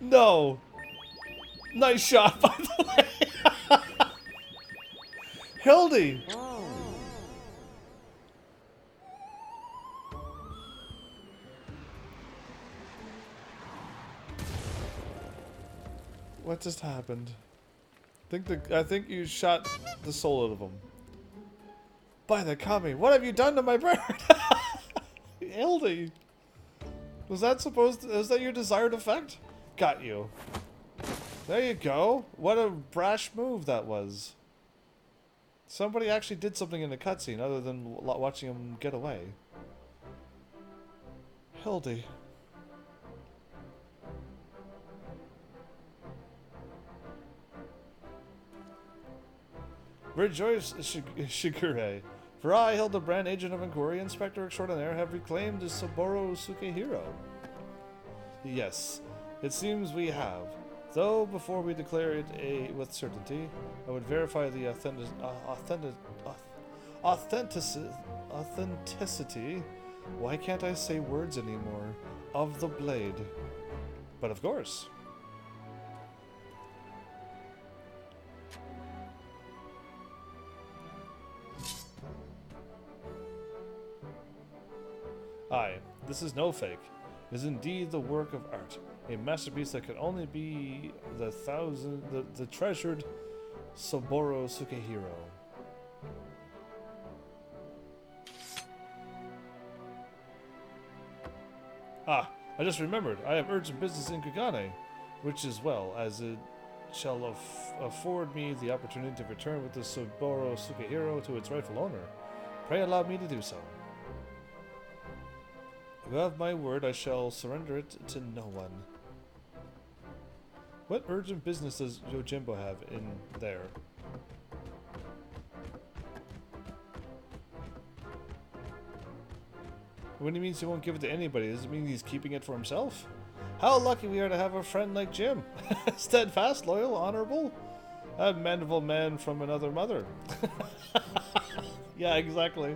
No! Nice shot, by the way! Hildy! What just happened? I think you shot the soul out of him. By the kami, what have you done to my bird? Hildy! Was that your desired effect? Got you. There you go. What a brash move that was. Somebody actually did something in the cutscene other than watching him get away. Hildy. Rejoice, Shigure. For I, Hildebrand, agent of inquiry, inspector extraordinaire, have reclaimed the Saburo Sukehiro. Yes, it seems we have. Though, before we declare it with certainty, I would verify the authenticity, why can't I say words anymore, of the blade. But of course. Aye, this is no fake. is indeed the work of art, a masterpiece that can only be the treasured Soboro Sukehiro. Ah, I just remembered. I have urgent business in Kugane, which as well as it shall afford me the opportunity to return with the Soboro Sukehiro to its rightful owner. Pray allow me to do so. You have my word, I shall surrender it to no one. What urgent business does Yojimbo have in there? When he means he won't give it to anybody, does it mean he's keeping it for himself? How lucky we are to have a friend like Jim. Steadfast, loyal, honorable. A manful man from another mother. Yeah, exactly.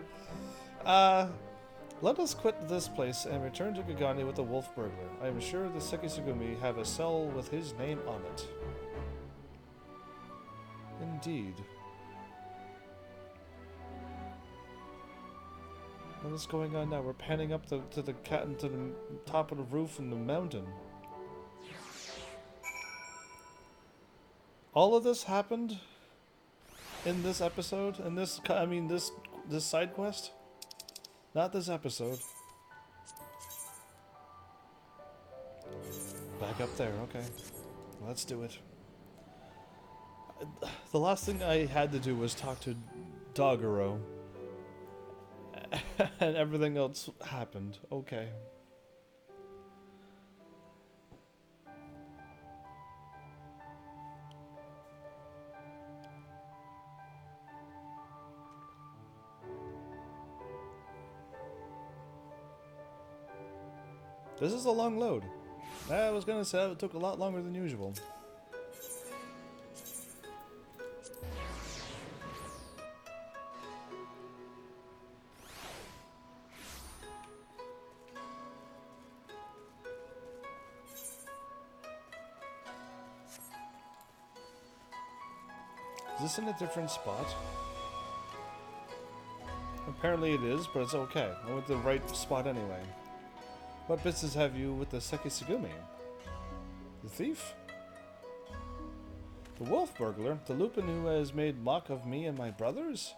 Let us quit this place and return to Kugane with the wolf burglar. I am sure the Sekisugumi have a cell with his name on it. Indeed. What is going on now? We're panning up to the top of the roof in the mountain. All of this happened in this episode, in this this side quest. Not this episode. Back up there, okay. Let's do it. The last thing I had to do was talk to Doguro. And everything else happened. Okay. This is a long load. I was gonna say it took a lot longer than usual. Is this in a different spot? Apparently it is, but it's okay. I went to the right spot anyway. What business have you with the Sekisugumi? The thief? The wolf burglar? The Lupin who has made mock of me and my brothers?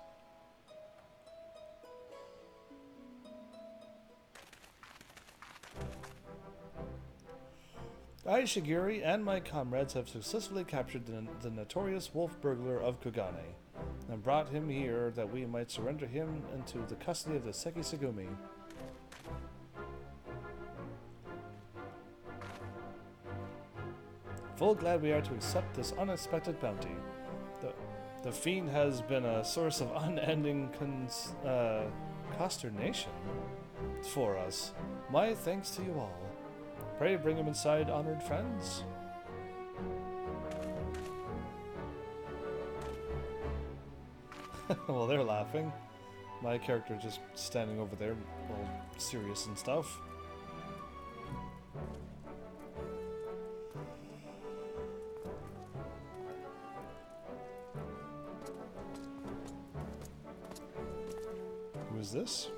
I, Shigiri, and my comrades have successfully captured the notorious wolf burglar of Kugane, and brought him here that we might surrender him into the custody of the Sekisugumi. Full glad we are to accept this unexpected bounty. The fiend has been a source of unending consternation for us. My thanks to you all. Pray bring him inside, honored friends. Well, they're laughing. My character just standing over there, all serious and stuff. Who is this?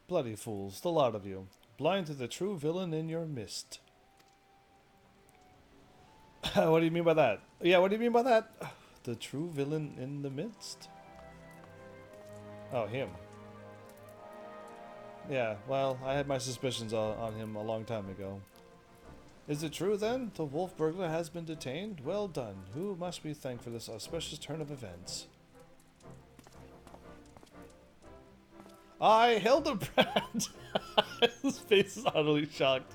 Bloody fools, the lot of you. Blind to the true villain in your midst. What do you mean by that? Yeah, what do you mean by that? The true villain in the midst? Oh, him. Yeah, well, I had my suspicions on him a long time ago. Is it true then? The wolf burglar has been detained? Well done. Who must we thank for this auspicious turn of events? I, Hildebrand! His face is utterly shocked.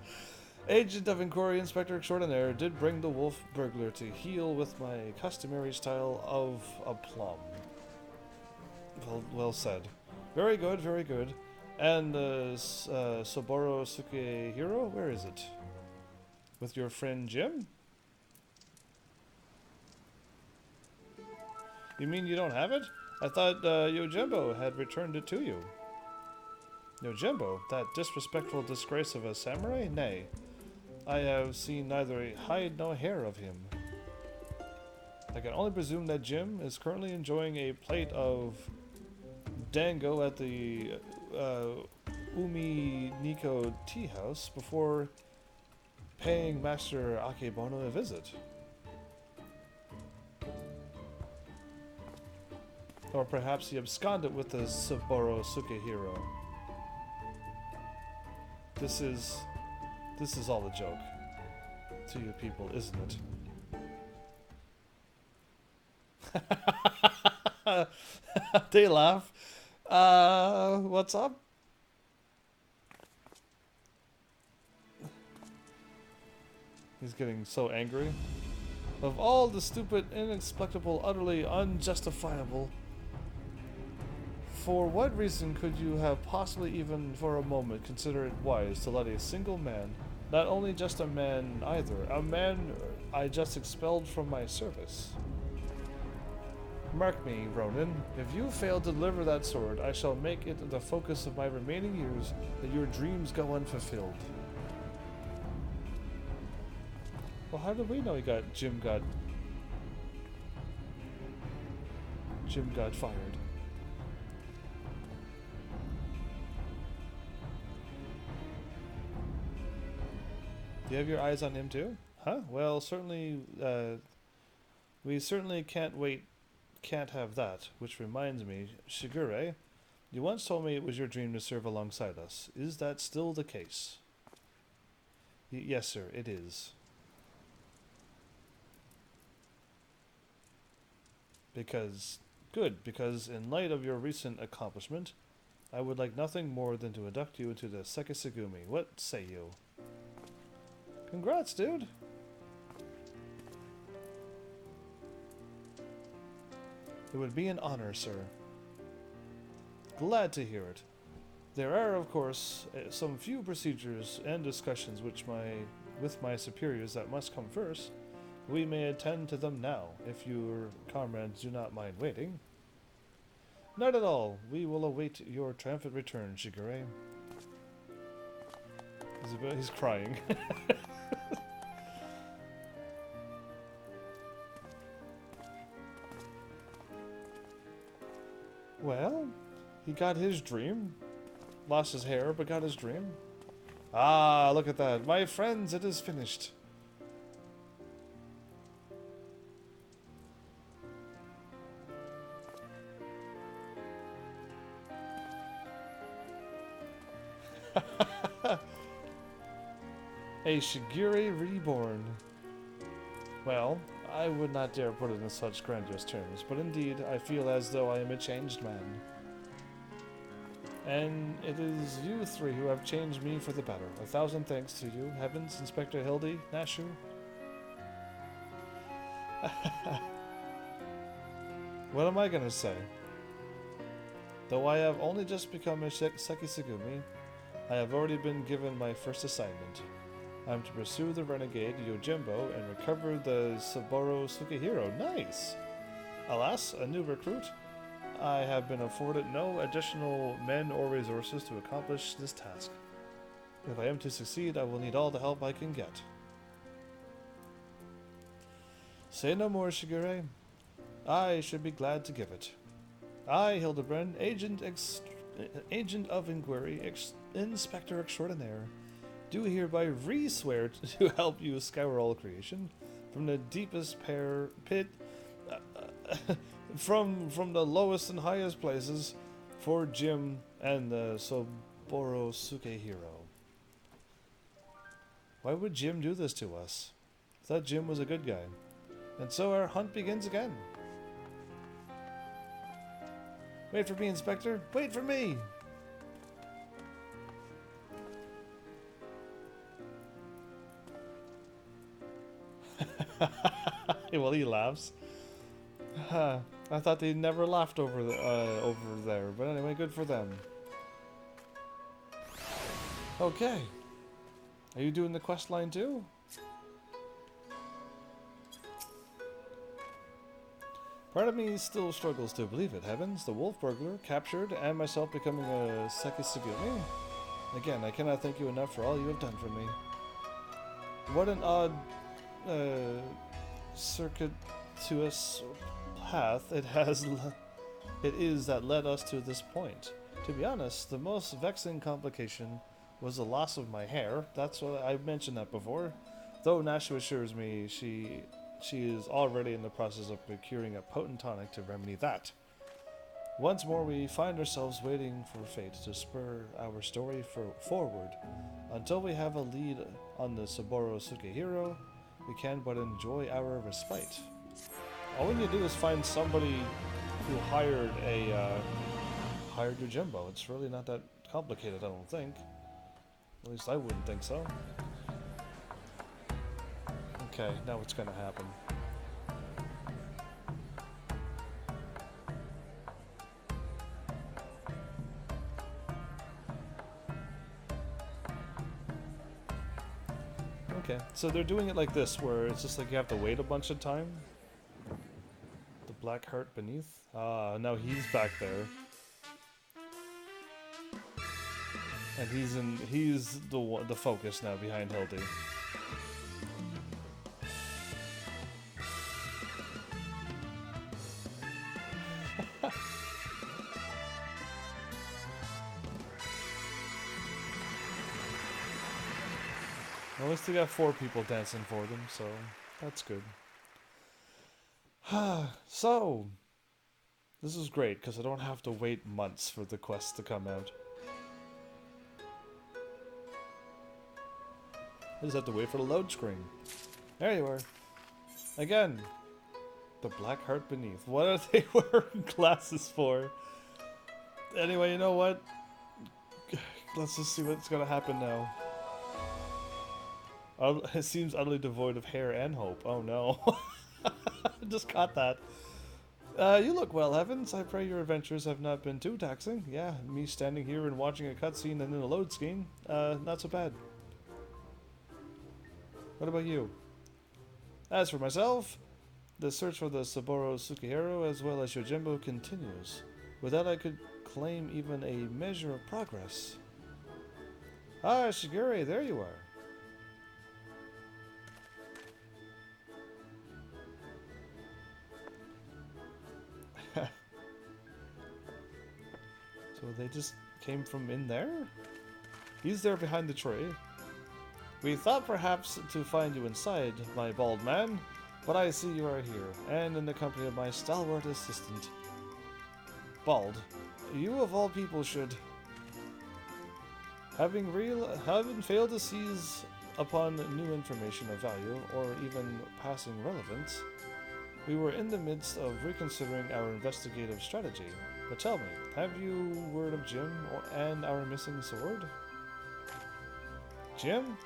Agent of Inquiry Inspector Extraordinaire did bring the wolf burglar to heel with my customary style of aplomb. Well said. Very good, very good. And Soboro Sukehiro, where is it? With your friend Jim? You mean you don't have it? I thought Yojimbo had returned it to you. Yojimbo? That disrespectful disgrace of a samurai? Nay. I have seen neither a hide nor hair of him. I can only presume that Jim is currently enjoying a plate of dango at the Umi Nico tea house before paying Master Akebono a visit. Or perhaps he absconded with the Saburo Sukehiro. This is all a joke to you people, isn't it? They laugh. What's up? He's getting so angry. Of all the stupid, inexplicable, utterly unjustifiable, for what reason could you have possibly even for a moment considered it wise to let a single man, not only just a man either, a man I just expelled from my service? Mark me, Ronin, if you fail to deliver that sword, I shall make it the focus of my remaining years that your dreams go unfulfilled. Well, how did we know Jim got fired? Do you have your eyes on him too? Huh? Well, certainly, we certainly can't have that. Which reminds me, Shigure, you once told me it was your dream to serve alongside us. Is that still the case? Yes, sir, it is. Because in light of your recent accomplishment, I would like nothing more than to induct you into the Sekisugumi. What say you? Congrats, dude! It would be an honor, sir. Glad to hear it. There are, of course, some few procedures and discussions with my superiors that must come first. We may attend to them now, if your comrades do not mind waiting. Not at all. We will await your triumphant return, Shigure. He's crying. Well, he got his dream. Lost his hair, but got his dream. Ah, look at that. My friends, it is finished. A Shigure reborn. Well, I would not dare put it in such grandiose terms, but indeed, I feel as though I am a changed man. And it is you three who have changed me for the better. 1,000 thanks to you, Heavens, Inspector Hildy, Nashu. What am I gonna say? Though I have only just become a Sekisugumi, I have already been given my first assignment. I am to pursue the renegade Yojimbo and recover the Saburo Sukehiro. Nice! Alas, a new recruit. I have been afforded no additional men or resources to accomplish this task. If I am to succeed, I will need all the help I can get. Say no more, Shigure. I should be glad to give it. I, Hildebrand, Agent of Inquiry, Inspector Extraordinaire, do hereby re-swear to help you scour all creation from the deepest pit, from the lowest and highest places, for Jim and the Saburo Sukehiro. Why would Jim do this to us? I thought Jim was a good guy. And so our hunt begins again. Wait for me, Inspector. Wait for me! Well, he laughs. I thought they never laughed over there, but anyway, good for them. Okay. Are you doing the quest line too? Part of me still struggles to believe it. Heavens, the wolf burglar captured, and myself becoming a Sekisugumi. Again, I cannot thank you enough for all you have done for me. What an odd circuitous path it has it is that led us to this point. To be honest, the most vexing complication was the loss of my hair. That's what I mentioned that before. Though Nashu assures me she is already in the process of procuring a potent tonic to remedy that. Once more, we find ourselves waiting for fate to spur our story forward. Until we have a lead on the Saburo Sukehiro, we can but enjoy our respite. All we need to do is find somebody who hired Yojimbo. It's really not that complicated, I don't think. At least I wouldn't think so. Okay, now what's gonna happen? Okay, so they're doing it like this, where it's just like you have to wait a bunch of time. The black heart beneath? Ah, now he's back there. And he's the focus now behind Hildy. At least they got 4 people dancing for them, so that's good. So, this is great, because I don't have to wait months for the quest to come out. I just have to wait for the load screen. There you are. Again, the black heart beneath. What are they wearing glasses for? Anyway, you know what? Let's just see what's gonna happen now. It seems utterly devoid of hair and hope. Oh no. I just caught that. You look well, Heavens. I pray your adventures have not been too taxing. Yeah, me standing here and watching a cutscene and then a load screen. Not so bad. What about you? As for myself, the search for the Saburo Sukehiro as well as Yojimbo continues. With that I could claim even a measure of progress. Ah, Shigure, there you are. So they just came from in there? He's there behind the tree. We thought perhaps to find you inside, my bald man, but I see you are here, and in the company of my stalwart assistant. Bald, you of all people should... Having failed to seize upon new information of value, or even passing relevance, we were in the midst of reconsidering our investigative strategy. But tell me, have you word of Jim and our missing sword? Jim?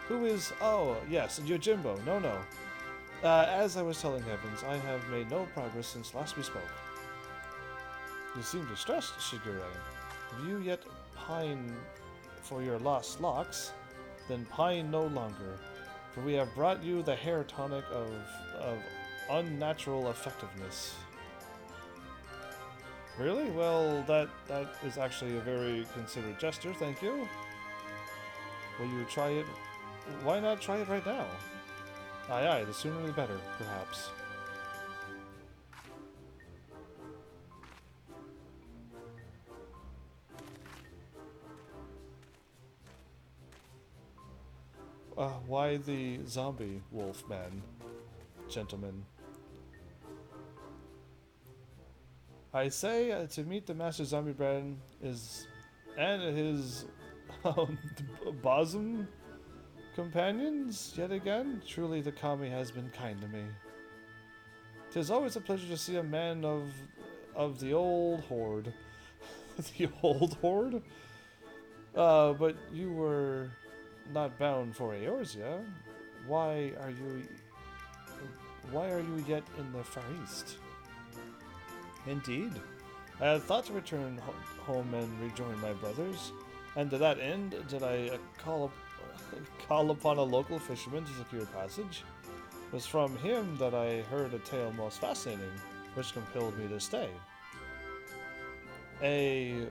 Who is... Oh, yes, Yojimbo. No. As I was telling Heavens, I have made no progress since last we spoke. You seem distressed, Shigure. Have you yet pine for your lost locks? Then pine no longer, for we have brought you the hair tonic of unnatural effectiveness. Really? Well, that is actually a very considerate gesture, thank you. Will you try it? Why not try it right now? Aye, the sooner the better, perhaps. Why the zombie wolf man, gentlemen? I say to meet the Master Zombie Brand and his bosom companions yet again. Truly, the Kami has been kind to me. 'Tis always a pleasure to see a man of the old horde. The old horde? But you were not bound for Eorzea. Why are you yet in the Far East? Indeed. I had thought to return home and rejoin my brothers, and to that end did I call upon a local fisherman to secure passage. It was from him that I heard a tale most fascinating, which compelled me to stay. A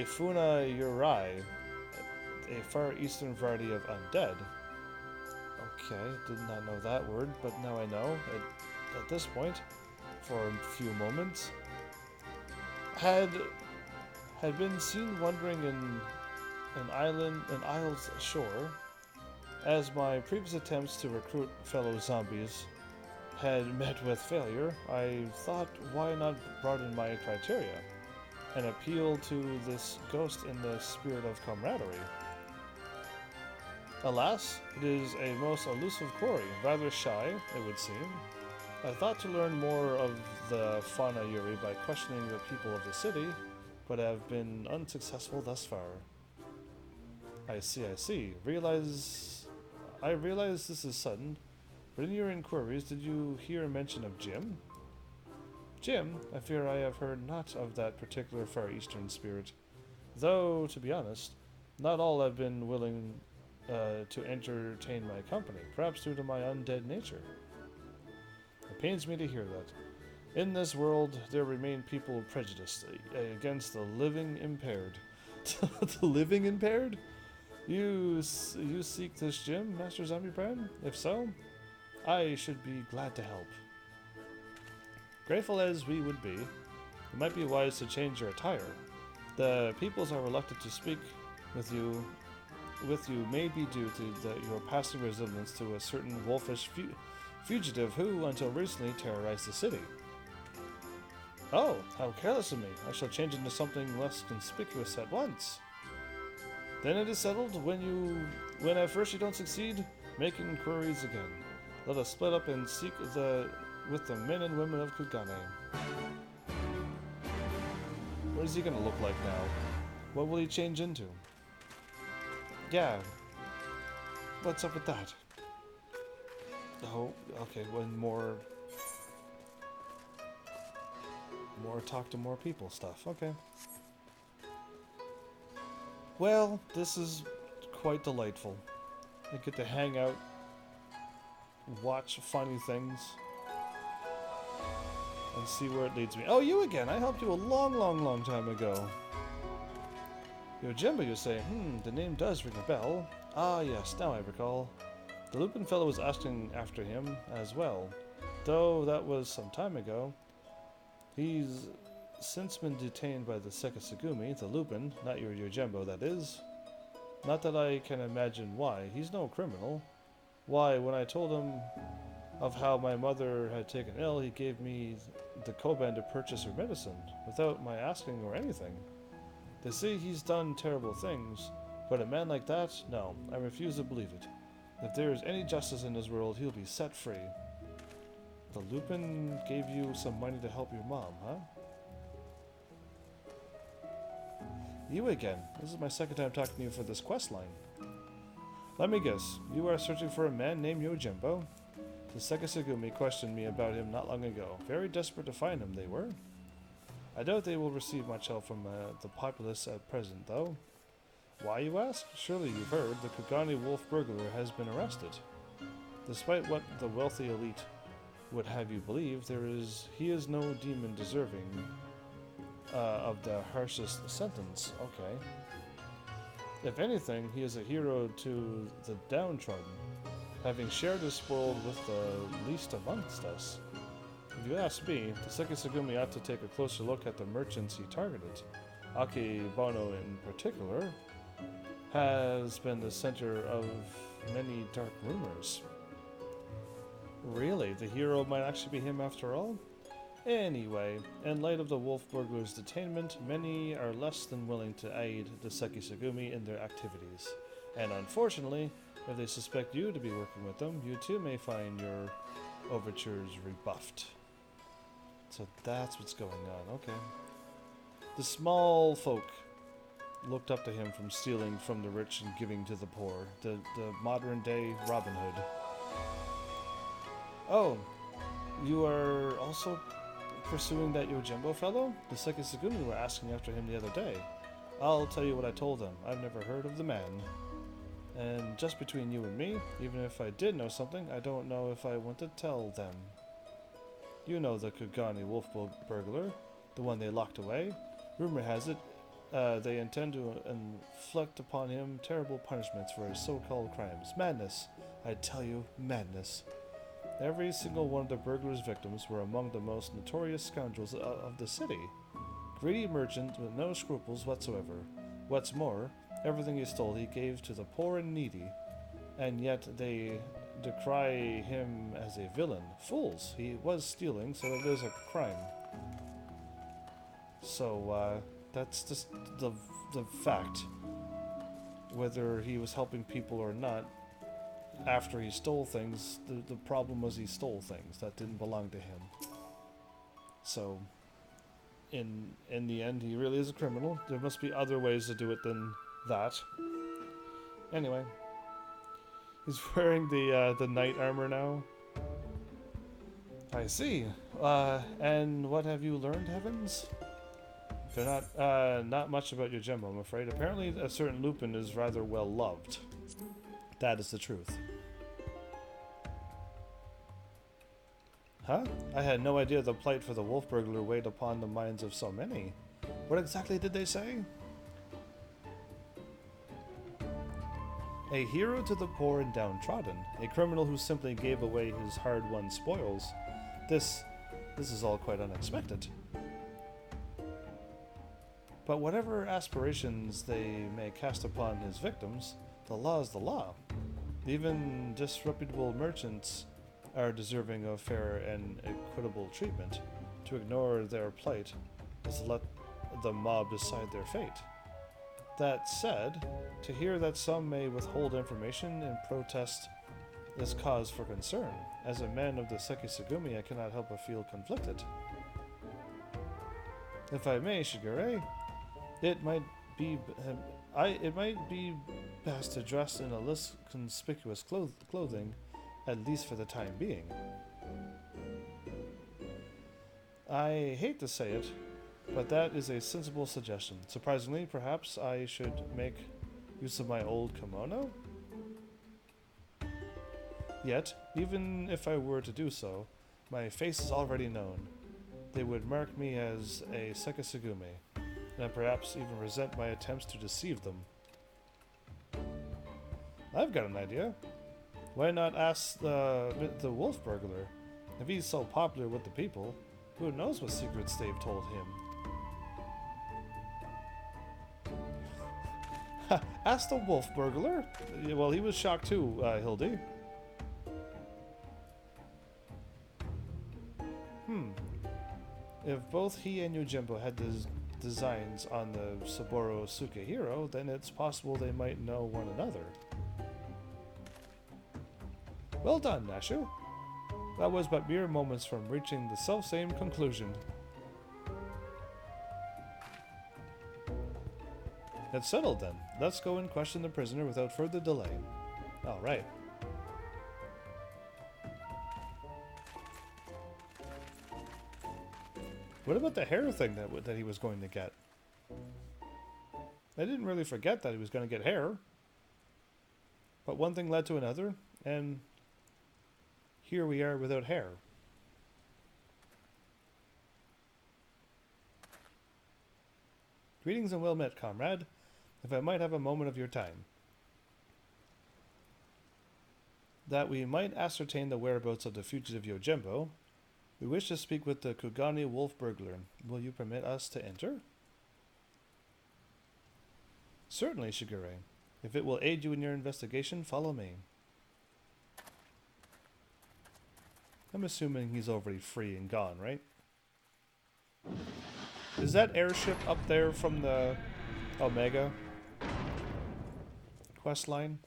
Funa Yurai, a Far Eastern variety of undead. Okay, did not know that word, but now I know at this point, for a few moments. had had been seen wandering in an isle's shore. As my previous attempts to recruit fellow zombies had met with failure, I thought why not broaden my criteria and appeal to this ghost in the spirit of camaraderie. Alas, it is a most elusive quarry, rather shy, it would seem. I thought to learn more of the fauna Yuri by questioning the people of the city, but have been unsuccessful thus far. I see. I realize this is sudden, but in your inquiries, did you hear mention of Jim? Jim? I fear I have heard not of that particular Far Eastern spirit. Though, to be honest, not all have been willing to entertain my company, perhaps due to my undead nature. It pains me to hear that. In this world, there remain people prejudiced against the living impaired. The living impaired? You seek this gym, Master Zombie Brand? If so, I should be glad to help. Grateful as we would be, it might be wise to change your attire. The peoples are reluctant to speak with you may be due to your passing resemblance to a certain wolfish fugitive who, until recently, terrorized the city. Oh, how careless of me. I shall change into something less conspicuous at once. Then it is settled. When at first you don't succeed, make inquiries again. Let us split up and seek with the men and women of Kugane. What is he gonna look like now? What will he change into? Yeah. What's up with that? Oh, okay, more talk to more people stuff. Okay. Well, this is quite delightful. I get to hang out, watch funny things, and see where it leads me. Oh, you again! I helped you a long time ago. Yojimbo, you say? The name does ring a bell. Ah, yes, now I recall. The Lupin fellow was asking after him as well, though that was some time ago. He's since been detained by the Sekisugumi, the Lupin, not your Yojimbo, that is. Not that I can imagine why. He's no criminal. Why, when I told him of how my mother had taken ill, he gave me the Koban to purchase her medicine, without my asking or anything. They say he's done terrible things, but a man like that? No, I refuse to believe it. If there is any justice in this world, he'll be set free. The Lupin gave you some money to help your mom, huh? You again. This is my second time talking to you for this quest line. Let me guess. You are searching for a man named Yojimbo? The Sekisugumi questioned me about him not long ago. Very desperate to find him, they were. I doubt they will receive much help from the populace at present, though. Why, you ask? Surely you've heard the Kugane Wolf burglar has been arrested. Despite what the wealthy elite would have you believe, he is no demon deserving of the harshest sentence. Okay. If anything, he is a hero to the downtrodden, having shared his spoil with the least amongst us. If you ask me, the Sekisugumi ought to take a closer look at the merchants he targeted. Akebono in particular has been the center of many dark rumors. Really? The hero might actually be him after all? Anyway, in light of the wolf burglar's detainment, many are less than willing to aid the Sekisugumi in their activities. And unfortunately, if they suspect you to be working with them, you too may find your overtures rebuffed. So that's what's going on, okay. The small folk looked up to him from stealing from the rich and giving to the poor. The modern day Robin Hood. Oh, you are also pursuing that Yojimbo fellow? The Sekisugumi were asking after him the other day. I'll tell you what I told them. I've never heard of the man. And just between you and me, even if I did know something, I don't know if I want to tell them. You know the Kugane Wolf burglar, the one they locked away. Rumor has it, they intend to inflict upon him terrible punishments for his so-called crimes. Madness. I tell you, madness. Every single one of the burglar's victims were among the most notorious scoundrels of the city. greedy merchant with no scruples whatsoever. What's more, everything he stole he gave to the poor and needy, and yet they decry him as a villain. Fools! He was stealing, so it is a crime. So, that's just the fact. Whether he was helping people or not, after he stole things, the problem was he stole things that didn't belong to him. So, in the end, he really is a criminal. There must be other ways to do it than that. Anyway, he's wearing the knight armor now. I see. And what have you learned, Heavens? They're not much about your gem, I'm afraid. Apparently, a certain Lupin is rather well loved. That is the truth. Huh? I had no idea the plight for the wolf burglar weighed upon the minds of so many. What exactly did they say? A hero to the poor and downtrodden. A criminal who simply gave away his hard-won spoils. This is all quite unexpected. But whatever aspirations they may cast upon his victims, the law is the law. Even disreputable merchants are deserving of fair and equitable treatment. To ignore their plight is to let the mob decide their fate. That said, to hear that some may withhold information in protest is cause for concern. As a man of the Sekisugumi, I cannot help but feel conflicted. If I may, Shigure, it might be best to dress in a less conspicuous clothing, at least for the time being. I hate to say it, but that is a sensible suggestion. Surprisingly, perhaps I should make use of my old kimono? Yet, even if I were to do so, my face is already known. They would mark me as a Sekisugumi, and perhaps even resent my attempts to deceive them. I've got an idea. Why not ask the wolf burglar? If he's so popular with the people, who knows what secrets they've told him? Ask the wolf burglar? Well, he was shocked too, Hildy. If both he and Yojimbo had designs on the Saburo Sukehiro, then it's possible they might know one another. Well done, Nashu. That was but mere moments from reaching the self-same conclusion. It's settled then. Let's go and question the prisoner without further delay. All right. What about the hair thing that he was going to get? I didn't really forget that he was going to get hair. But one thing led to another, and here we are without hair. Greetings and well met, comrade. If I might have a moment of your time. That we might ascertain the whereabouts of the fugitive Yojimbo, we wish to speak with the Kugani wolf burglar. Will you permit us to enter? Certainly, Shigure. If it will aid you in your investigation, follow me. I'm assuming he's already free and gone, right? Is that airship up there from the Omega quest line?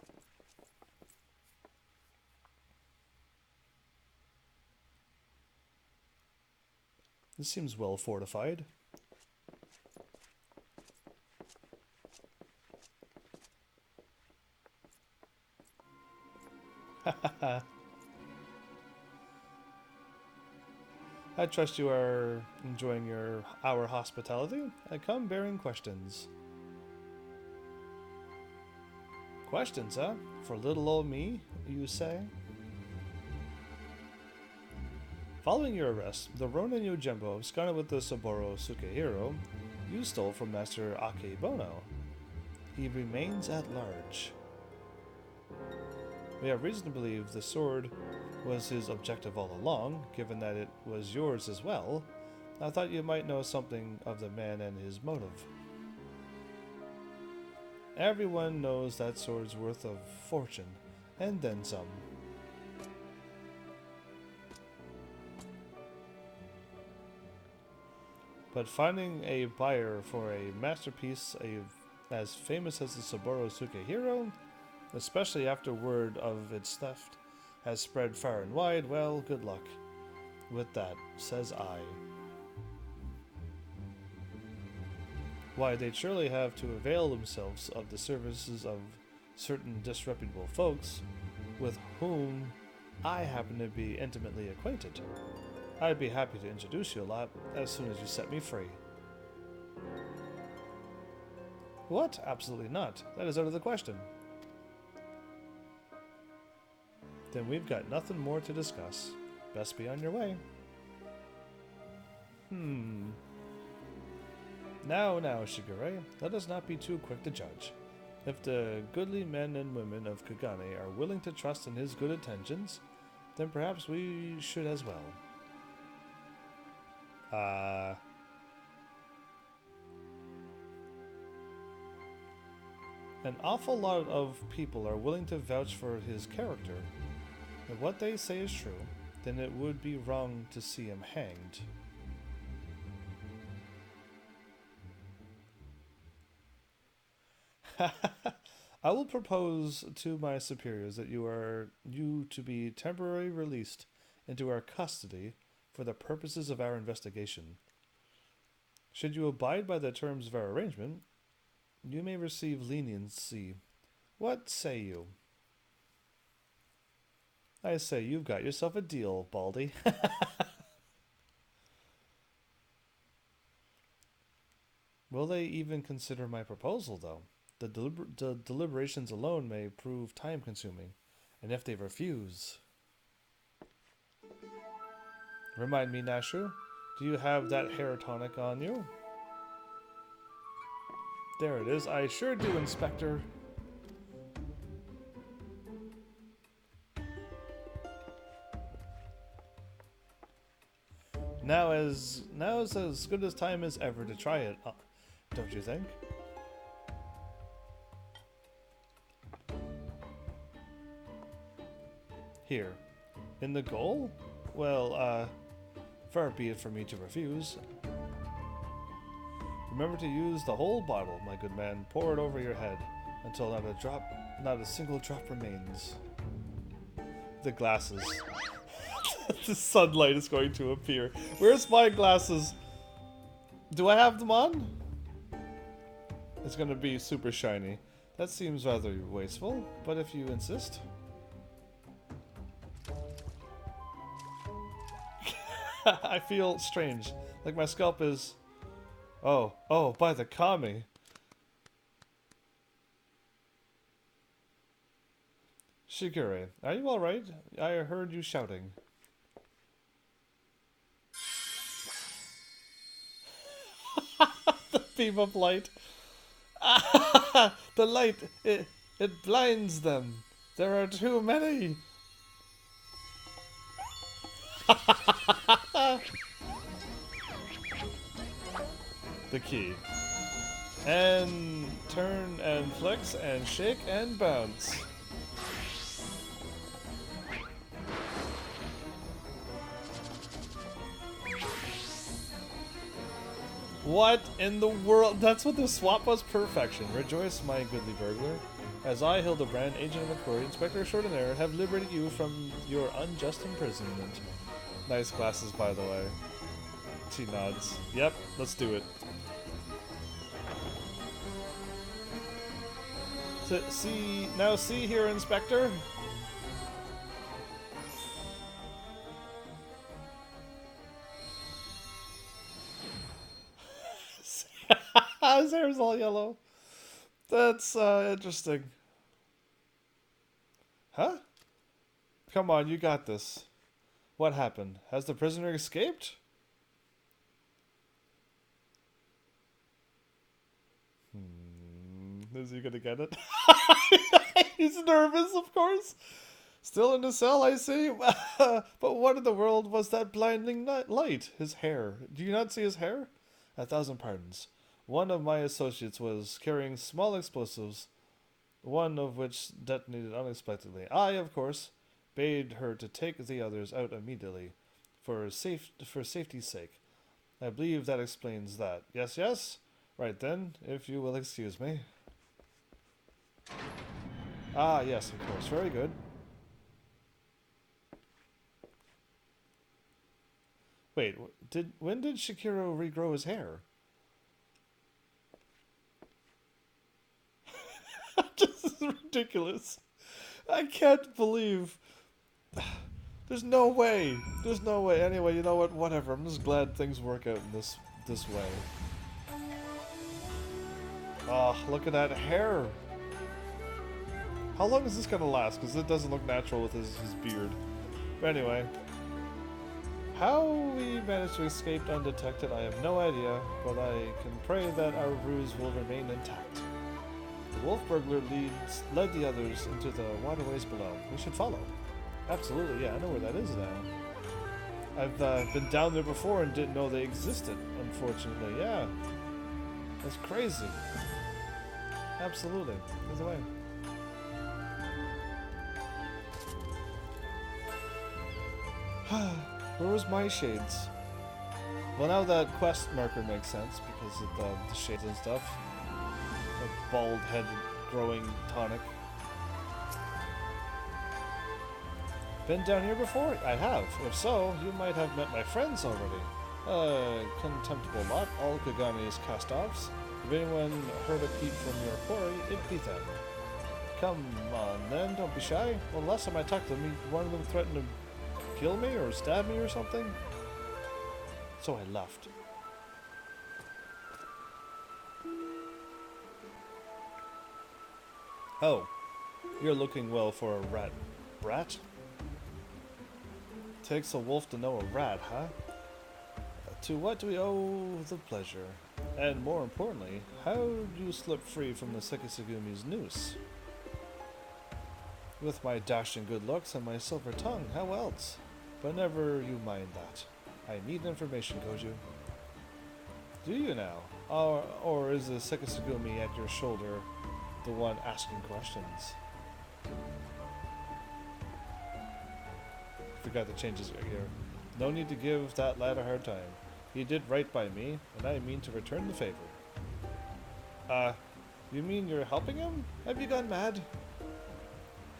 This seems well fortified. I trust you are enjoying our hospitality. I come bearing questions. Questions, huh? For little old me, you say? Following your arrest, the Ronin Yojimbo absconded with the Saburo Sukehiro you stole from Master Akebono. He remains at large. We have reason to believe the sword was his objective all along, given that it was yours as well, I thought you might know something of the man and his motive. Everyone knows that sword's worth of fortune, and then some. But finding a buyer for a masterpiece as famous as the Saburo Sukehiro, especially after word of its theft has spread far and wide, well, good luck with that, says I. Why, they'd surely have to avail themselves of the services of certain disreputable folks with whom I happen to be intimately acquainted. I'd be happy to introduce you a lot as soon as you set me free. What? Absolutely not. That is out of the question. Then we've got nothing more to discuss. Best be on your way. Now, Shigure, let us not be too quick to judge. If the goodly men and women of Kagane are willing to trust in his good intentions, then perhaps we should as well. An awful lot of people are willing to vouch for his character. If what they say is true, then it would be wrong to see him hanged. I will propose to my superiors that you to be temporarily released into our custody for the purposes of our investigation. Should you abide by the terms of our arrangement, you may receive leniency. What say you? I say you've got yourself a deal, Baldy. Will they even consider my proposal, though? The deliberations alone may prove time-consuming, and if they refuse... Remind me, Nashu, do you have that hair tonic on you? There it is. I sure do, Inspector. Now's as good a time as ever to try it, don't you think? Here, in the goal? Well, far be it from me to refuse. Remember to use the whole bottle, my good man. Pour it over your head until not a single drop remains. The glasses. The sunlight is going to appear. Where's my glasses? Do I have them on? It's going to be super shiny. That seems rather wasteful, but if you insist. I feel strange. Like my scalp is... Oh, by the kami. Shigure, are you alright? I heard you shouting. The beam of light. The light, it blinds them. There are too many. The key. And turn and flex and shake and bounce. What in the world? That's what the swap was? Perfection. Rejoice, my goodly burglar. As I, Hildebrand, agent of McCrory, Inspector Extraordinaire, have liberated you from your unjust imprisonment. Nice glasses, by the way. She nods. Yep, let's do it. So, see here, Inspector. His hair's all yellow. That's interesting. Huh? Come on, you got this. What happened? Has the prisoner escaped? Is he gonna get it? He's nervous, of course. Still in the cell, I see. But what in the world was that blinding light? His hair. Do you not see his hair? 1,000 pardons. One of my associates was carrying small explosives, one of which detonated unexpectedly. I, of course, bade her to take the others out immediately, for safety's sake. I believe that explains that. Yes, yes? Right then, if you will excuse me. Ah, yes, of course. Very good. Wait, when did Shakiro regrow his hair? This is ridiculous. I can't believe. There's no way. There's no way. Anyway, you know what? Whatever. I'm just glad things work out in this way. Oh, look at that hair. How long is this gonna last? Because it doesn't look natural with his beard. But anyway. How we managed to escape undetected, I have no idea, but I can pray that our ruse will remain intact. The wolf burglar led the others into the waterways below. We should follow. Absolutely, yeah, I know where that is now. I've been down there before and didn't know they existed, unfortunately, yeah. That's crazy. Absolutely. There's a way. Where was my shades? Well, now that quest marker makes sense because of the shades and stuff. A bald head growing tonic. Been down here before? I have. If so, you might have met my friends already. Contemptible lot, all Kagami's cast-offs. If anyone heard a peep from your quarry, it'd be them. Come on then, don't be shy. Well, the last time I talked to them, one of them threatened to kill me or stab me or something. So I left. Oh, you're looking well for a rat. Brat? Takes a wolf to know a rat, huh? To what do we owe the pleasure? And more importantly, how did you slip free from the Sekisugumi's noose? With my dashing good looks and my silver tongue, how else? But never you mind that. I need information, Goju. Do you now? Or is the Sekisugumi at your shoulder the one asking questions? Forgot to change his here. No need to give that lad a hard time. He did right by me, and I mean to return the favor. You mean you're helping him? Have you gone mad?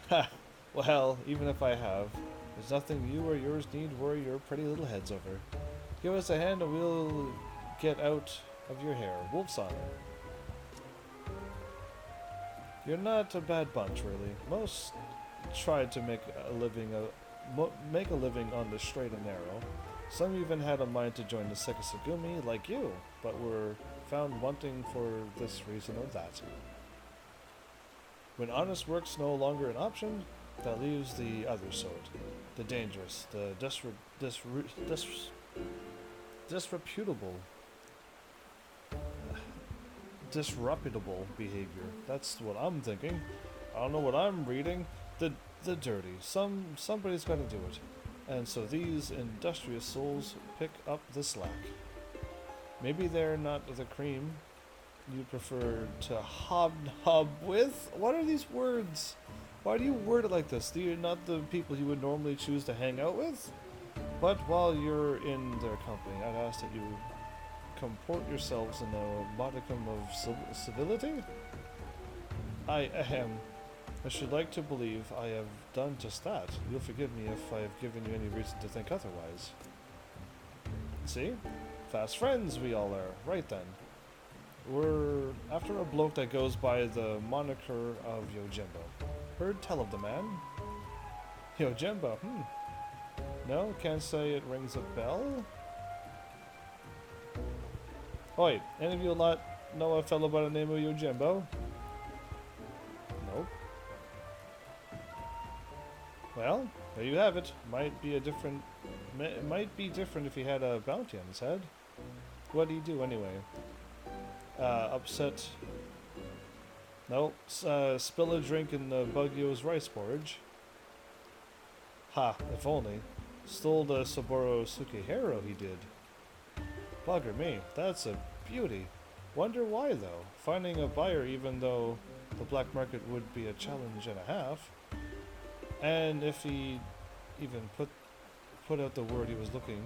Ha! Well, even if I have, there's nothing you or yours need worry your pretty little heads over. Give us a hand and we'll get out of your hair. Wolf's honor. You're not a bad bunch, really. Most tried to make a living on the straight and narrow. Some even had a mind to join the Sekisugumi, like you, but were found wanting for this reason or that. When honest work's no longer an option, that leaves the other sort. The dangerous, the disreputable behavior. That's what I'm thinking. I don't know what I'm reading. The dirty. Somebody's got to do it. And so these industrious souls pick up the slack. Maybe they're not the cream you prefer to hobnob with? What are these words? Why do you word it like this? They're not the people you would normally choose to hang out with? But while you're in their company, I'd ask that you comport yourselves in a modicum of civility? I should like to believe I have done just that. You'll forgive me if I have given you any reason to think otherwise. See? Fast friends we all are. Right then. We're after a bloke that goes by the moniker of Yojimbo. Heard tell of the man? Yojimbo, No, can't say it rings a bell? Oi, any of you lot know a fellow by the name of Yojimbo? Nope. Well, there you have it. Might be different if he had a bounty on his head. What'd he do anyway? Upset. No, spill a drink in the Buggio's rice porridge. Ha, if only. Stole the Saburo Sukihiro, he did. Bugger me, that's a beauty. Wonder why, though. Finding a buyer even though the black market would be a challenge and a half. And if he even put out the word he was looking,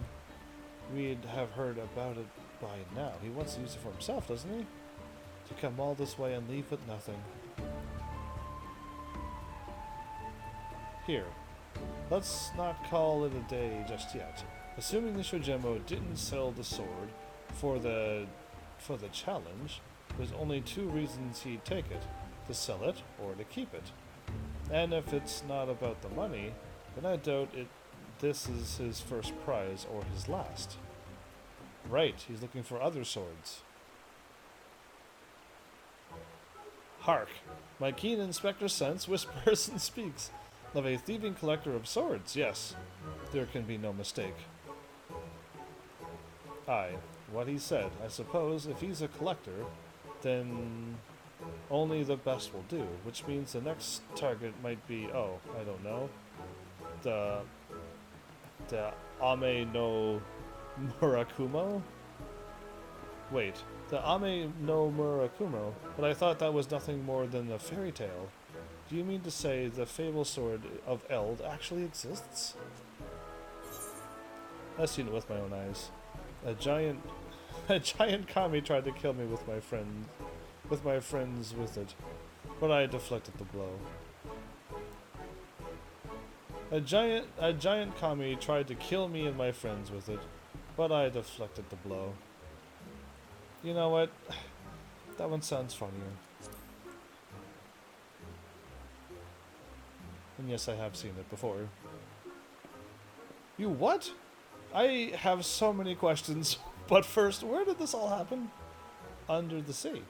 we'd have heard about it by now. He wants to use it for himself, doesn't he? To come all this way and leave with nothing. Here, let's not call it a day just yet. Assuming the Shojemo didn't sell the sword for the challenge, there's only two reasons he'd take it: to sell it or to keep it. And if it's not about the money, then I doubt this is his first prize or his last. Right, he's looking for other swords. Hark! My keen inspector sense whispers and speaks of a thieving collector of swords. Yes, there can be no mistake. Aye, what he said. I suppose if he's a collector, then only the best will do, which means the next target might be, oh, I don't know, the Ame no Murakumo? Wait, the Ame no Murakumo, but I thought that was nothing more than a fairy tale. Do you mean to say the fable sword of Eld actually exists? I've seen it with my own eyes. A giant kami tried to kill me with my friends with it, but I deflected the blow. A giant kami tried to kill me and my friends with it, but I deflected the blow. You know what? That one sounds funnier. And yes, I have seen it before. You what? I have so many questions, but first, where did this all happen? Under the sea.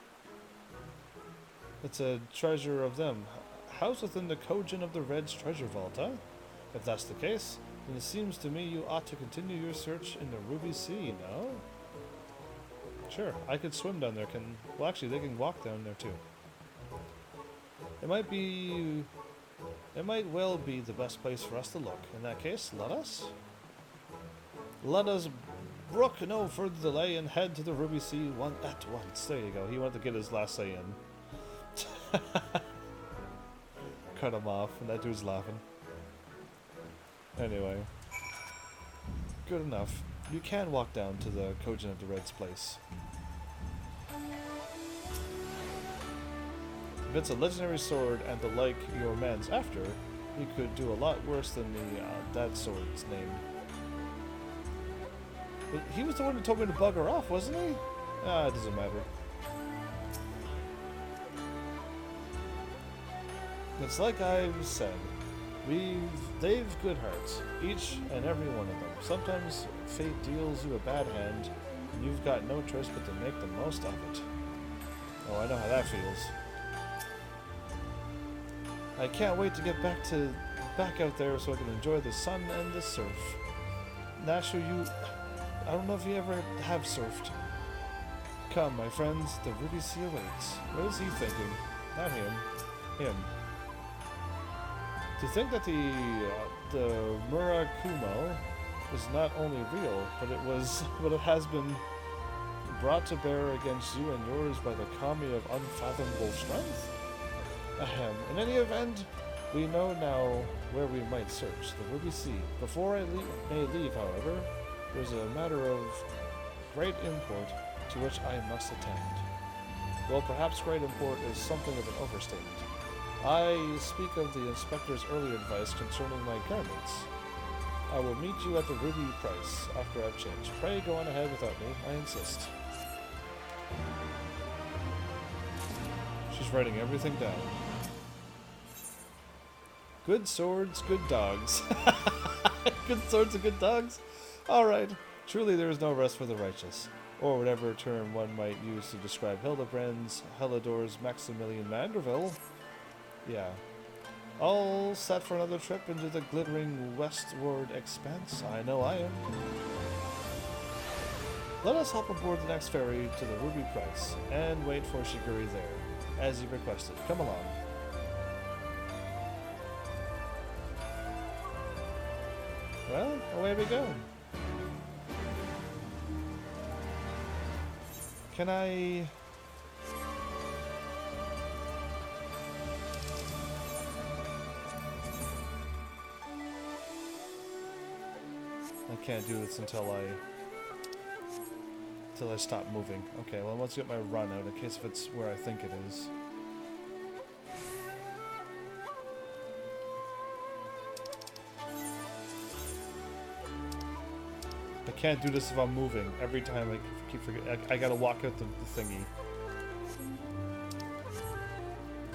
It's a treasure of them. Housed within the Kojin of the Red's treasure vault, huh? If that's the case, then it seems to me you ought to continue your search in the Ruby Sea, no? Sure, I could swim down there. Well, actually, they can walk down there too. It might well be the best place for us to look. In that case, let us brook no further delay and head to the Ruby Sea at once. There you go. He wanted to get his last say in. Cut him off, and that dude's laughing. Anyway, good enough. You can walk down to the Kojin of the Red's place. If it's a legendary sword and the like your man's after, he could do a lot worse than that sword's name. But he was the one who told me to bug her off, wasn't he? Ah, it doesn't matter. It's like I've said. They've good hearts, each and every one of them. Sometimes fate deals you a bad hand, and you've got no choice but to make the most of it. Oh, I know how that feels. I can't wait to get back out there so I can enjoy the sun and the surf. Nashu, I don't know if you ever have surfed. Come, my friends, the Ruby Sea awaits. What is he thinking? Not him. Him. To think that the Murakumo is not only real, but it has been brought to bear against you and yours by the kami of unfathomable strength? Ahem. In any event, we know now where we might search, the Ruby Sea. Before I may leave, however, there's a matter of great import to which I must attend. Well, perhaps great import is something of an overstatement. I speak of the inspector's earlier advice concerning my garments. I will meet you at the ruby price after I've changed. Pray go on ahead without me, I insist. She's writing everything down. Good swords, good dogs. Good swords and good dogs? Alright. Truly there is no rest for the righteous. Or whatever term one might use to describe Hildebrand's, Helidor's Maximilian Manderville. Yeah. All set for another trip into the glittering westward expanse? I know I am. Let us hop aboard the next ferry to the Ruby Price, and wait for Shiguri there, as you requested. Come along. away we go. Can I... I can't do this until I stop moving. Okay, well, let's get my run out in case if it's where I think it is. I can't do this if I'm moving. Every time I keep forgetting. I gotta walk out the thingy.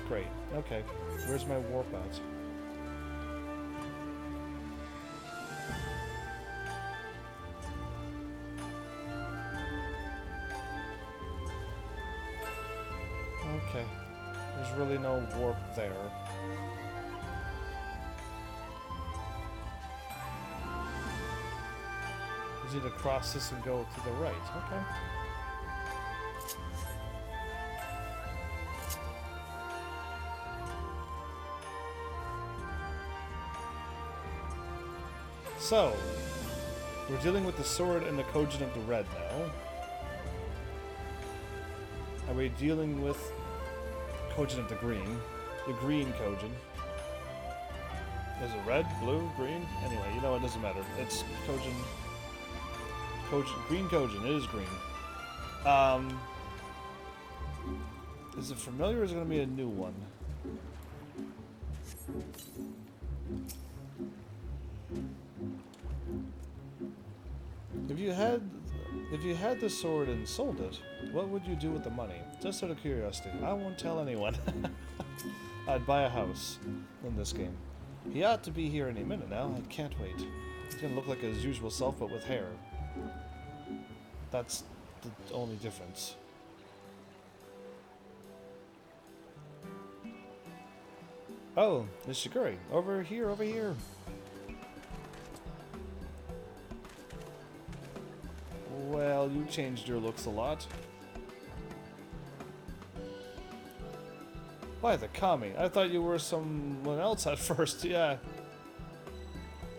Great. Okay. Where's my warp at? Okay. There's really no warp there. I need to cross this and go to the right. Okay. So, we're dealing with the sword and the Kojin of the red now. Are we dealing with Kojin of the green? The green Kojin. Is it red, blue, green? Anyway, you know, it doesn't matter. It's Kojin. Green Kojin. It is green. Is it familiar or is it going to be a new one? If you had the sword and sold it, what would you do with the money? Just out of curiosity. I won't tell anyone. I'd buy a house in this game. He ought to be here any minute now. I can't wait. He's gonna look like his usual self, but with hair. That's the only difference. Oh, it's Shiguri. Over here, over here. Well, you changed your looks a lot. Why, the Kami? I thought you were someone else at first, yeah.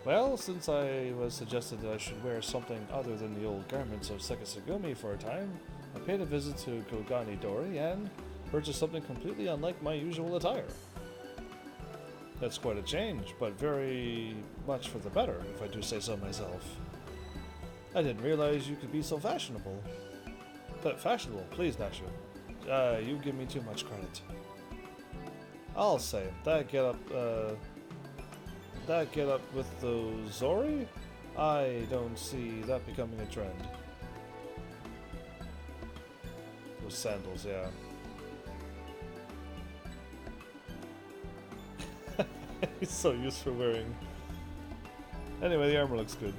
Well, since I was suggested that I should wear something other than the old garments of Sekisugumi for a time, I paid a visit to Kogani Dori and purchased something completely unlike my usual attire. That's quite a change, but very much for the better, if I do say so myself. I didn't realize you could be so fashionable. But fashionable, please, Nashu. You give me too much credit. I'll say, that get up with the Zori? I don't see that becoming a trend. Those sandals, yeah. He's so used for wearing. Anyway, the armor looks good.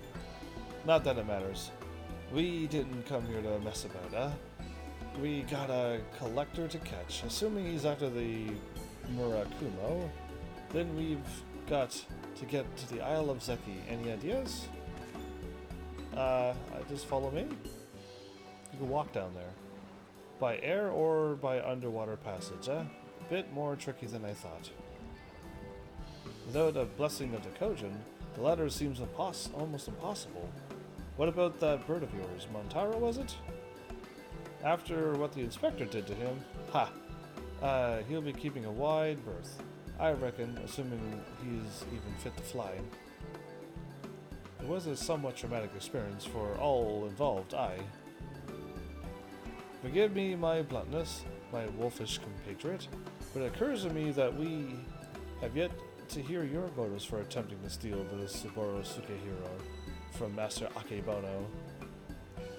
Not that it matters. We didn't come here to mess about, huh? We got a collector to catch. Assuming he's after the Murakumo, then we've got to get to the Isle of Zeki. Any ideas? Just follow me? You can walk down there. By air or by underwater passage, eh? Bit more tricky than I thought. Without a blessing of the Kojin, the latter seems almost impossible. What about that bird of yours? Montaro, was it? After what the inspector did to him, he'll be keeping a wide berth. I reckon, assuming he's even fit to fly. It was a somewhat traumatic experience for all involved, aye. Forgive me my bluntness, my wolfish compatriot, but it occurs to me that we have yet to hear your motives for attempting to steal the Saburo Sukehiro from Master Akebono.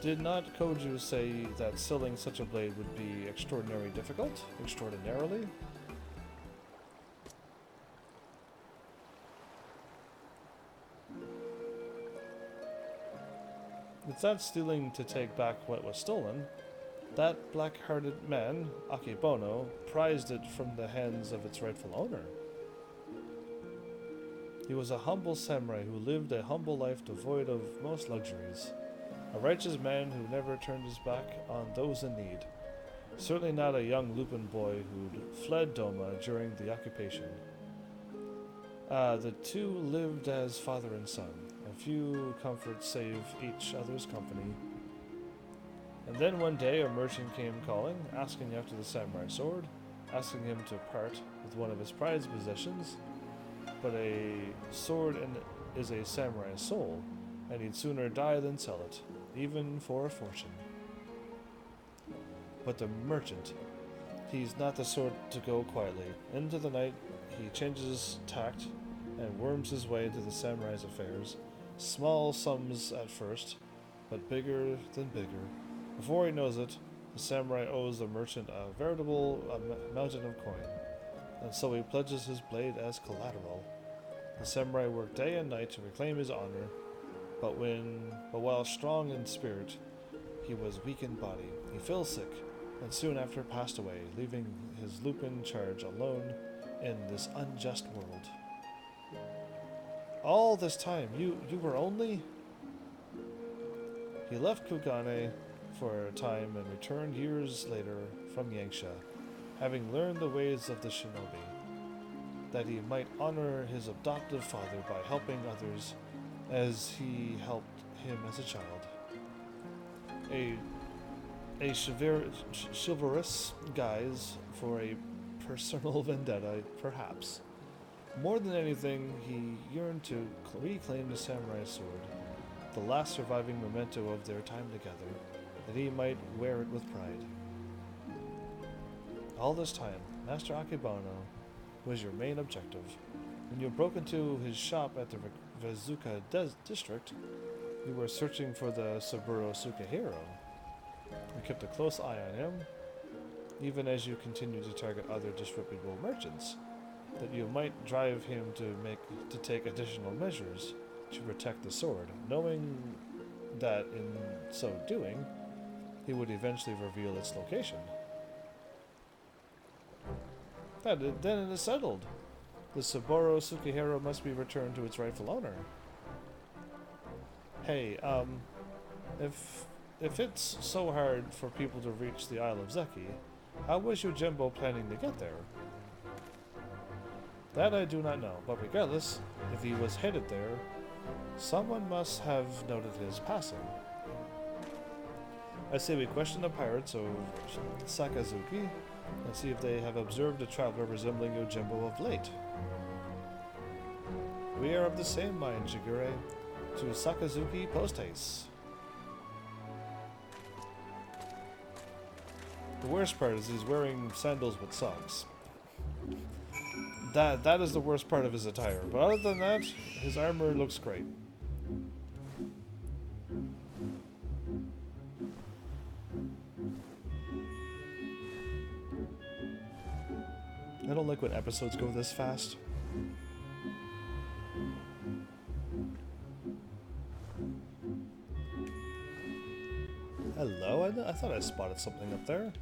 Did not Koju say that selling such a blade would be extraordinarily difficult? Extraordinarily? It's not stealing to take back what was stolen. That black-hearted man, Akebono, prized it from the hands of its rightful owner. He was a humble samurai who lived a humble life devoid of most luxuries. A righteous man who never turned his back on those in need. Certainly not a young Lupin boy who'd fled Doma during the occupation. The two lived as father and son, and few comforts save each other's company. And then one day a merchant came calling, asking after the samurai sword, asking him to part with one of his prized possessions. But a sword is a samurai's soul, and he'd sooner die than sell it, even for a fortune. But the merchant, he's not the sort to go quietly. Into the night, he changes tact and worms his way into the samurai's affairs. Small sums at first, but bigger than bigger. Before he knows it, the samurai owes the merchant a veritable mountain of coin, and so he pledges his blade as collateral. The samurai worked day and night to reclaim his honor, but while strong in spirit, he was weak in body. He fell sick, and soon after passed away, leaving his lupin charge alone in this unjust world. All this time, you were only... He left Kugane for a time and returned years later from Yangsha, having learned the ways of the shinobi, that he might honor his adoptive father by helping others as he helped him as a child. A chivalrous guise for a personal vendetta, perhaps. More than anything, he yearned to reclaim the samurai sword, the last surviving memento of their time together, that he might wear it with pride. All this time, Master Akebano was your main objective. When you broke into his shop at the Vezuka district, you were searching for the Saburo Sukehiro. You kept a close eye on him, even as you continued to target other disreputable merchants, that you might drive him to take additional measures to protect the sword, knowing that in so doing, he would eventually reveal its location. Then it is settled. The Saburo Sukehiro must be returned to its rightful owner. Hey, if it's so hard for people to reach the Isle of Zeki, how was Yojimbo planning to get there? That I do not know, but regardless, if he was headed there, someone must have noted his passing. I say we question the pirates of Sakazuki and see if they have observed a traveler resembling Yojimbo of late. We are of the same mind, Shigure. To Sakazuki post haste. The worst part is he's wearing sandals with socks. That is the worst part of his attire. But other than that, his armor looks great. I don't like when episodes go this fast. Hello? I thought I spotted something up there.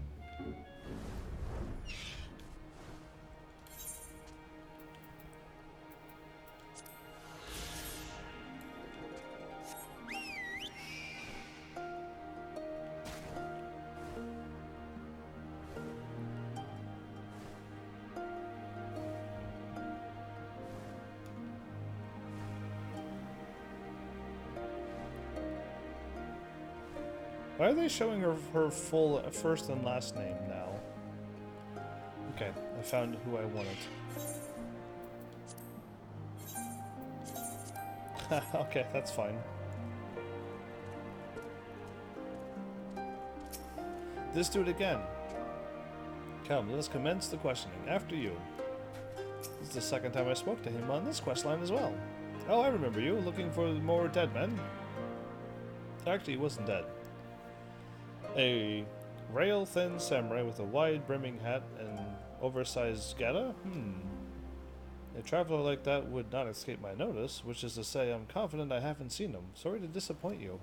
Why are they showing her full first and last name now? Okay, I found who I wanted. Okay, that's fine. This dude again. Come, let us commence the questioning. After you. This is the second time I spoke to him on this questline as well. Oh, I remember you, looking for more dead men. Actually, he wasn't dead. A rail-thin samurai with a wide brimming hat and oversized geta? A traveler like that would not escape my notice, which is to say I'm confident I haven't seen him. Sorry to disappoint you.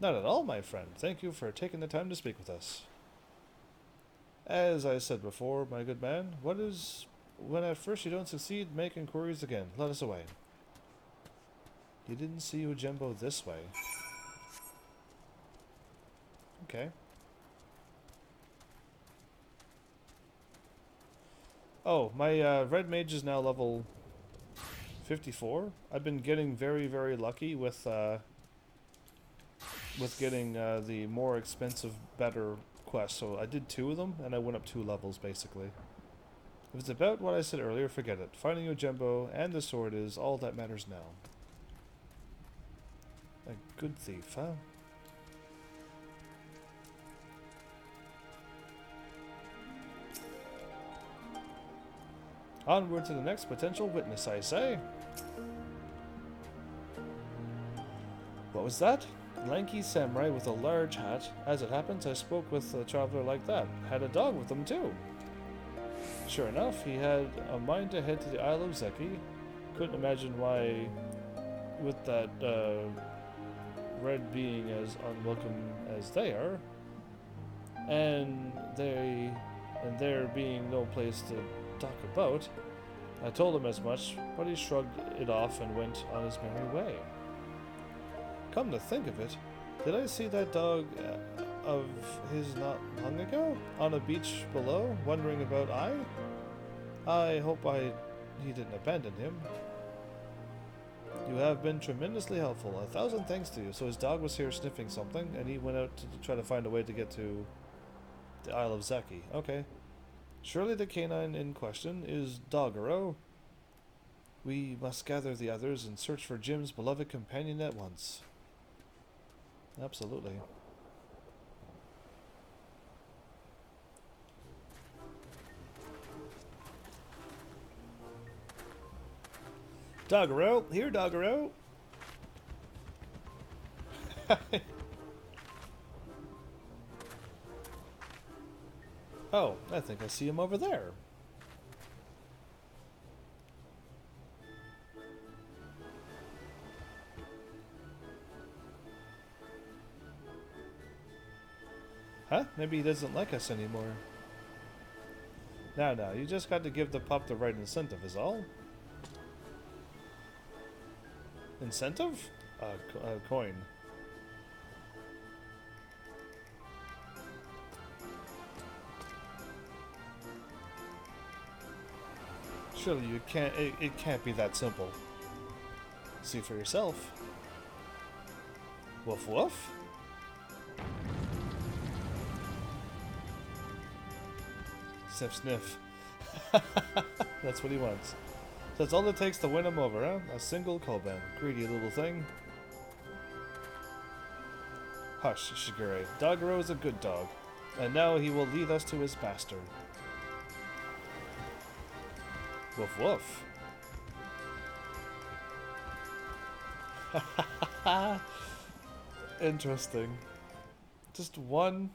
Not at all, my friend. Thank you for taking the time to speak with us. As I said before, my good man, when at first you don't succeed, make inquiries again. Let us away. You didn't see Yojimbo this way. Okay. Oh, my red mage is now level 54. I've been getting very, very lucky with getting the more expensive, better quests. So I did 2 of them, and I went up 2 levels, basically. If it's about what I said earlier, forget it. Finding your Jumbo and the sword is all that matters now. A good thief, huh? Onward to the next potential witness, I say. What was that? Lanky samurai with a large hat. As it happens, I spoke with a traveler like that. Had a dog with him, too. Sure enough, he had a mind to head to the Isle of Zeki. Couldn't imagine why, with that red being as unwelcome as they are, and there being no place to talk about. I told him as much, but he shrugged it off and went on his merry way. Come to think of it, did I see that dog of his not long ago on a beach below, wondering about I hope he didn't abandon him. You have been tremendously helpful. 1,000 thanks to you. So his dog was here sniffing something, and he went out to try to find a way to get to the Isle of Zeki. Okay. Surely the canine in question is Doggerel. We must gather the others and search for Jim's beloved companion at once. Absolutely. Doggerel! Here, Doggerel! Oh, I think I see him over there. Huh? Maybe he doesn't like us anymore. No, you just got to give the pup the right incentive is all. Incentive? Coin. Surely you can't. It can't be that simple. See for yourself. Woof woof. Sniff sniff. That's what he wants. So that's all it takes to win him over, huh? A single Koban. Greedy little thing. Hush, Shigure. Doggerel is a good dog, and now he will lead us to his master. Woof woof. Interesting. Just one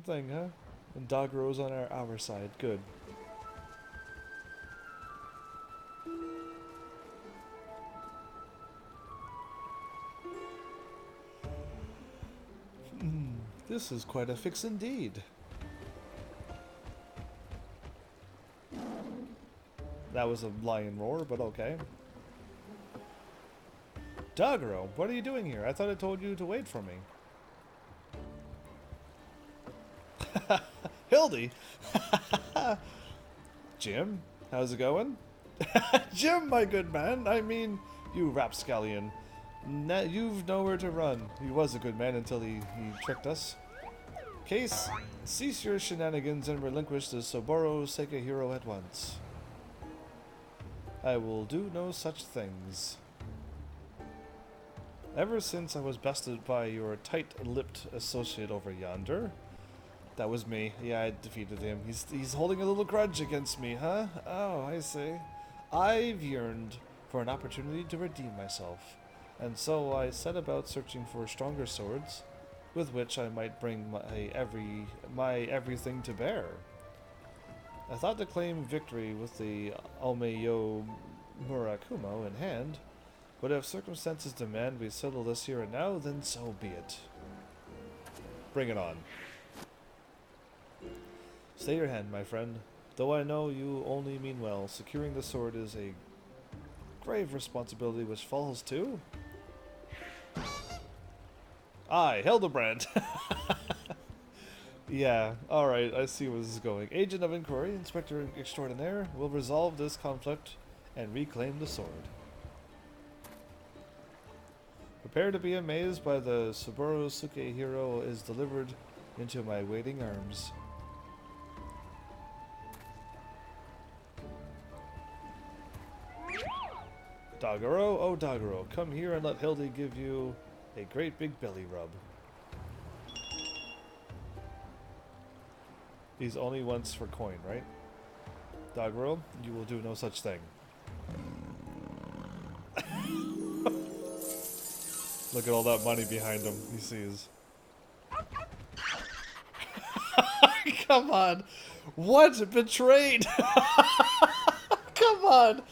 thing, huh? And Doggerel's on our side. Good. This is quite a fix indeed. That was a lion roar, but okay. Doggerel, what are you doing here? I thought I told you to wait for me. Hildy! Jim, how's it going? Jim, my good man! I mean, you rapscallion. You've nowhere to run. He was a good man until he tricked us. Case, cease your shenanigans and relinquish the Soboro Sekihiro at once. I will do no such things. Ever since I was bested by your tight-lipped associate over yonder. That was me. Yeah, I defeated him. He's holding a little grudge against me, huh? Oh, I see. I've yearned for an opportunity to redeem myself, and so I set about searching for stronger swords, with which I might bring my everything to bear. I thought to claim victory with the Almeyo Murakumo in hand, but if circumstances demand we settle this here and now, then so be it. Bring it on. Stay your hand, my friend. Though I know you only mean well, securing the sword is a grave responsibility which falls to... I, Hildebrand! Yeah, alright, I see where this is going. Agent of Inquiry, Inspector Extraordinaire, will resolve this conflict and reclaim the sword. Prepare to be amazed by the Saburo Sukehiro is delivered into my waiting arms. Dagoro, oh Dagoro, come here and let Hildy give you a great big belly rub. These only once for coin, right? Dagoro, you will do no such thing. Look at all that money behind him, he sees. Come on! What? Betrayed! Come on!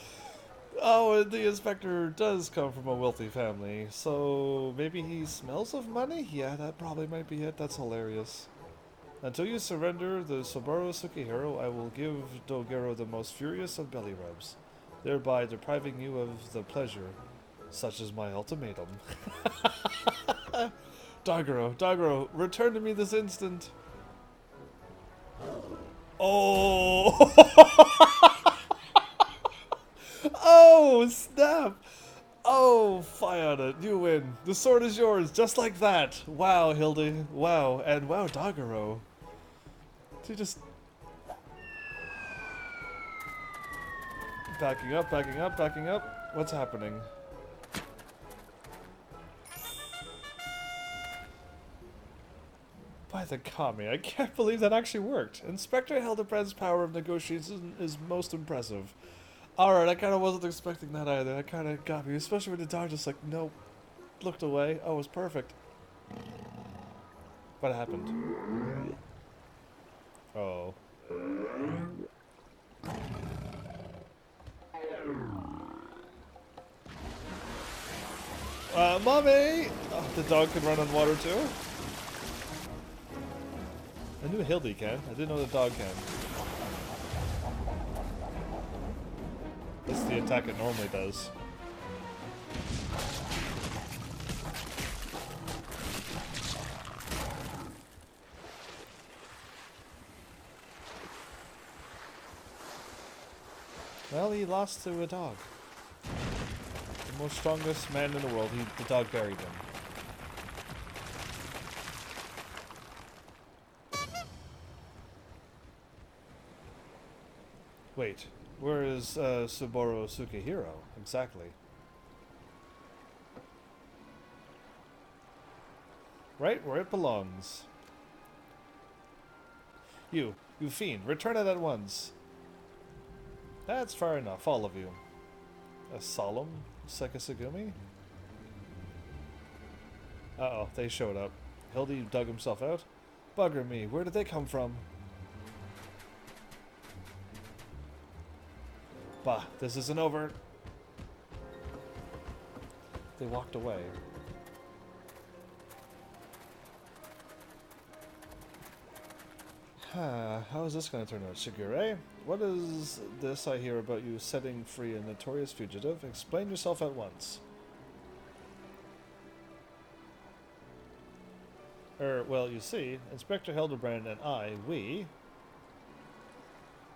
Oh, and the inspector does come from a wealthy family, so maybe he smells of money? Yeah, that probably might be it. That's hilarious. Until you surrender the Saburo Sukehiro, I will give Dogero the most furious of belly rubs, thereby depriving you of the pleasure, such as my ultimatum. Dagero, return to me this instant. Oh! Oh, snap! Oh, fie on it. You win. The sword is yours, just like that. Wow, Hildy. Wow. And wow, Dagero. She just... Backing up, backing up, backing up. What's happening? By the kami, I can't believe that actually worked. Inspector Hildebrand's power of negotiation is most impressive. Alright, I kind of wasn't expecting that either. That kind of got me, especially when the dog just like, nope, looked away. Oh, it was perfect. What happened? Oh. Mommy! Oh, the dog can run on water too? I knew Hildy can. I didn't know the dog can. That's the attack it normally does. Well, he lost to a dog. The most strongest man in the world. The dog buried him. Wait, where is Saburo Sukehiro exactly? Right where it belongs. You fiend, return it at once. That's fair enough, all of you. A solemn Sekisagumi? Uh-oh, they showed up. Hildy dug himself out. Bugger me, where did they come from? Bah, this isn't over. They walked away. How is this going to turn out, Shigure? What is this I hear about you setting free a notorious fugitive? Explain yourself at once. Well, you see, Inspector Hildebrand and I,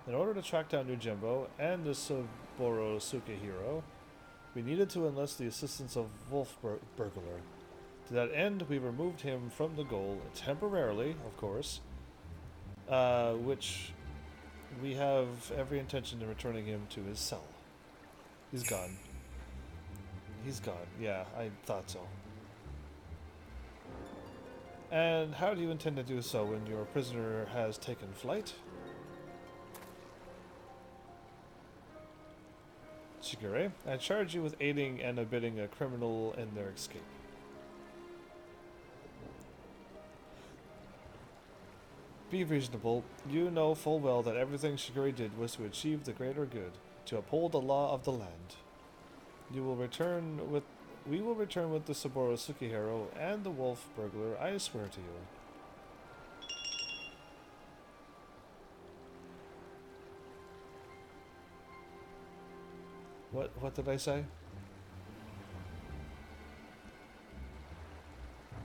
in order to track down Yojimbo and the Saburo Sukehiro, we needed to enlist the assistance of Wolf Burglar. To that end, we removed him from the goal, temporarily, of course, which we have every intention of returning him to his cell. He's gone. He's gone. Yeah, I thought so. And how do you intend to do so when your prisoner has taken flight? Shigure, I charge you with aiding and abetting a criminal in their escape. Be reasonable. You know full well that everything Shigure did was to achieve the greater good, to uphold the law of the land. We will return with the Saburo Sukehiro and the Wolf Burglar, I swear to you. What did I say?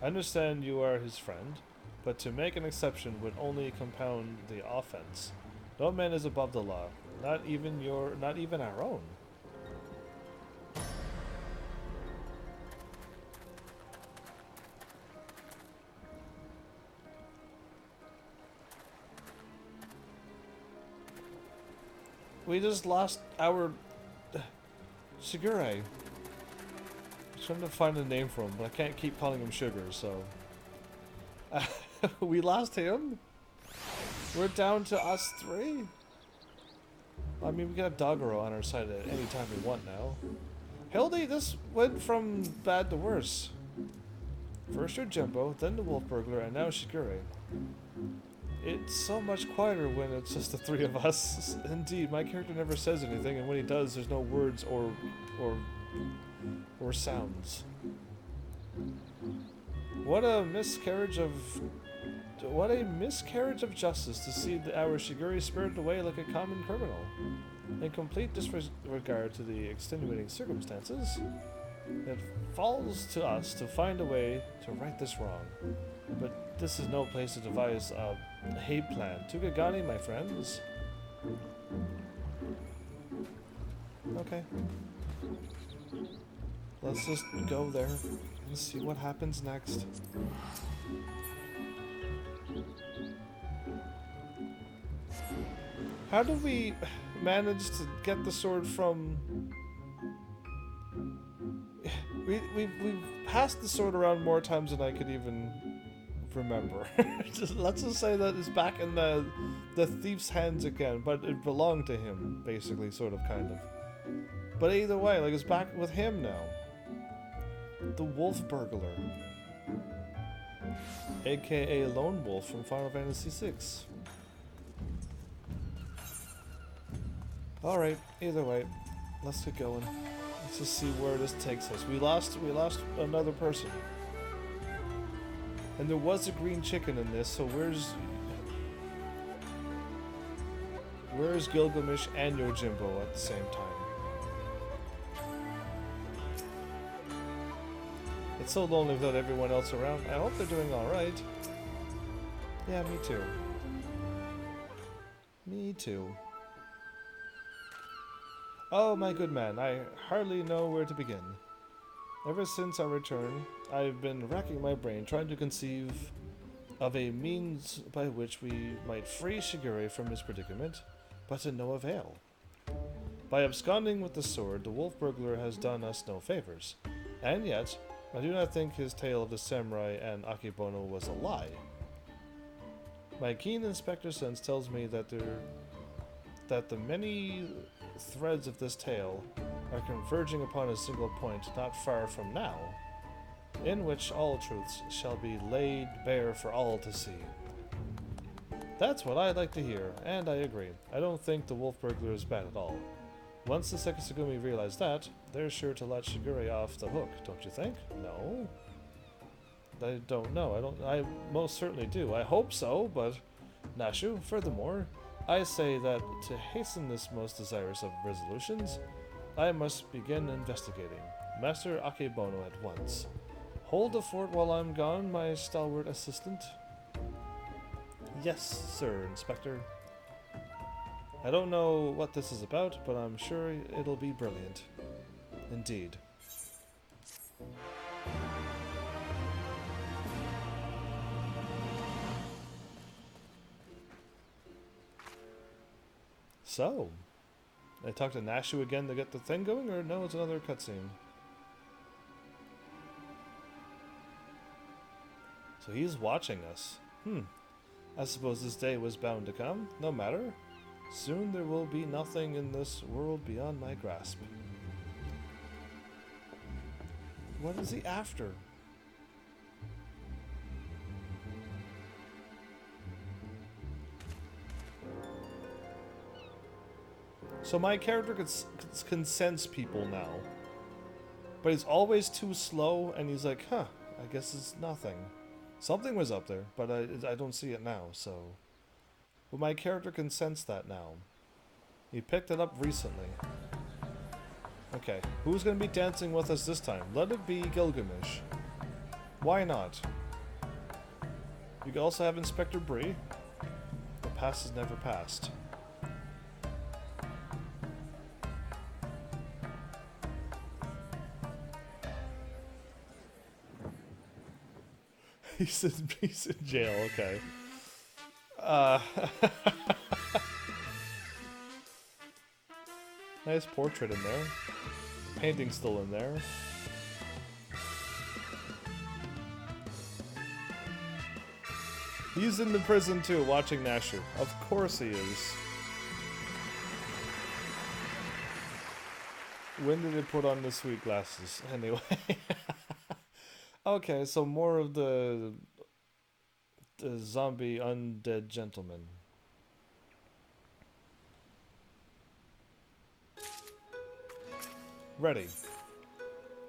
I understand you are his friend, but to make an exception would only compound the offense. No man is above the law, not even our own. We just lost our Shigure. I'm trying to find a name for him, but I can't keep calling him Sugar, so... we lost him? We're down to us three? I mean, we got Dogoro on our side at any time we want now. Hildy, this went from bad to worse. First your Jumbo, then the Wolf Burglar, and now Shigure. It's so much quieter when it's just the three of us. Indeed, my character never says anything, and when he does, there's no words or sounds. What a miscarriage of justice to see our Shigure spirited away like a common criminal. In complete disregard to the extenuating circumstances, it falls to us to find a way to right this wrong. But this is no place to devise a hate plan. Tugagani, my friends. Okay. Let's just go there and see what happens next. How do we manage to get the sword from... We've passed the sword around more times than I could even remember. Let's just say that it's back in the thief's hands again, but it belonged to him, basically, sort of, kind of. But either way, like, it's back with him now. The Wolf Burglar. AKA Lone Wolf from Final Fantasy VI. Alright, either way, let's get going. Let's just see where this takes us. We lost another person. And there was a green chicken in this, so where's Gilgamesh and Yojimbo at the same time? It's so lonely without everyone else around. I hope they're doing alright. Yeah, me too. Me too. Oh, my good man, I hardly know where to begin. Ever since our return, I've been racking my brain trying to conceive of a means by which we might free Shigure from his predicament, but to no avail. By absconding with the sword, the Wolf Burglar has done us no favors, and yet, I do not think his tale of the samurai and Akebono was a lie. My keen inspector sense tells me that the many threads of this tale are converging upon a single point not far from now, in which all truths shall be laid bare for all to see. That's what I like to hear, and I agree. I don't think the Wolf Burglar is bad at all. Once the Sekisugumi realize that, they're sure to let Shigure off the hook, don't you think? No? I don't know. I most certainly do. I hope so, but... Nashu, furthermore, I say that to hasten this most desirous of resolutions, I must begin investigating. Master Akebono at once. Hold the fort while I'm gone, my stalwart assistant. Yes, sir, Inspector. I don't know what this is about, but I'm sure it'll be brilliant. Indeed. So, I talk to Nashu again to get the thing going, or no, it's another cutscene? So he's watching us. I suppose this day was bound to come. No matter. Soon there will be nothing in this world beyond my grasp. What is he after? So my character can sense people now. But he's always too slow, and he's like, huh, I guess it's nothing. Something was up there, but I don't see it now, so... But my character can sense that now. He picked it up recently. Okay, who's going to be dancing with us this time? Let it be Gilgamesh. Why not? You can also have Inspector Bree. The past is never past. He's in jail, okay. Nice portrait in there. Painting's still in there. He's in the prison too, watching Nashu. Of course he is. When did it put on the sweet glasses? Anyway. Okay, so more of the zombie undead gentleman. Ready.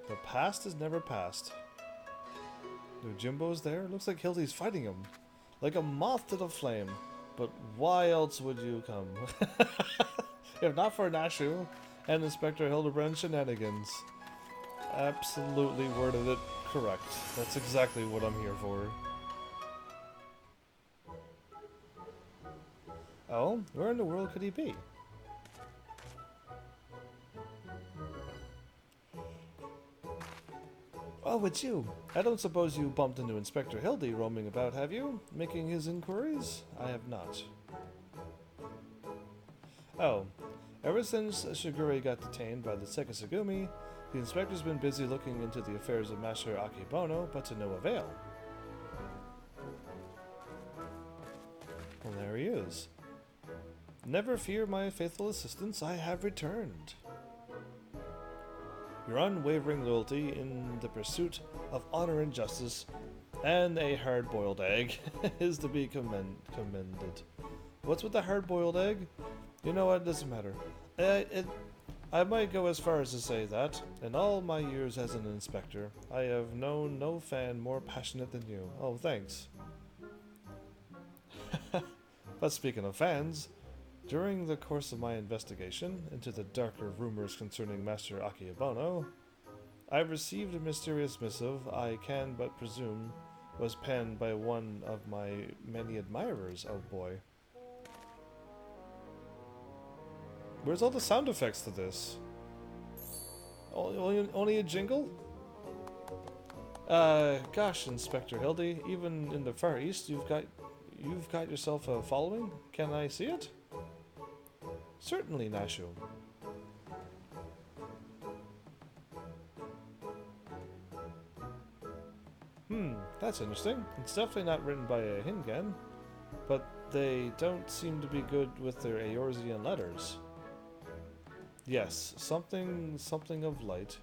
The past is never past. No Jimbo's there? Looks like Hildy's fighting him. Like a moth to the flame. But why else would you come? If not for Nashu and Inspector Hildebrand's shenanigans. Absolutely worded it correct. That's exactly what I'm here for. Oh, where in the world could he be? Oh, it's you. I don't suppose you bumped into Inspector Hildy roaming about, have you? Making his inquiries? I have not. Oh, ever since Shigure got detained by the Sekisagumi, the inspector's been busy looking into the affairs of Master Akebono, but to no avail. Well, there he is. Never fear, my faithful assistants, I have returned. Your unwavering loyalty in the pursuit of honor and justice, and a hard-boiled egg, is to be commended. What's with the hard-boiled egg? You know what, it doesn't matter. I might go as far as to say that, in all my years as an inspector, I have known no fan more passionate than you. Oh, thanks. But speaking of fans, during the course of my investigation into the darker rumors concerning Master Akebono, I received a mysterious missive I can but presume was penned by one of my many admirers, oh boy. Where's all the sound effects to this? Only a jingle? Gosh, Inspector Hildy, even in the Far East, you've got yourself a following? Can I see it? Certainly, Nashu. That's interesting. It's definitely not written by a Hingan, but they don't seem to be good with their Eorzean letters. Yes, something of light.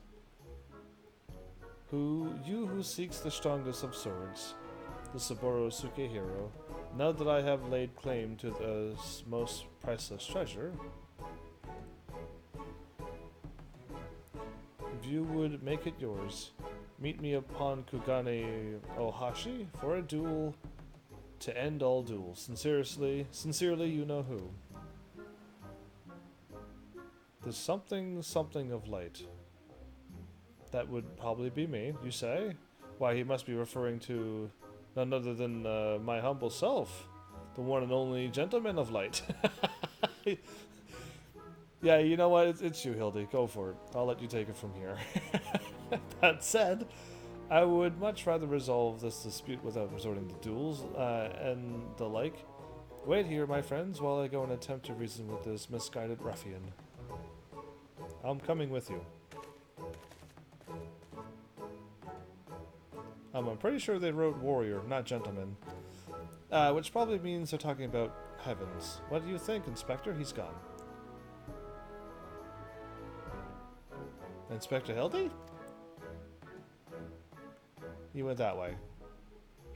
Who seeks the strongest of swords, the Saburo Sukehiro, now that I have laid claim to the most priceless treasure, if you would make it yours, meet me upon Kugane Ohashi for a duel to end all duels. Sincerely, you know who. There's something of light. That would probably be me, you say? Why, he must be referring to none other than my humble self, the one and only gentleman of light. Yeah, you know what? It's you, Hildy. Go for it. I'll let you take it from here. That said, I would much rather resolve this dispute without resorting to duels and the like. Wait here, my friends, while I go and attempt to reason with this misguided ruffian. I'm coming with you. I'm pretty sure they wrote warrior, not gentleman. Which probably means they're talking about heavens. What do you think, Inspector? He's gone. Inspector Hildy? He went that way,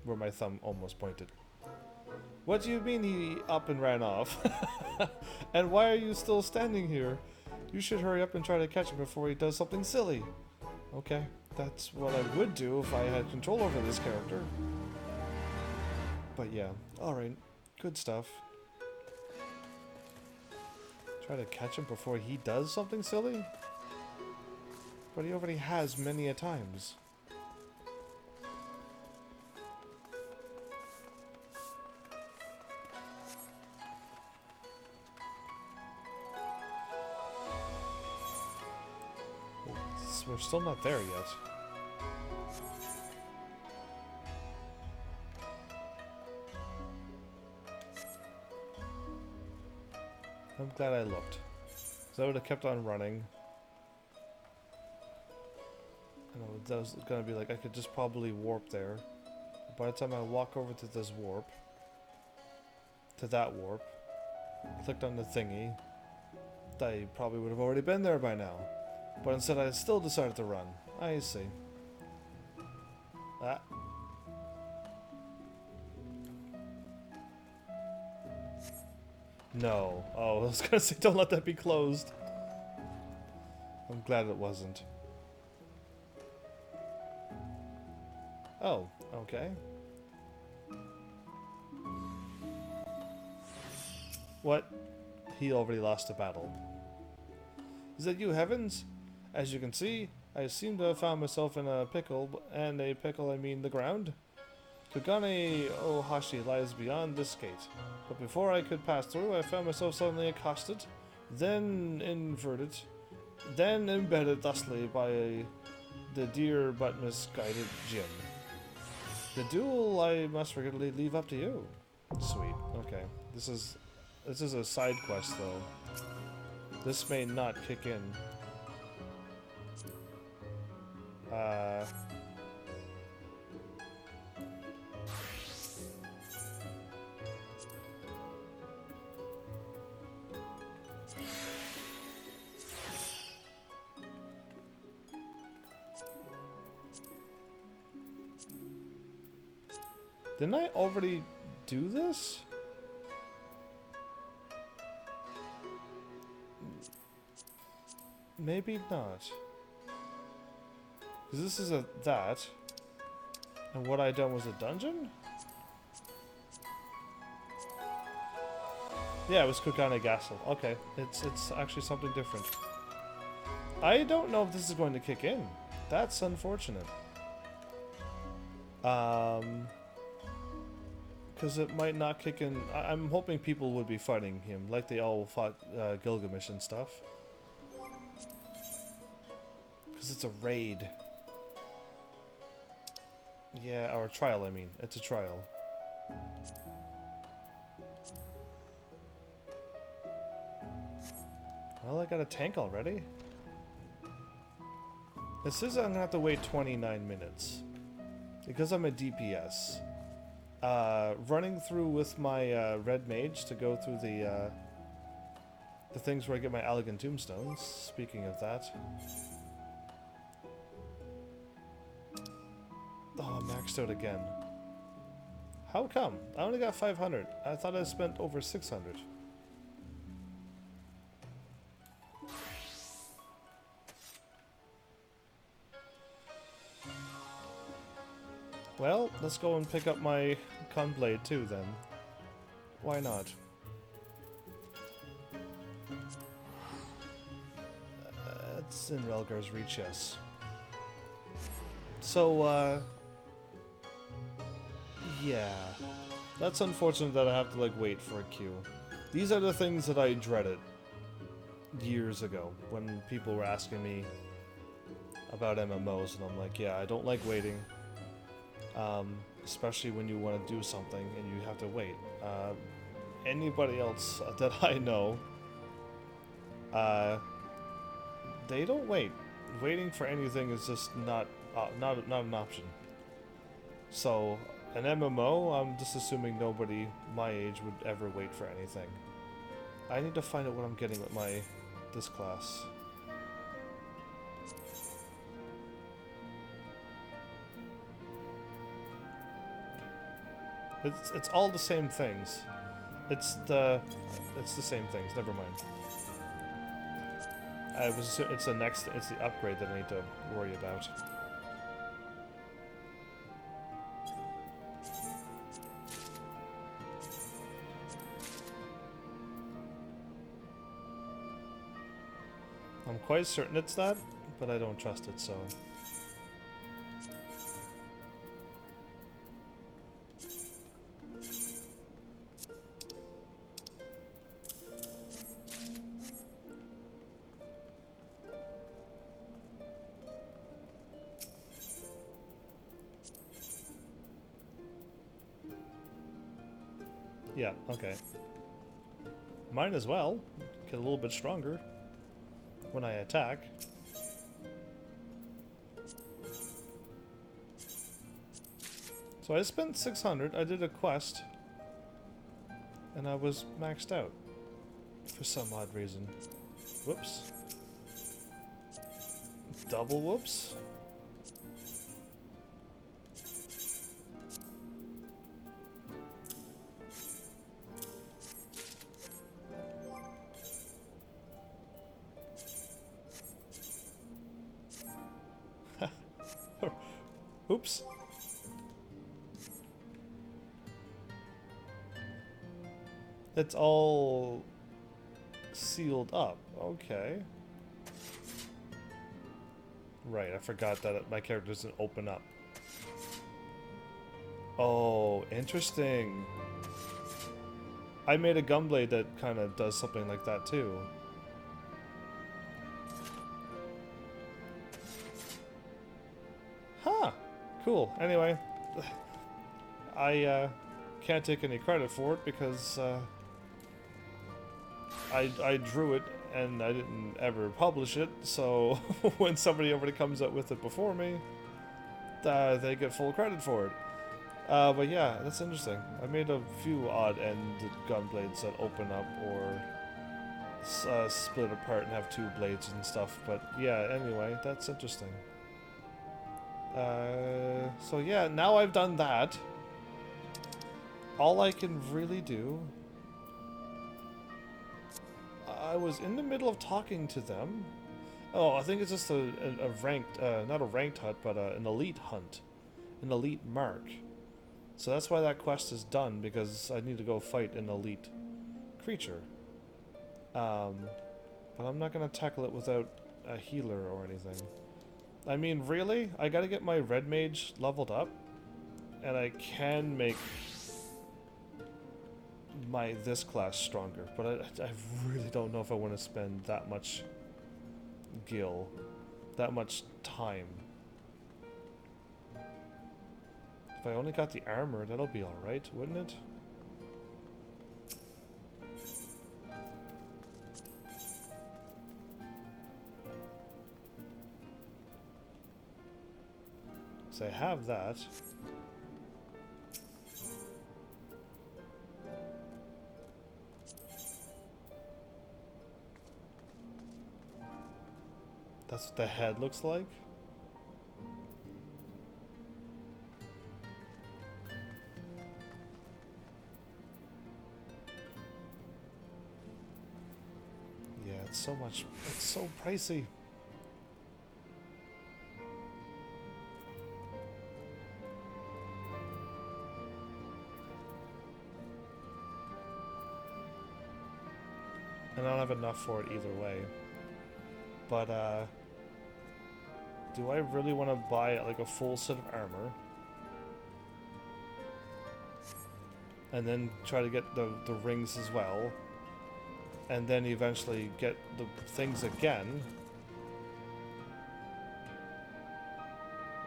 where my thumb almost pointed. What do you mean he up and ran off? And why are you still standing here? You should hurry up and try to catch him before he does something silly. Okay, that's what I would do if I had control over this character. But yeah, alright, good stuff. Try to catch him before he does something silly? But he already has many a times. We're still not there yet. I'm glad I looked. So I would have kept on running. I know that was gonna be like I could just probably warp there. By the time I walk over to this warp, to that warp, clicked on the thingy, I probably would have already been there by now. But instead I still decided to run. I see. Ah. No. Oh, I was gonna say don't let that be closed. I'm glad it wasn't. Oh, okay. What? He already lost a battle. Is that you, Heavens? As you can see, I seem to have found myself in a pickle, and a pickle I mean the ground. Kugane Ohashi lies beyond this gate, but before I could pass through, I found myself suddenly accosted, then inverted, then embedded thusly by the dear but misguided Jim. The duel I must regretfully leave up to you. Sweet. Okay. This is a side quest though. This may not kick in. Didn't I already do this? Maybe not. Because this is a that. And what I done was a dungeon? Yeah, it was Kugane Castle. Okay, it's actually something different. I don't know if this is going to kick in. That's unfortunate. Because it might not kick in. I'm hoping people would be fighting him, like they all fought Gilgamesh and stuff. Because it's a raid. Yeah, or a trial, I mean. It's a trial. Well, I got a tank already. It says I'm gonna have to wait 29 minutes. Because I'm a DPS. Running through with my red mage to go through the things where I get my elegant tombstones. Speaking of that. Oh, I'm maxed out again. How come? I only got 500. I thought I spent over 600. Well, let's go and pick up my Conblade too then. Why not? It's in Relgar's reach, yes. So, yeah. That's unfortunate that I have to, like, wait for a queue. These are the things that I dreaded years ago when people were asking me about MMOs, and I'm like, yeah, I don't like waiting. Especially when you want to do something and you have to wait. Anybody else that I know, they don't wait. Waiting for anything is just not an option. So, an MMO, I'm just assuming nobody my age would ever wait for anything. I need to find out what I'm getting with this class. It's all the same things. It's the same things. Never mind. It's the upgrade that I need to worry about. I'm quite certain it's that, but I don't trust it, so. Yeah, okay. Mine as well. Get a little bit stronger. when I attack. So I spent 600, I did a quest, and I was maxed out for some odd reason. Whoops. Double whoops. Oops. It's all sealed up. Okay. Right, I forgot that my character doesn't open up. Oh, interesting. I made a gunblade that kind of does something like that too. Huh. Cool. Anyway, I can't take any credit for it because I drew it and I didn't ever publish it, so when somebody already comes up with it before me, they get full credit for it. But yeah, that's interesting. I made a few odd-ended gunblades that open up or split apart and have two blades and stuff, but yeah, anyway, that's interesting. So yeah, now I've done that. All I can really do... I was in the middle of talking to them. Oh, I think it's just a ranked, not a ranked hunt, but an elite hunt. An elite mark. So that's why that quest is done, because I need to go fight an elite creature. But I'm not going to tackle it without a healer or anything. I mean, really? I gotta get my red mage leveled up, and I can make this class stronger, but I really don't know if I want to spend that much gil, that much time. If I only got the armor, that'll be alright, wouldn't it? So I have that. That's what the head looks like. Yeah, it's so much, it's so pricey. And I don't have enough for it either way. But, do I really want to buy, like, a full set of armor? And then try to get the rings as well? And then eventually get the things again?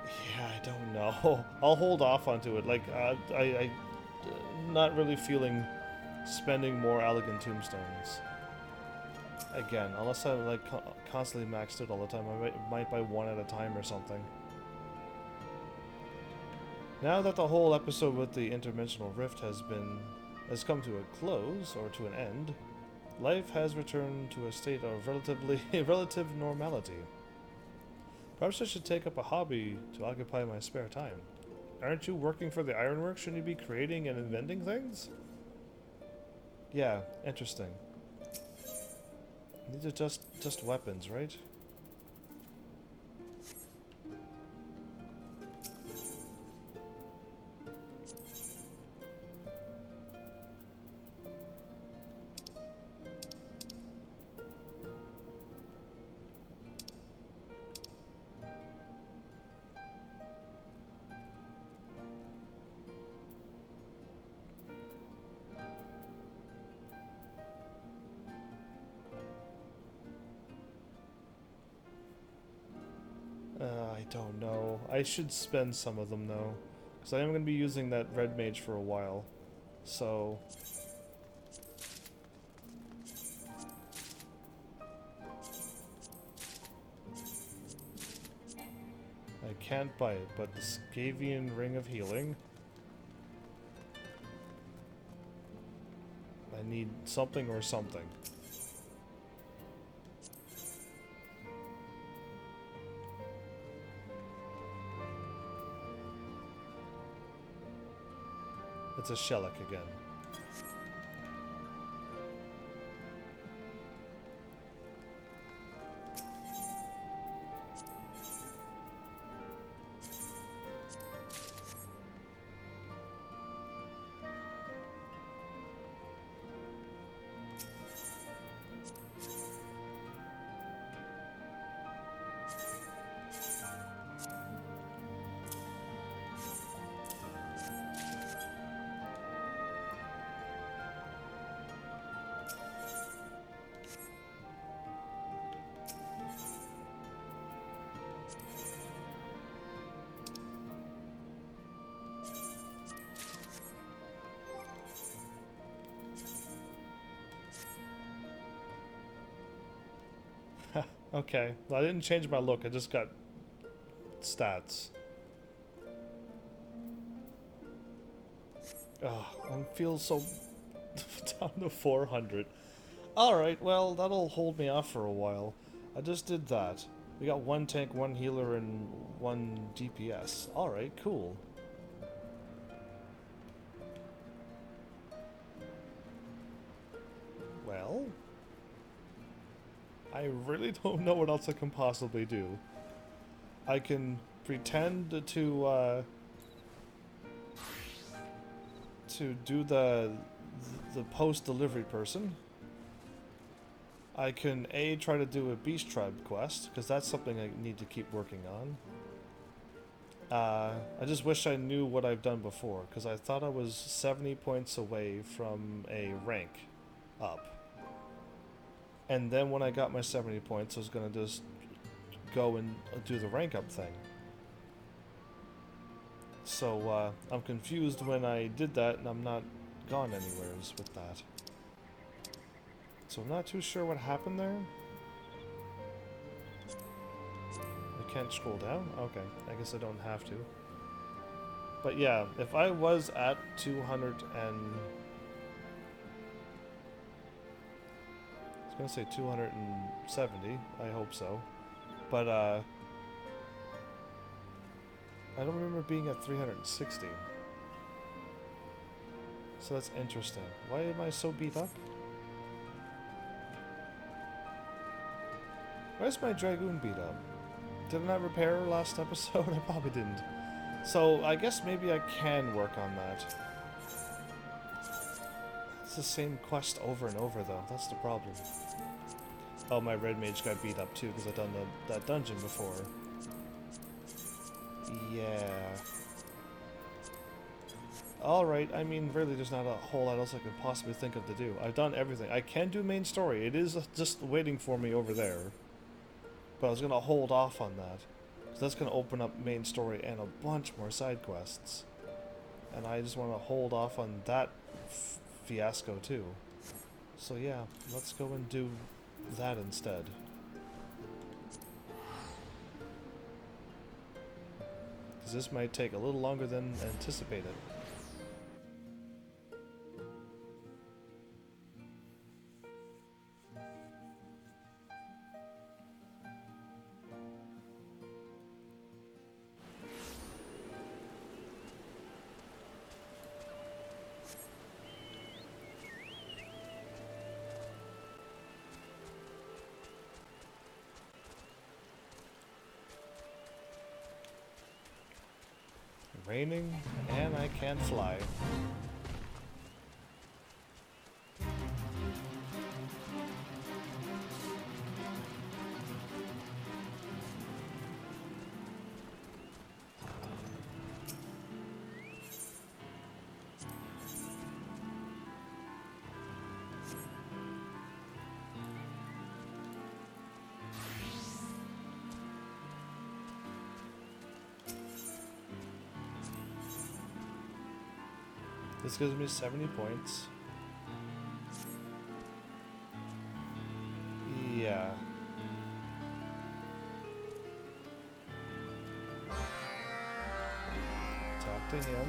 Yeah, I don't know. I'll hold off onto it. Like, I'm not really feeling spending more elegant tombstones. Again, unless I'm like constantly maxed out all the time, I might buy one at a time or something. Now that the whole episode with the interdimensional rift has come to a close or to an end, life has returned to a state of relative normality. Perhaps I should take up a hobby to occupy my spare time. Aren't you working for the ironworks? Shouldn't you be creating and inventing things? Yeah, interesting. These are just weapons, right? I don't know. I should spend some of them though, because I am going to be using that red mage for a while. So can't buy it, but the Scavian Ring of Healing. I need something or something. It's a shellac again. Okay, well, I didn't change my look, I just got stats. Oh, I feel so down to 400. Alright, well, that'll hold me off for a while. I just did that. We got 1 tank, 1 healer, and 1 DPS. Alright, cool. Well, I really don't know what else I can possibly do. I can pretend to do the post-delivery person. I can try to do a Beast Tribe quest, because that's something I need to keep working on. I just wish I knew what I've done before, because I thought I was 70 points away from a rank up. And then when I got my 70 points, I was going to just go and do the rank up thing. So, I'm confused when I did that, and I'm not gone anywheres with that. So I'm not too sure what happened there. I can't scroll down? Okay, I guess I don't have to. But yeah, if I was at 200 and... I was gonna say 270, I hope so. But, I don't remember being at 360. So that's interesting. Why am I so beat up? Why is my Dragoon beat up? Did I not repair last episode? I probably didn't. So, I guess maybe I can work on that. It's the same quest over and over, though. That's the problem. Oh, my Red Mage got beat up, too, because I've done that dungeon before. Yeah. Alright, I mean, really, there's not a whole lot else I could possibly think of to do. I've done everything. I can do main story. It is just waiting for me over there. But I was going to hold off on that. So that's going to open up main story and a bunch more side quests. And I just want to hold off on that fiasco too. So yeah, let's go and do that instead. Because this might take a little longer than anticipated. Raining, and I can't fly. This gives me 70 points. Yeah. to him.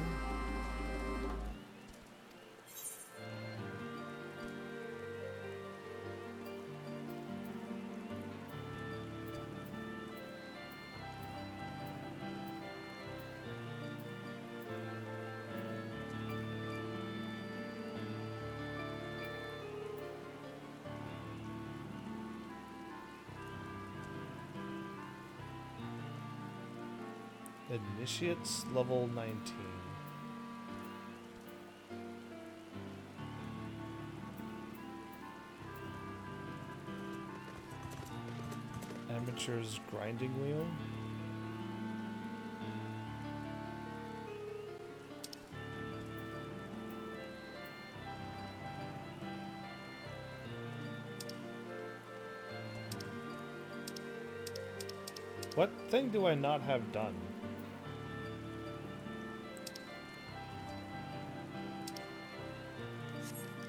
Initiates level 19. Amateur's grinding wheel. What thing do I not have done?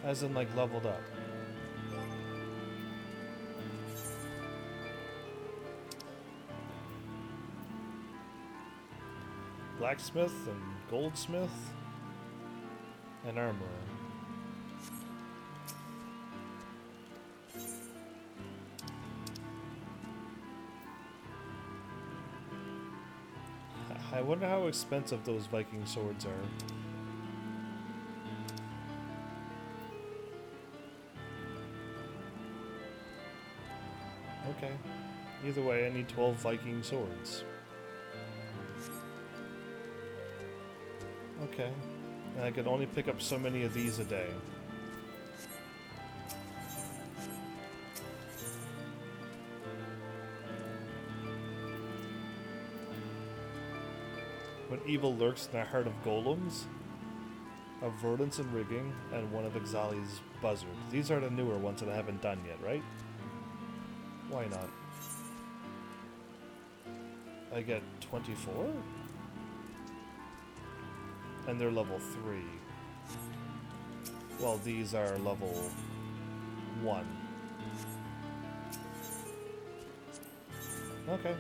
As in, like, leveled up. Blacksmith and goldsmith and armorer. I wonder how expensive those Viking swords are. Okay. Either way, I need 12 Viking swords. Okay. And I could only pick up so many of these a day. When evil lurks in the heart of golems, of verdance and rigging, and one of Exali's buzzard. These are the newer ones that I haven't done yet, right? Why not? I get 24? And they're level 3. Well, these are level 1. Okay.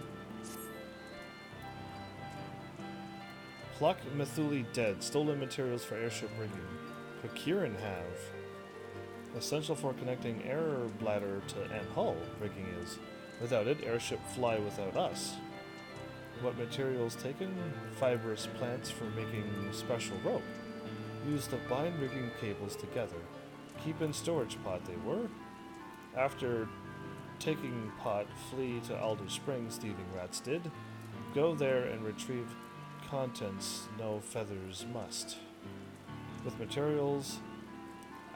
Pluck Mithuli dead. Stolen materials for airship rigging. Procure and have. Essential for connecting air bladder to and hull rigging is. Without it, airship fly without us. What materials taken? Fibrous plants for making special rope. Used to bind rigging cables together. Keep in storage pot they were. After taking pot, flee to Alder Springs, thieving rats did. Go there and retrieve contents, no feathers must. With materials,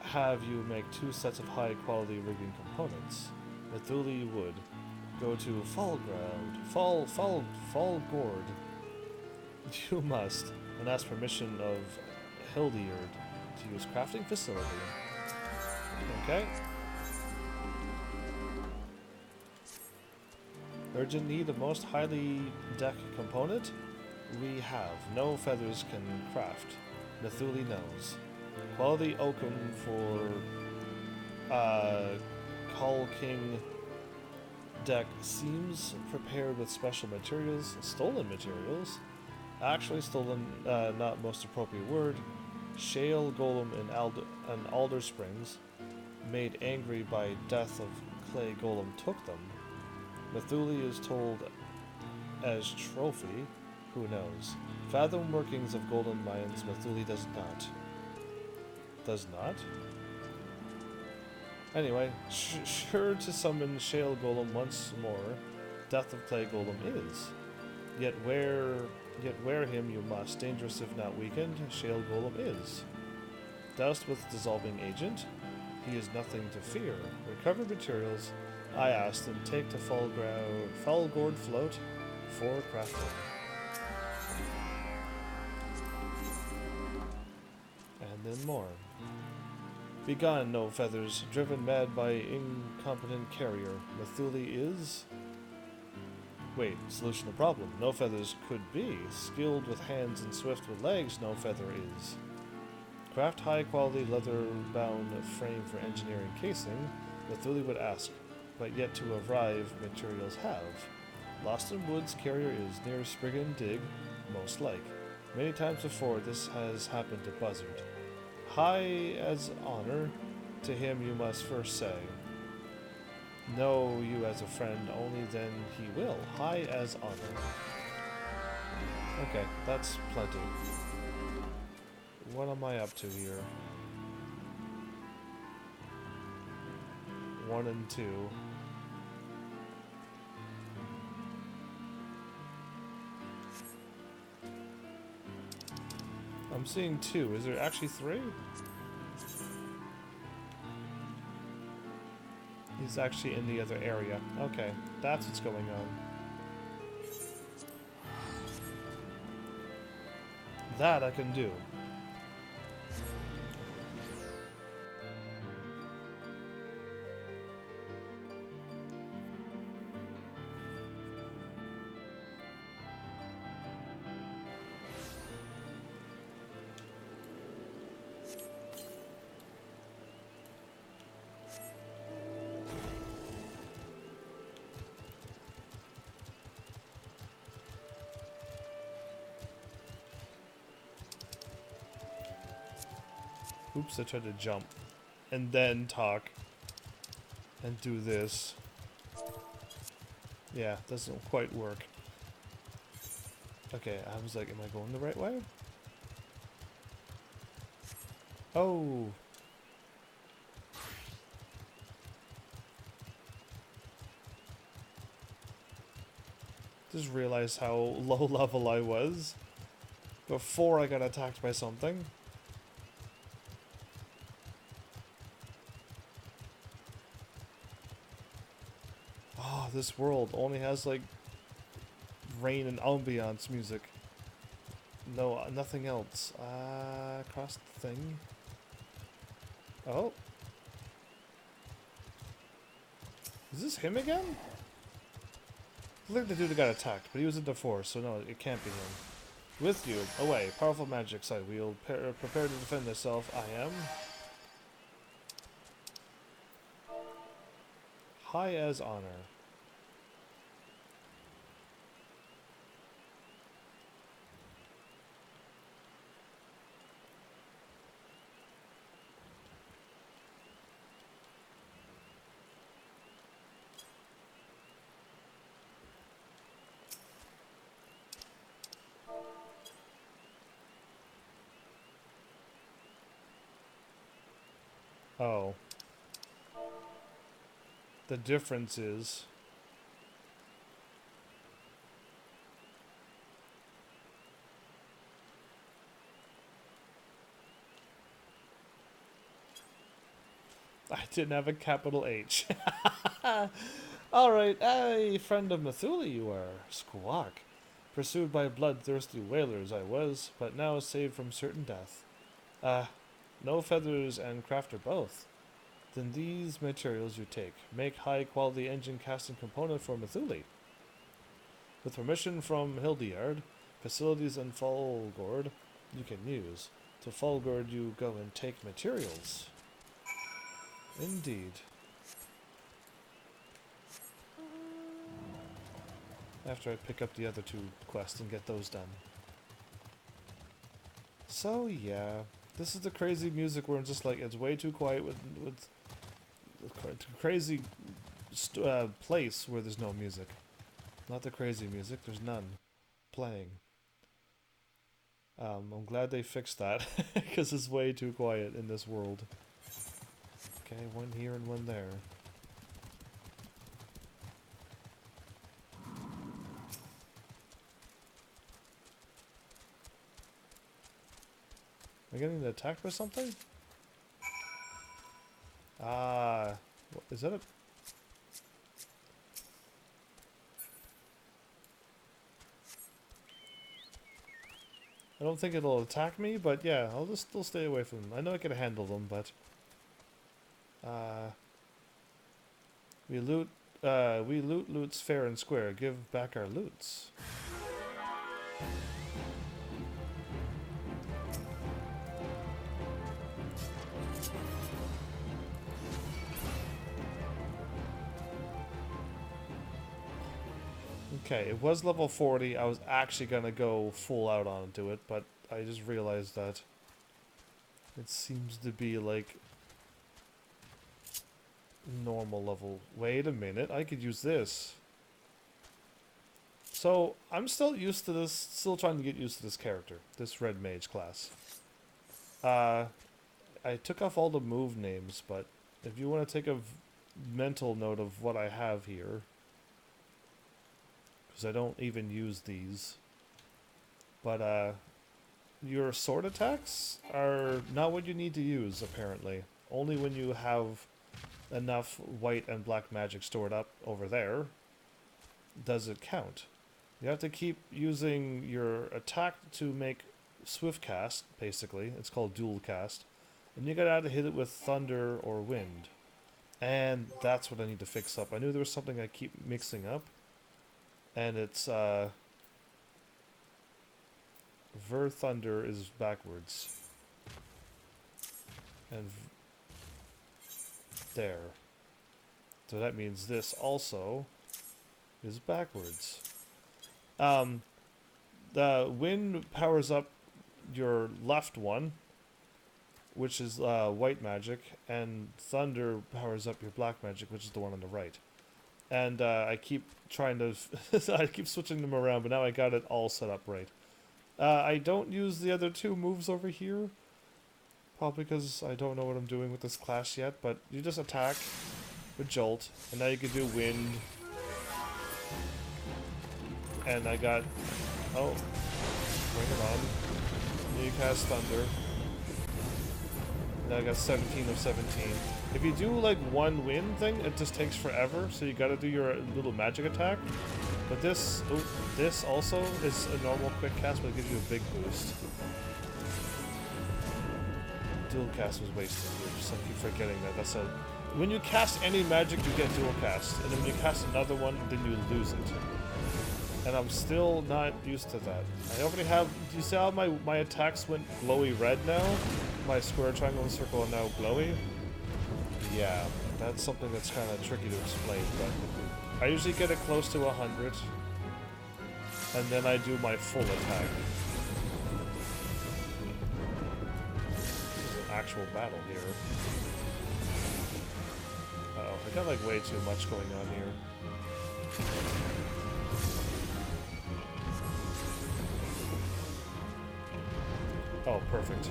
have you make 2 sets of high quality rigging components. Mithuli wood. Go to Fallgord. You must, and ask permission of Hildy to use crafting facility. Okay. Urgent need of most highly deck component? We have. No feathers can craft. Mithuli knows. Quality oakum for Call King deck seems prepared with special materials. Stolen materials? Actually stolen, not most appropriate word. Shale Golem in Alder Springs, made angry by death of Clay Golem, took them. Mithuli is told as trophy. Who knows? Fathom workings of golden mines. Mithuli does not. Does not? Anyway, sure to summon Shale Golem once more. Death of Clay Golem is. Yet wear him you must. Dangerous if not weakened. Shale Golem is. Doused with dissolving agent. He is nothing to fear. Recover materials. I asked and take to Fallgord float for crafting. And then more. Begone, no feathers, driven mad by incompetent carrier. Mithuli is... Wait, solution to problem. No feathers could be. Skilled with hands and swift with legs, no feather is. Craft high-quality leather-bound frame for engineering casing. Mithuli would ask, but yet to arrive materials have. Lost in Woods carrier is near Spriggan Dig, most like. Many times before this has happened to Buzzard. High as honor, to him you must first say. Know you as a friend, only then he will. High as honor. Okay, that's plenty. What am I up to here? 1 and 2. I'm seeing 2. Is there actually 3? He's actually in the other area. Okay, that's what's going on. That I can do. Oops, I tried to jump. And then talk. And do this. Yeah, doesn't quite work. Okay, I was like, am I going the right way? Oh! Just realized how low level I was before I got attacked by something. Oh, this world only has like rain and ambiance music. No, nothing else. Across the thing. Oh. Is this him again? I think the dude got attacked, but he was in the forest, so no, it can't be him. With you, away, powerful magic side wheel, prepare to defend yourself. I am. High as honor. Oh. The difference is... I didn't have a capital H. Alright, a friend of Mathuli you are. Squawk. Pursued by bloodthirsty whalers I was, but now saved from certain death. No feathers and craft or both. Then these materials you take. Make high-quality engine casting component for Mathuli. With permission from Hildy, facilities in Falgord you can use. To Falgord you go and take materials. Indeed. After I pick up the other 2 quests and get those done. So yeah, this is the crazy music where it's just like, it's way too quiet with crazy place where there's no music. Not the crazy music, there's none playing. I'm glad they fixed that, because it's way too quiet in this world. Okay, 1 here and 1 there. Am I getting attacked by something? Ah, is that a... I don't think it'll attack me, but yeah, I'll just still stay away from them. I know I can handle them, but... we loot loots fair and square. Give back our loots. Okay, it was level 40. I was actually gonna go full out onto it, but I just realized that it seems to be like normal level. Wait a minute, I could use this. So, I'm still used to this, still trying to get used to this character, this red mage class. I took off all the move names, but if you want to take a mental note of what I have here, because I don't even use these, but your sword attacks are not what you need to use, apparently. Only when you have enough white and black magic stored up over there does it count. You have to keep using your attack to make swift cast, basically. It's called dual cast. And you gotta hit it with thunder or wind. And that's what I need to fix up. I knew there was something I keep mixing up. And it's, Ver Thunder is backwards. And there. So that means this also is backwards. The wind powers up your left one, which is white magic, and thunder powers up your black magic, which is the one on the right. And I keep trying to... I keep switching them around, but now I got it all set up right. I don't use the other two moves over here, probably because I don't know what I'm doing with this class yet, but you just attack with Jolt, and now you can do Wind. And I got... Oh. Bring it on. Now you cast Thunder. Now I got 17 of 17. If you do like one wind thing, it just takes forever, so you gotta do your little magic attack. But this also is a normal quick cast, but it gives you a big boost. Dual cast was wasted, so I keep forgetting that. That's a... When you cast any magic, you get dual cast, and then when you cast another one, then you lose it. And I'm still not used to that. I already have... Do you see how my attacks went glowy red now? My square, triangle, and circle are now glowy? Yeah, that's something that's kind of tricky to explain, but... I usually get it close to 100. And then I do my full attack. This is an actual battle here. Uh-oh, I got like way too much going on here. Oh, perfect.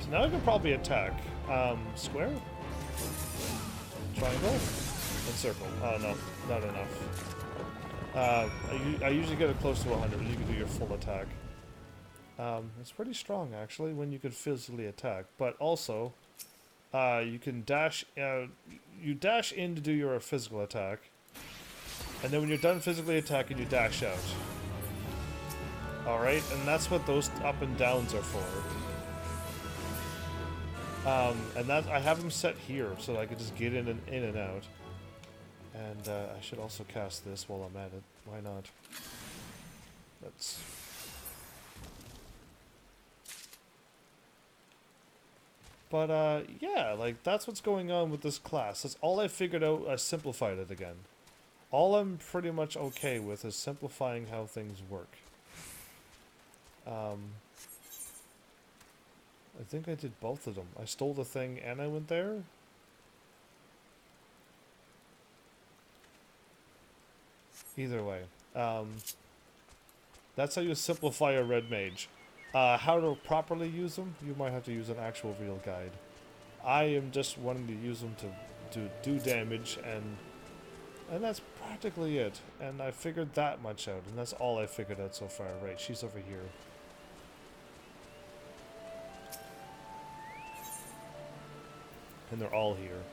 So now I can probably attack. Square? Triangle? And circle. Oh no, not enough. I usually get it close to 100, but you can do your full attack. It's pretty strong, actually, when you can physically attack. But also... you can dash, you dash in to do your physical attack, and then when you're done physically attacking, you dash out. Alright, and that's what those up and downs are for. And that, I have them set here, so that I can just get in and out. And I should also cast this while I'm at it. Why not? Let's... But, yeah, like, that's what's going on with this class. That's all I figured out. I simplified it again. All I'm pretty much okay with is simplifying how things work. I think I did both of them. I stole the thing and I went there? Either way. That's how you simplify a red mage. How to properly use them, you might have to use an actual real guide. I am just wanting to use them to do damage, and that's practically it. And I figured that much out, and that's all I figured out so far. Right, she's over here. And they're all here.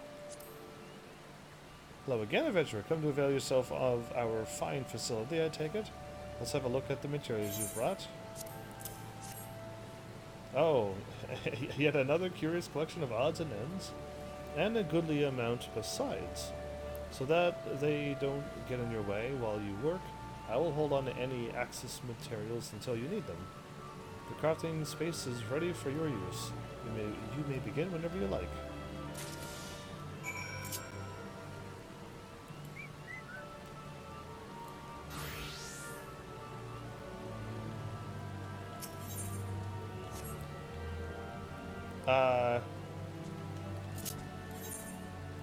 Hello again, adventurer. Come to avail yourself of our fine facility, I take it. Let's have a look at the materials you brought. Oh, yet another curious collection of odds and ends, and a goodly amount besides. So that they don't get in your way while you work, I will hold on to any access materials until you need them. The crafting space is ready for your use. You may begin whenever you like.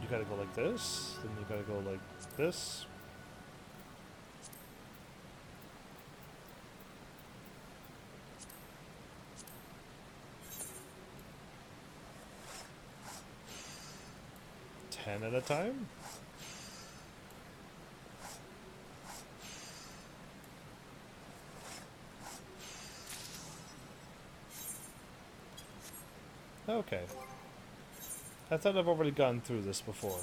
You gotta go like this, then you gotta go like this. Ten at a time? Okay. I thought I've already gone through this before.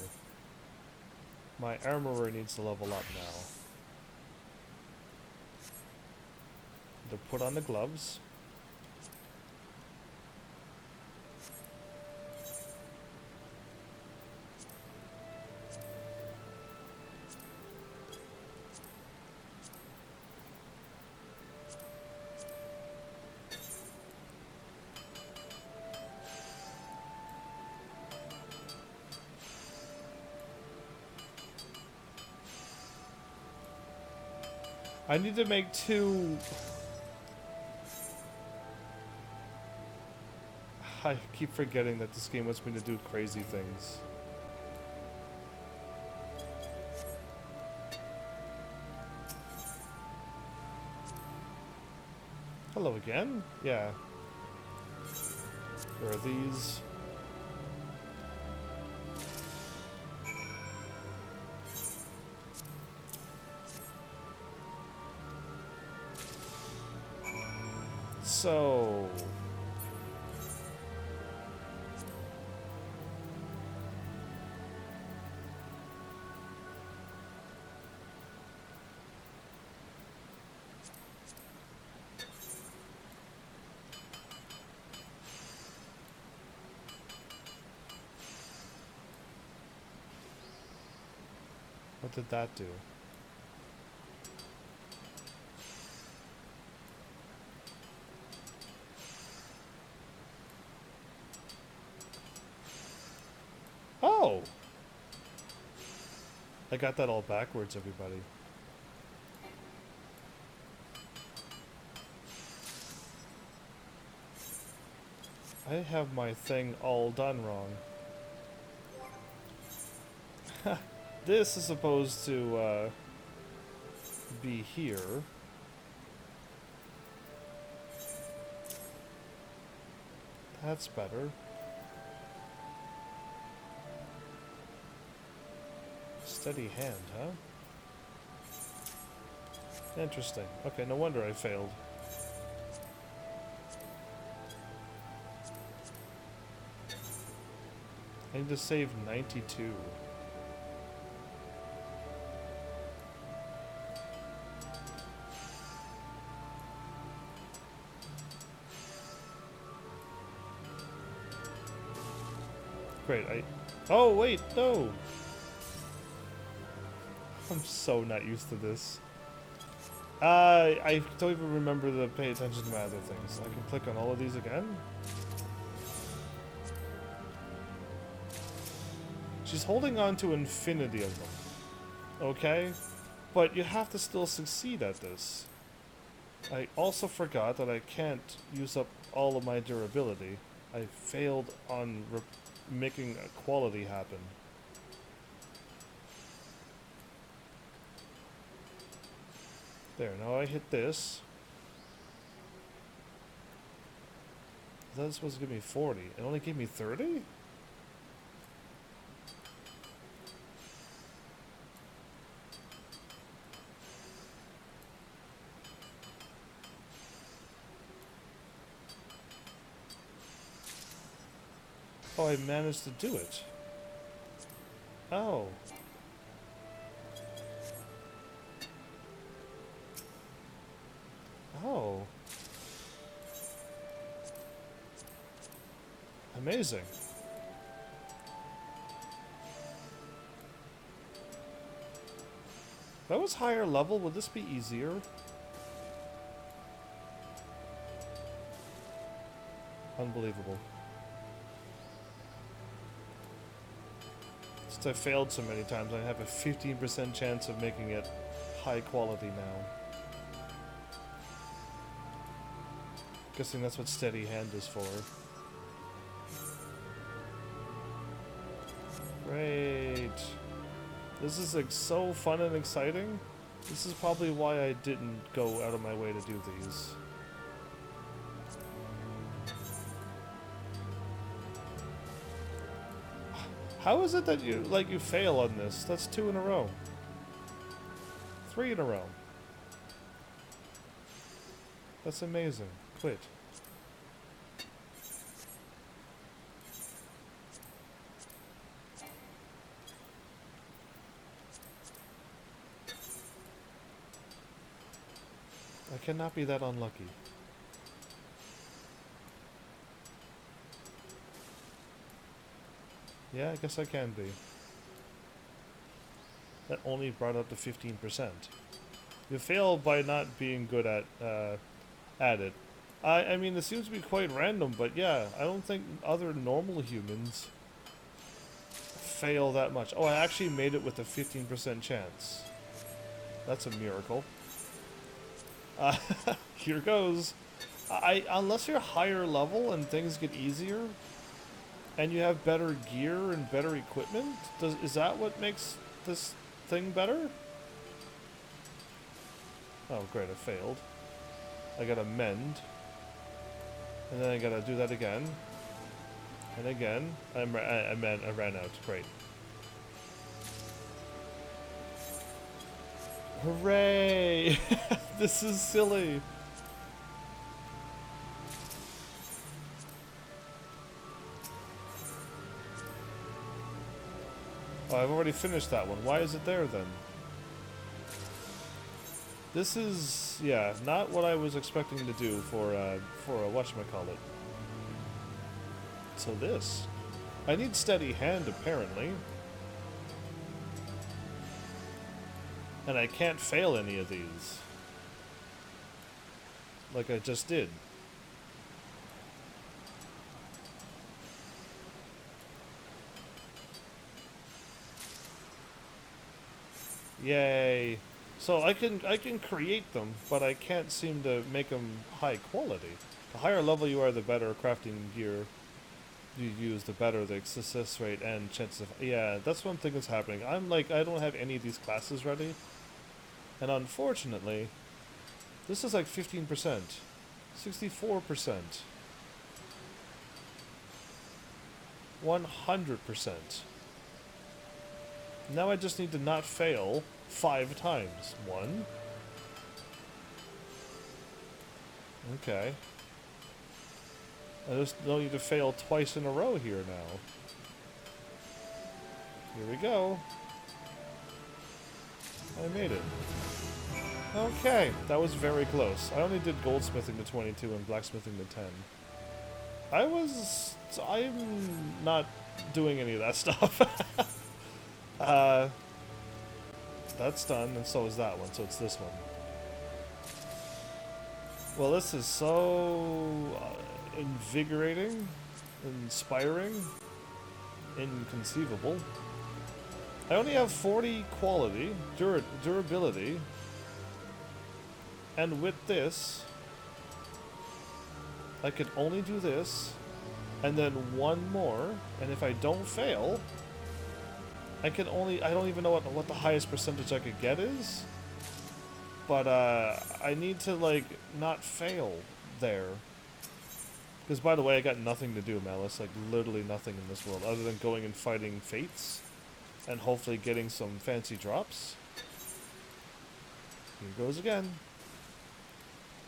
My armorer needs to level up now. To put on the gloves. I need to make 2... I keep forgetting that this game wants me to do crazy things. Hello again? Yeah. There are these. So... what did that do? Oh! I got that all backwards, everybody. I have my thing all done wrong. This is supposed to be here. That's better. Steady hand, huh? Interesting. Okay, no wonder I failed. I need to save 92. Great, oh, wait, no! I'm so not used to this. I don't even remember to pay attention to my other things. I can click on all of these again? She's holding on to infinity of them. Okay? But you have to still succeed at this. I also forgot that I can't use up all of my durability. I failed on making equality happen. There, now I hit this. That was supposed to give me 40. It only gave me 30? Oh, I managed to do it. Oh. Oh. Amazing. If that was higher level, would this be easier? Unbelievable. Since I failed so many times, I have a 15% chance of making it high quality now. Guessing that's what steady hand is for. Great. This is like so fun and exciting. This is probably why I didn't go out of my way to do these. How is it that you fail on this? That's 2 in a row. 3 in a row. That's amazing. Quit. I cannot be that unlucky. Yeah, I guess I can be. That only brought up to 15%. You fail by not being good at it. I mean, it seems to be quite random, but yeah, I don't think other normal humans fail that much. Oh, I actually made it with a 15% chance. That's a miracle. Here goes. Unless you're higher level and things get easier, and you have better gear and better equipment, is that what makes this thing better? Oh, great, I failed. I gotta mend. And then I gotta do that again. And again. I ran out. Great. Hooray! This is silly. Oh, I've already finished that one. Why is it there then? This is, yeah, not what I was expecting to do for a whatchamacallit. So this. I need steady hand, apparently. And I can't fail any of these. Like I just did. Yay. So I can create them, but I can't seem to make them high quality. The higher level you are, the better crafting gear you use, the better the success rate and chances of... Yeah, that's one thing that's happening. I'm like, I don't have any of these classes ready. And unfortunately, this is like 15%. 64%. 100%. Now I just need to not fail 5 times. 1. Okay. I just don't need to fail twice in a row here now. Here we go. I made it. Okay, that was very close. I only did goldsmithing to 22 and blacksmithing to 10. I'm not doing any of that stuff. That's done, and so is that one, so it's this one. Well, this is so invigorating, inspiring, inconceivable. I only have 40 quality, durability, and with this, I could only do this, and then one more, and if I don't fail, I don't even know what the highest percentage I could get is, but I need to, like, not fail there. Because, by the way, I got nothing to do, Malice, like, literally nothing in this world, other than going and fighting fates, and hopefully getting some fancy drops. Here goes again.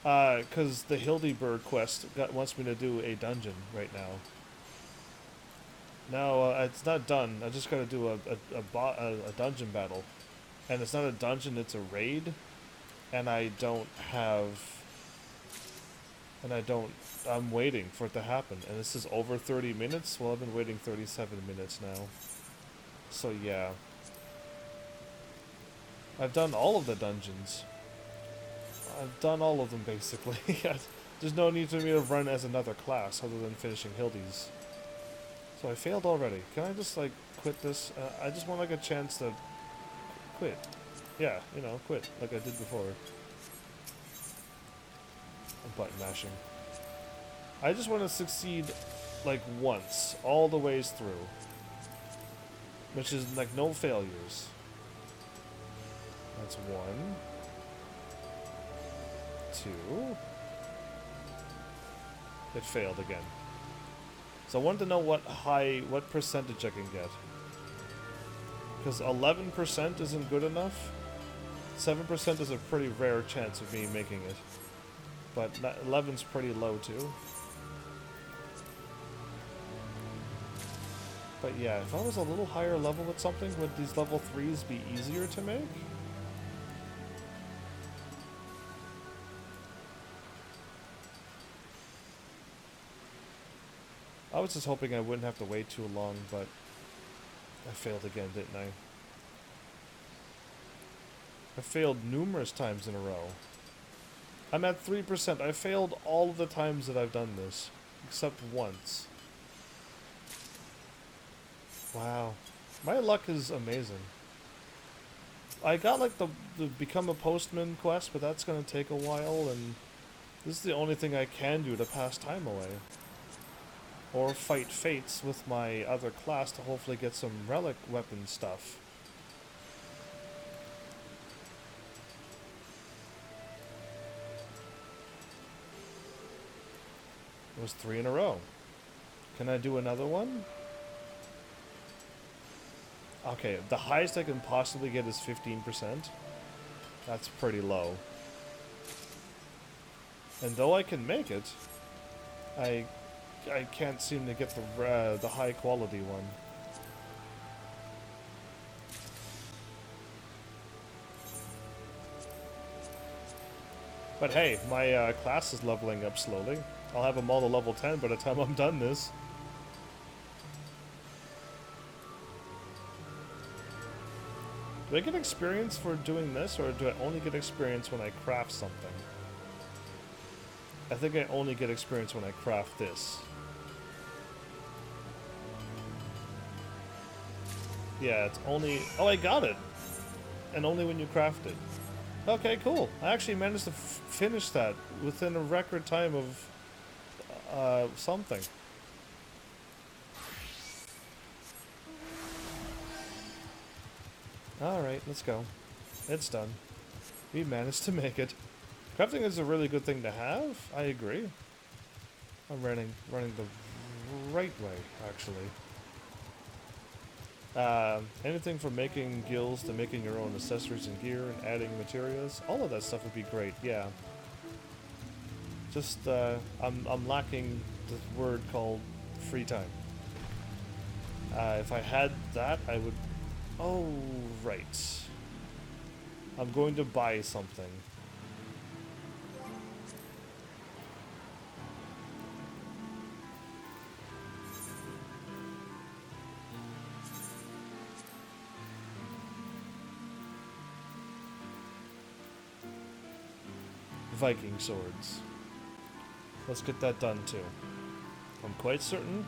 Because the Hildy bird quest wants me to do a dungeon right now. No, it's not done. I just gotta do a dungeon battle. And it's not a dungeon, it's a raid. And I'm waiting for it to happen. And this is over 30 minutes? Well, I've been waiting 37 minutes now. So yeah. I've done all of the dungeons. I've done all of them, basically. there's no need for me to run as another class other than finishing Hildy's. So I failed already. Can I just, like, quit this? I just want, like, a chance to quit. Yeah, you know, quit, like I did before. I'm button mashing. I just want to succeed, like, once, all the ways through. Which is, like, no failures. That's 1. 2. It failed again. So I wanted to know what percentage I can get. Because 11% isn't good enough. 7% is a pretty rare chance of me making it. But 11's pretty low too. But yeah, if I was a little higher level with something, would these level 3s be easier to make? I was just hoping I wouldn't have to wait too long, but I failed again, didn't I? I failed numerous times in a row. I'm at 3%. I failed all of the times that I've done this, except once. Wow. My luck is amazing. I got like the become a postman quest, but that's gonna take a while, and this is the only thing I can do to pass time away. Or fight fates with my other class to hopefully get some relic weapon stuff. It was 3 in a row. Can I do another one? Okay, the highest I can possibly get is 15%. That's pretty low. And though I can make it, I can't seem to get the high quality one. But hey, my class is leveling up slowly. I'll have them all to level 10 by the time I'm done this. Do I get experience for doing this, or do I only get experience when I craft something? I think I only get experience when I craft this. Yeah, it's only... Oh, I got it! And only when you craft it. Okay, cool. I actually managed to finish that within a record time of something. Alright, let's go. It's done. We managed to make it. Crafting is a really good thing to have. I agree. I'm running the right way, actually. Anything from making gills to making your own accessories and gear and adding materials, all of that stuff would be great, yeah. Just, I'm lacking this word called free time. If I had that, I would... Oh, right. I'm going to buy something. Viking swords. Let's get that done too. I'm quite certain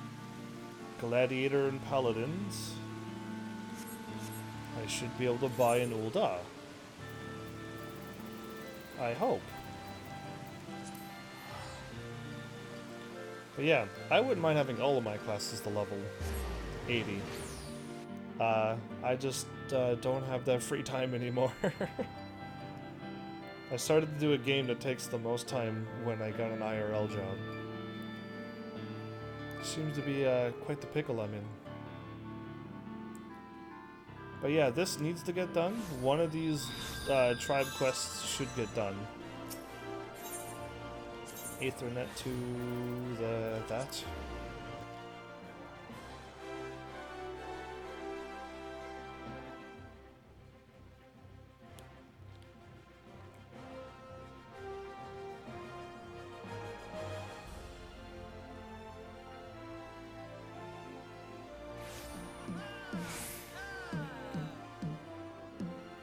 Gladiator and Paladins I should be able to buy an Ulda. I hope. But yeah, I wouldn't mind having all of my classes to level 80. I just don't have that free time anymore. I started to do a game that takes the most time when I got an IRL job. Seems to be quite the pickle I'm in. But yeah, this needs to get done. One of these tribe quests should get done. Aethernet to that.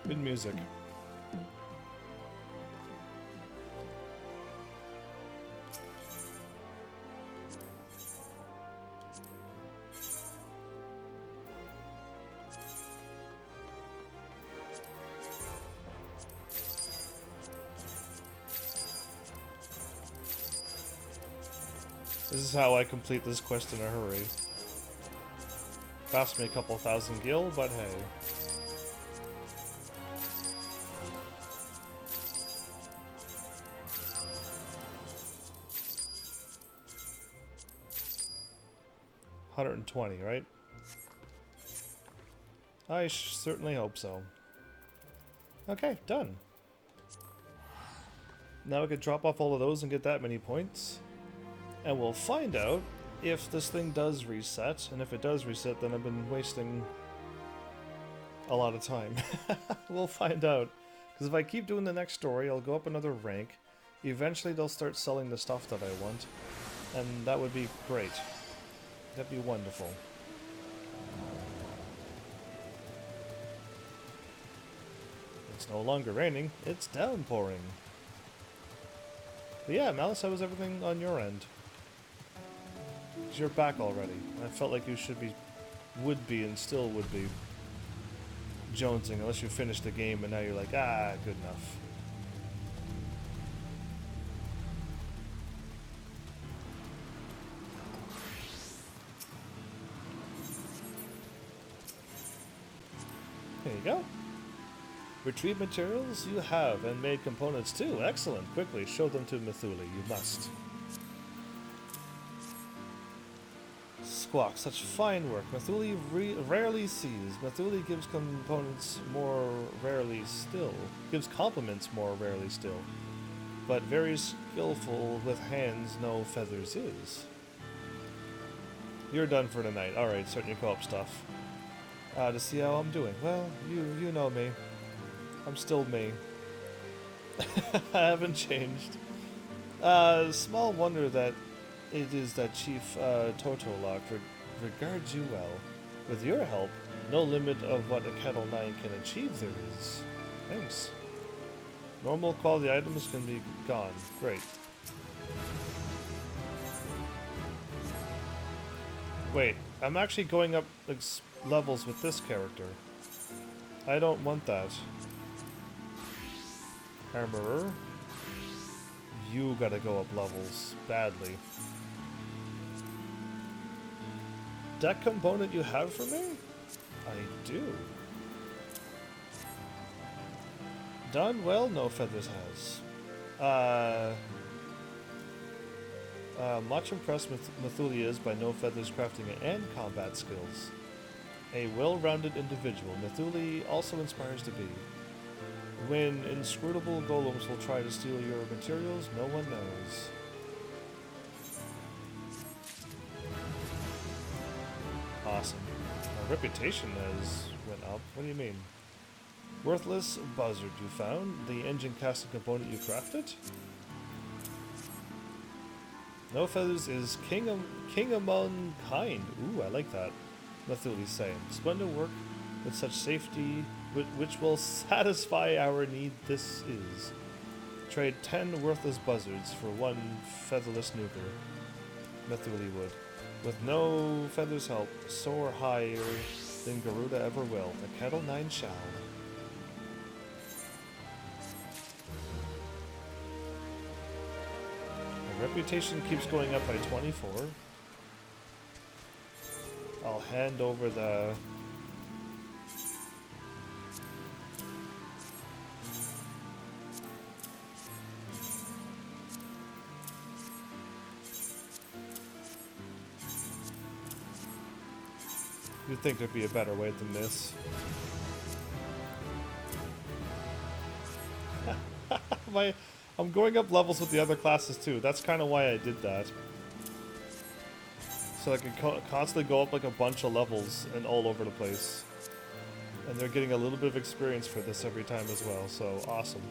Good music. This is how I complete this quest in a hurry. Cost me a couple thousand gil, but hey. $120, right? I certainly hope so. Okay, done. Now we could drop off all of those and get that many points. And we'll find out if this thing does reset. And if it does reset, then I've been wasting a lot of time. We'll find out. Because if I keep doing the next story, I'll go up another rank. Eventually they'll start selling the stuff that I want. And that would be great. That'd be wonderful. It's no longer raining, it's downpouring. But yeah, Malice, how was everything on your end? 'Cause you're back already. I felt like you would be, and still would be jonesing, unless you finished the game and now you're like, ah, good enough. There you go. Retrieve materials you have and made components too. Excellent. Quickly show them to Mithuli. You must. Squawk. Such fine work. Mithuli rarely sees. Mithuli gives components more rarely still. Gives compliments more rarely still. But very skillful with hands no feathers is. You're done for tonight. Alright, starting your co-op stuff. To see how I'm doing. Well, you know me. I'm still me. I haven't changed. Small wonder that it is that Chief Totolok regards you well. With your help, no limit of what a Kettle 9 can achieve there is. Thanks. Normal quality items can be gone. Great. Wait, I'm actually going up like, levels with this character. I don't want that. Armorer. You gotta go up levels. Badly. That component you have for me? I do. Done well? No Feathers has. Much impressed with Mithuli is by No Feathers crafting and combat skills. A well-rounded individual, Mithuli also inspires to be. When inscrutable golems will try to steal your materials, no one knows. Awesome. My reputation has went up. What do you mean? Worthless buzzard you found. The engine casting component you crafted? No Feathers is king among kind. Ooh, I like that. Mithuli's saying. Splendid work with such safety, which will satisfy our need. This is. Trade 10 worthless buzzards for 1 featherless nuker. Mithuli would. With no Feathers' help, soar higher than Garuda ever will. A Kettle 9 shall. My reputation keeps going up by 24. I'll hand over the... You'd think there'd be a better way than this. I'm going up levels with the other classes too. That's kind of why I did that. So I can constantly go up like a bunch of levels and all over the place. And they're getting a little bit of experience for this every time as well, so awesome.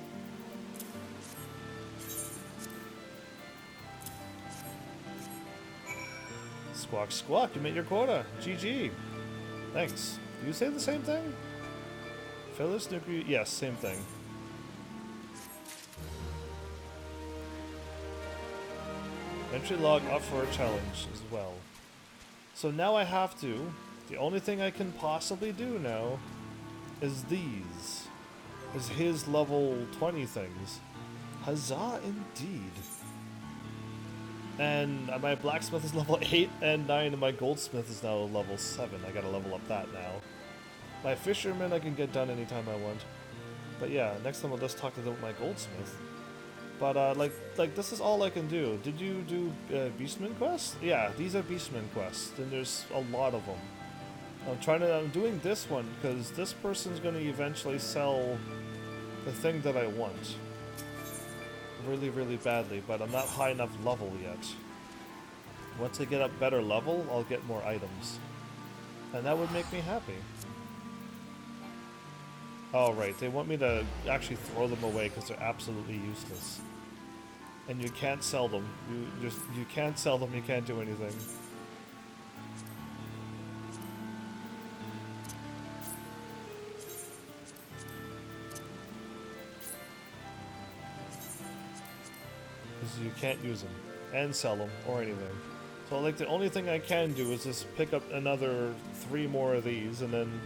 Squawk squawk, you met your quota. GG. Thanks. Do you say the same thing? Phyllis Nuclear? Yes, same thing. Entry log up for a challenge as well. So now I have to. The only thing I can possibly do now is these. Is his level 20 things. Huzzah indeed. And my blacksmith is level 8 and 9, and my goldsmith is now level 7. I gotta level up that now. My fisherman I can get done anytime I want. But yeah, next time I'll just talk to my goldsmith. But like this is all I can do. Did you do Beastman quests? Yeah, these are Beastman quests, and there's a lot of them. I'm doing this one because this person's gonna eventually sell the thing that I want. Really, really badly, but I'm not high enough level yet. Once I get up better level, I'll get more items. And that would make me happy. Oh right, they want me to actually throw them away because they're absolutely useless. And you can't sell them. You can't sell them, you can't do anything. Because you can't use them. And sell them, or anything. So like the only thing I can do is just pick up another 3 more of these and then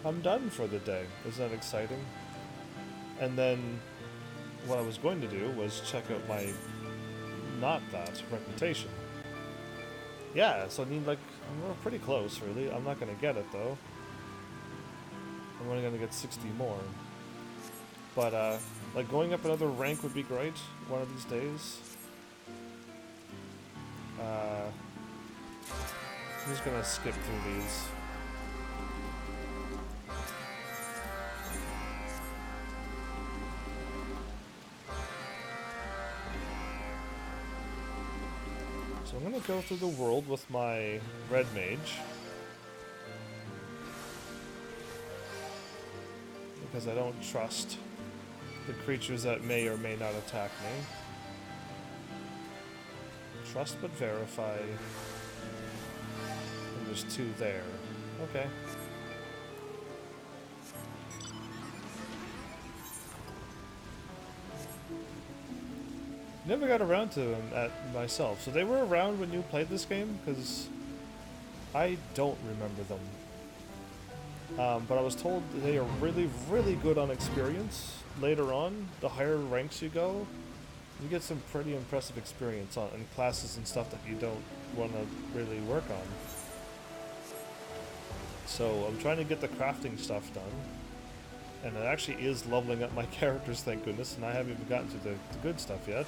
I'm done for the day. Isn't that exciting? And then what I was going to do was check out my reputation. Yeah, so I need like, we're pretty close really. I'm not gonna get it though. I'm only gonna get 60 more. But like going up another rank would be great one of these days. I'm just gonna skip through these. So I'm gonna go through the world with my red mage. Because I don't trust the creatures that may or may not attack me. Trust but verify. And there's 2 there. Okay. Never got around to them myself. So they were around when you played this game? Because I don't remember them. But I was told they are really, really good on experience. Later on, the higher ranks you go, you get some pretty impressive experience on classes and stuff that you don't want to really work on. So I'm trying to get the crafting stuff done. And it actually is leveling up my characters, thank goodness, and I haven't even gotten to the good stuff yet.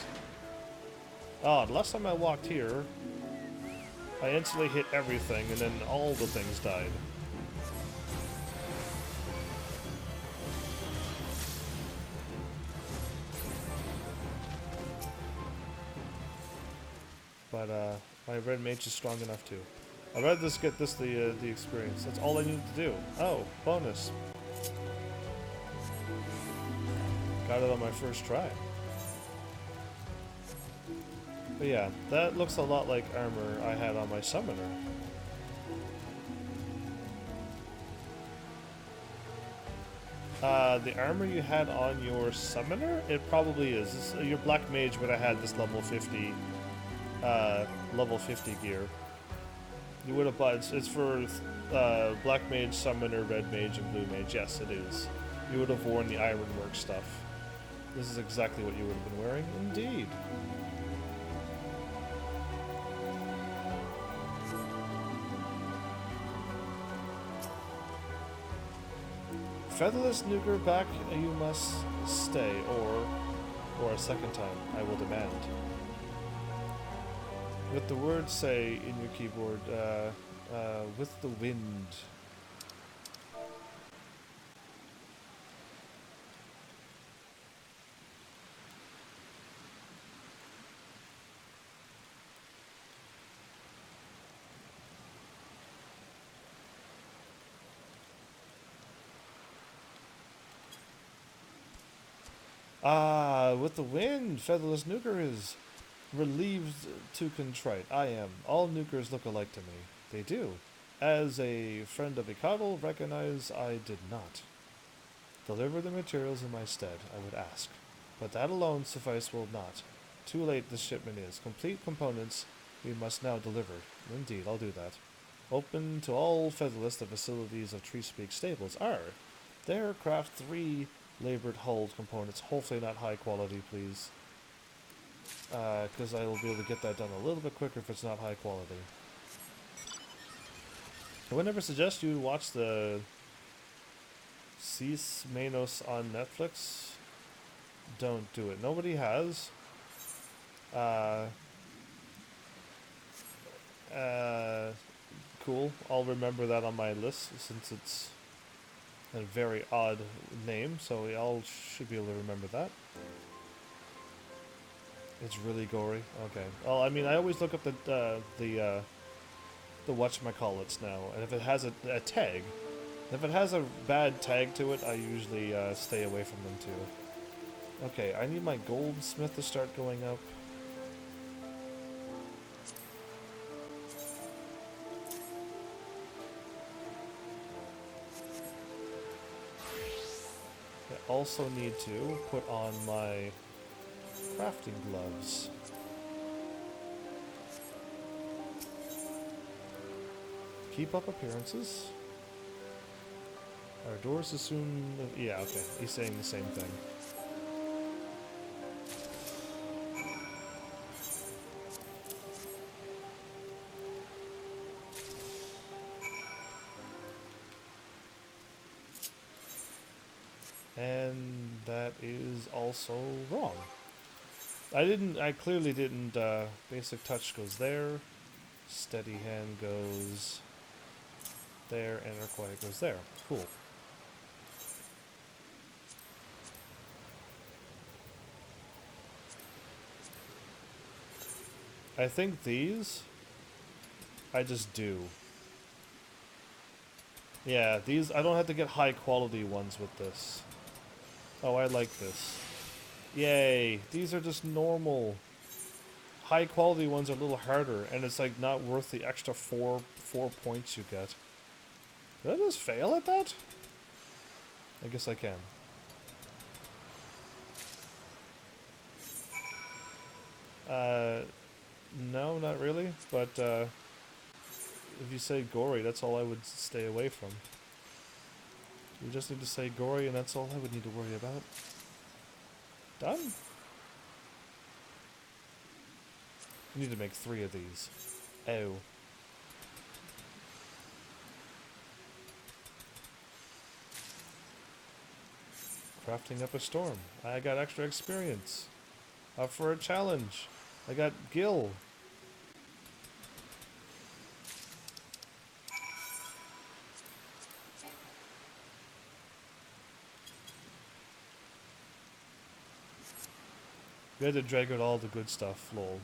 Oh, the last time I walked here, I instantly hit everything, and then all the things died. But my red mage is strong enough too. I'd rather just get the experience. That's all I need to do. Oh, bonus. Got it on my first try. But yeah, that looks a lot like armor I had on my summoner. The armor you had on your summoner? It probably is. Your black mage would have had this level 50 gear. You would have bought, it's for black mage, summoner, red mage, and blue mage. Yes, it is. You would have worn the ironwork stuff. This is exactly what you would have been wearing, indeed. Featherless Nuker back, you must stay, or a second time, I will demand. With the word say in your keyboard, with the wind. With the wind, Featherless Nuker is relieved to contrite. I am. All nukers look alike to me. They do. As a friend of Icadal, recognize I did not. Deliver the materials in my stead, I would ask. But that alone suffice will not. Too late this shipment is. Complete components we must now deliver. Indeed, I'll do that. Open to all Featherless the facilities of Treespeak Stables are. There craft 3 labored hulled components. Hopefully not high quality, please. because I will be able to get that done a little bit quicker if it's not high quality. I would never suggest you watch the Cis Manos on Netflix. Don't do it. Nobody has. Cool. I'll remember that on my list since it's a very odd name, so we all should be able to remember that. It's really gory. Okay. Well, I mean, I always look up the whatchamacallits now, and if it has a tag, if it has a bad tag to it, I usually stay away from them too. Okay, I need my goldsmith to start going up. I also need to put on my crafting gloves. Keep up appearances. Our doors as soon... Yeah, okay. He's saying the same thing. And that is also wrong. I clearly didn't, basic touch goes there, steady hand goes there, and our quiet goes there. Cool. I think these, I just do. Yeah, these, I don't have to get high quality ones with this. Oh, I like this. Yay, these are just normal. High quality ones are a little harder, and it's like not worth the extra four points you get. Did I just fail at that? I guess I can. No, not really, but if you say gory, that's all I would stay away from. You just need to say gory, and that's all I would need to worry about. Done? I need to make 3 of these. Oh. Crafting up a storm. I got extra experience. Up for a challenge. I got Gil. We had to drag out all the good stuff, lol.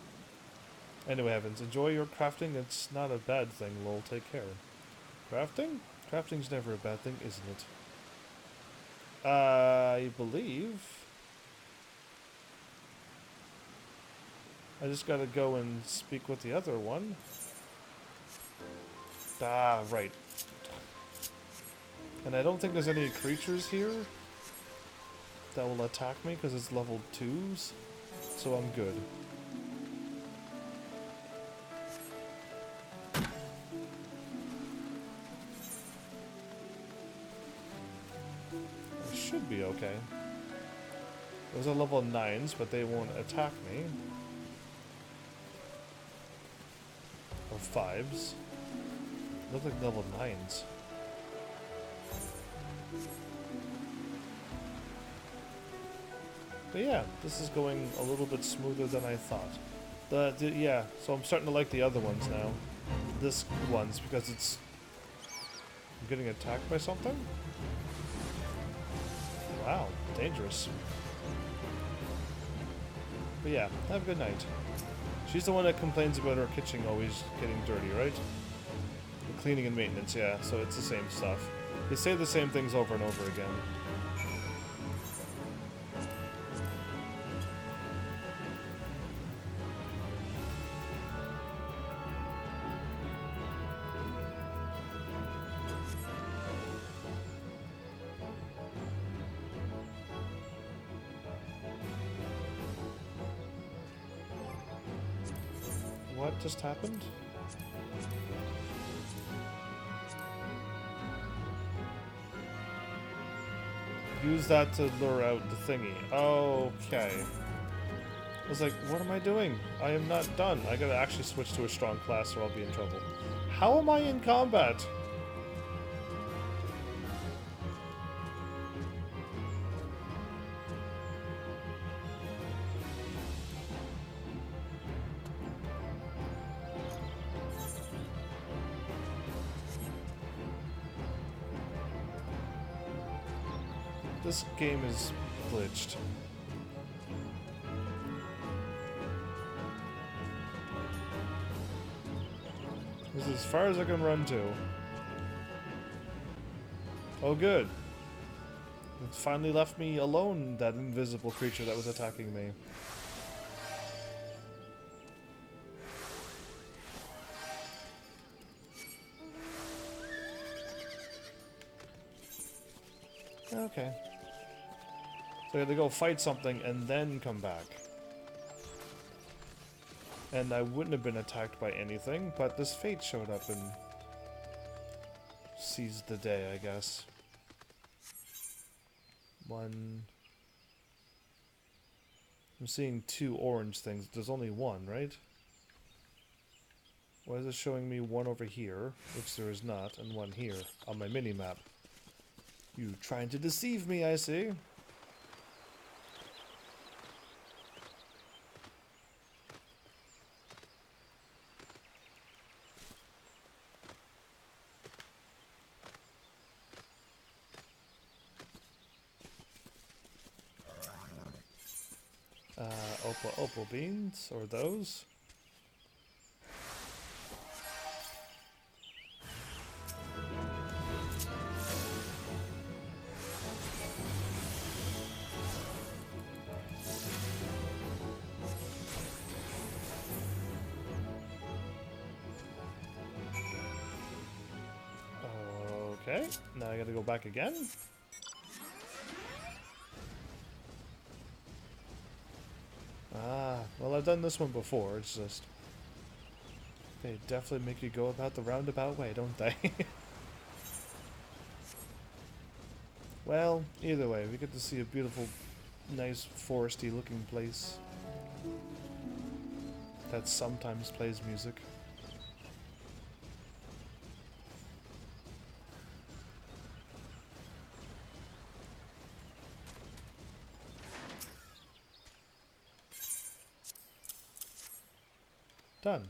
Anyway, Heavens, enjoy your crafting. It's not a bad thing, lol. Take care. Crafting? Crafting's never a bad thing, isn't it? I believe... I just gotta go and speak with the other one. Ah, right. And I don't think there's any creatures here that will attack me because it's level 2s. So I'm good. I should be okay. Those are level 9s, but they won't attack me. Or 5s. Look like level 9s. But yeah, this is going a little bit smoother than I thought. Yeah, so I'm starting to like the other ones now. This one's because it's... I'm getting attacked by something? Wow, dangerous. But yeah, have a good night. She's the one that complains about her kitchen always getting dirty, right? The cleaning and maintenance, yeah, so it's the same stuff. They say the same things over and over again. What just happened? Use that to lure out the thingy. Okay. I was like, what am I doing? I am not done. I gotta actually switch to a strong class or I'll be in trouble. How am I in combat? This game is glitched. This is as far as I can run to. Oh good. It finally left me alone, that invisible creature that was attacking me. Okay. So I had to go fight something and then come back. And I wouldn't have been attacked by anything, but this fate showed up and seized the day, I guess. One... I'm seeing 2 orange things. There's only 1, right? Why is it showing me 1 over here, which there is not, and 1 here on my mini-map? You trying to deceive me, I see. Opal beans, or those. Okay, now I gotta go back again. Ah, well I've done this one before, it's just... They definitely make you go about the roundabout way, don't they? Well, either way, we get to see a beautiful, nice, foresty looking place that sometimes plays music. Done.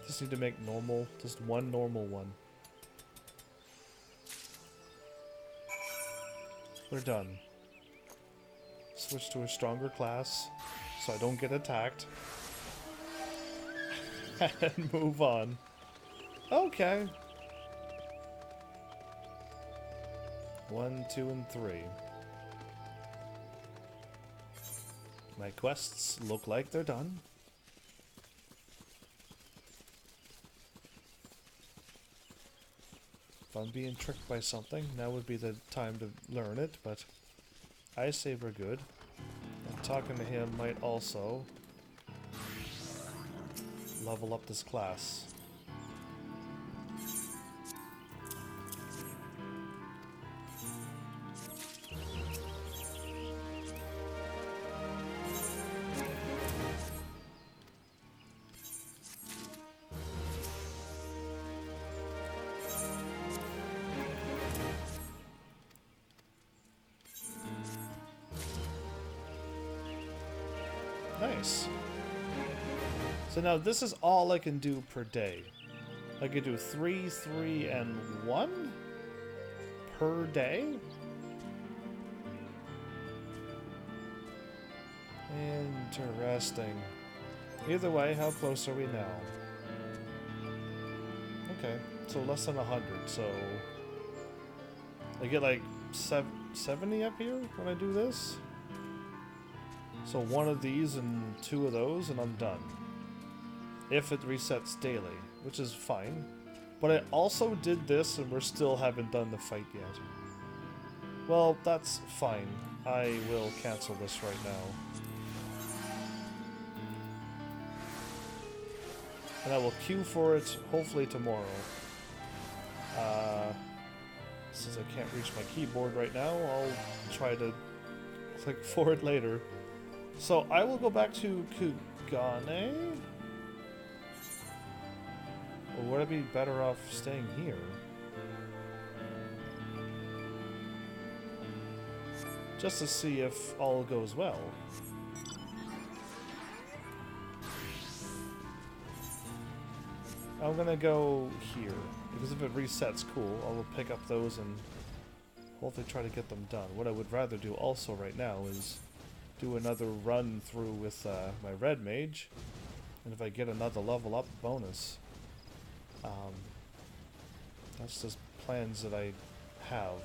Just need to make normal, just one normal one. We're done. Switch to a stronger class so I don't get attacked. And move on. Okay. 1, 2, and 3. My quests look like they're done. If I'm being tricked by something, now would be the time to learn it, but I say we're good. And talking to him might also level up this class. Nice. So now this is all I can do per day. I could do 3, 3, and 1 per day? Interesting. Either way, how close are we now? Okay, so less than 100, so... I get like 70 up here when I do this? So 1 of these and 2 of those and I'm done. If it resets daily, which is fine. But I also did this and we still haven't done the fight yet. Well, that's fine. I will cancel this right now. And I will queue for it, hopefully tomorrow. Since I can't reach my keyboard right now, I'll try to click for it later. So I will go back to Kugane? Or would I be better off staying here? Just to see if all goes well. I'm gonna go here, because if it resets, cool. I'll pick up those and hopefully try to get them done. What I would rather do also right now is do another run through with my red mage, and if I get another level up bonus. That's just plans that I have.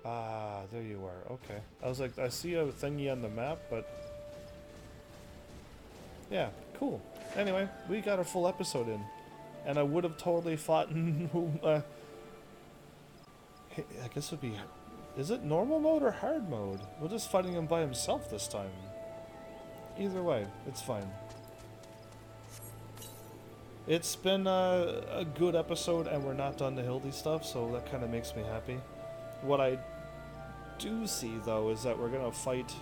Ah, there you are. Okay. I was like, I see a thingy on the map, but... yeah, cool. Anyway, we got a full episode in. And I would have totally fought in... I guess it would be... is it normal mode or hard mode? We're just fighting him by himself this time. Either way, it's fine. It's been a good episode, and we're not done the Hildy stuff, so that kind of makes me happy. What I do see, though, is that we're gonna fight...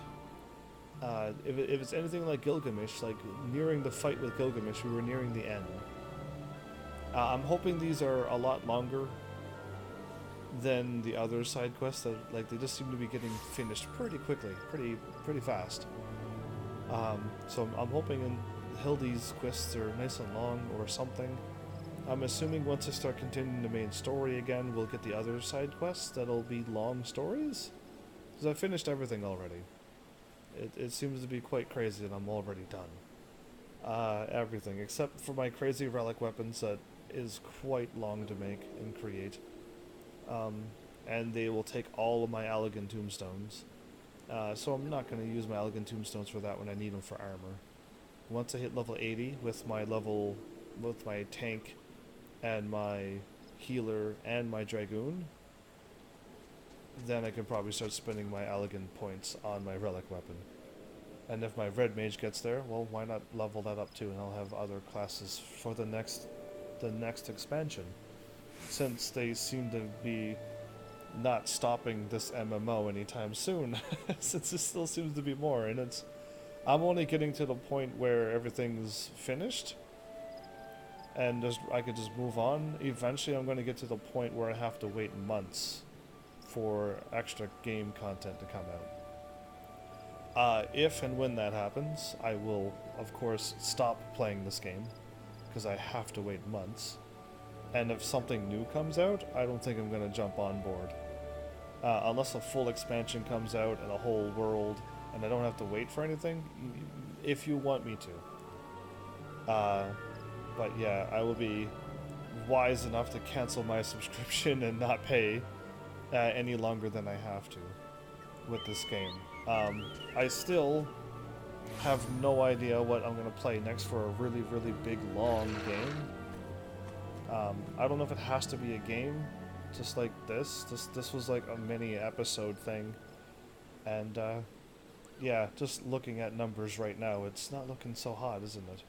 if it's anything like Gilgamesh, like nearing the fight with Gilgamesh, we were nearing the end. I'm hoping these are a lot longer than the other side quests. That, like, they just seem to be getting finished pretty quickly, pretty fast. So I'm hoping in Hildy's quests are nice and long or something. I'm assuming once I start continuing the main story again, we'll get the other side quests that'll be long stories. Because I finished everything already. It seems to be quite crazy that I'm already done. Everything, except for my crazy relic weapons that is quite long to make and create. And they will take all of my elegant tombstones. So I'm not going to use my elegant tombstones for that when I need them for armor. Once I hit level 80 with my tank and my healer and my dragoon, then I can probably start spending my elegant points on my relic weapon. And if my red mage gets there, well, why not level that up too, and I'll have other classes for the next expansion. Since they seem to be not stopping this MMO anytime soon, since there still seems to be more, and I'm only getting to the point where everything's finished, and I could just move on. Eventually I'm going to get to the point where I have to wait months for extra game content to come out. If and when that happens, I will, of course, stop playing this game, because I have to wait months. And if something new comes out, I don't think I'm going to jump on board. Unless a full expansion comes out and a whole world, and I don't have to wait for anything, if you want me to. But yeah, I will be wise enough to cancel my subscription and not pay any longer than I have to with this game. I still have no idea what I'm going to play next for a really, really big, long game. I don't know if it has to be a game, just like this. This was like a mini episode thing. And, yeah, just looking at numbers right now, it's not looking so hot, isn't it?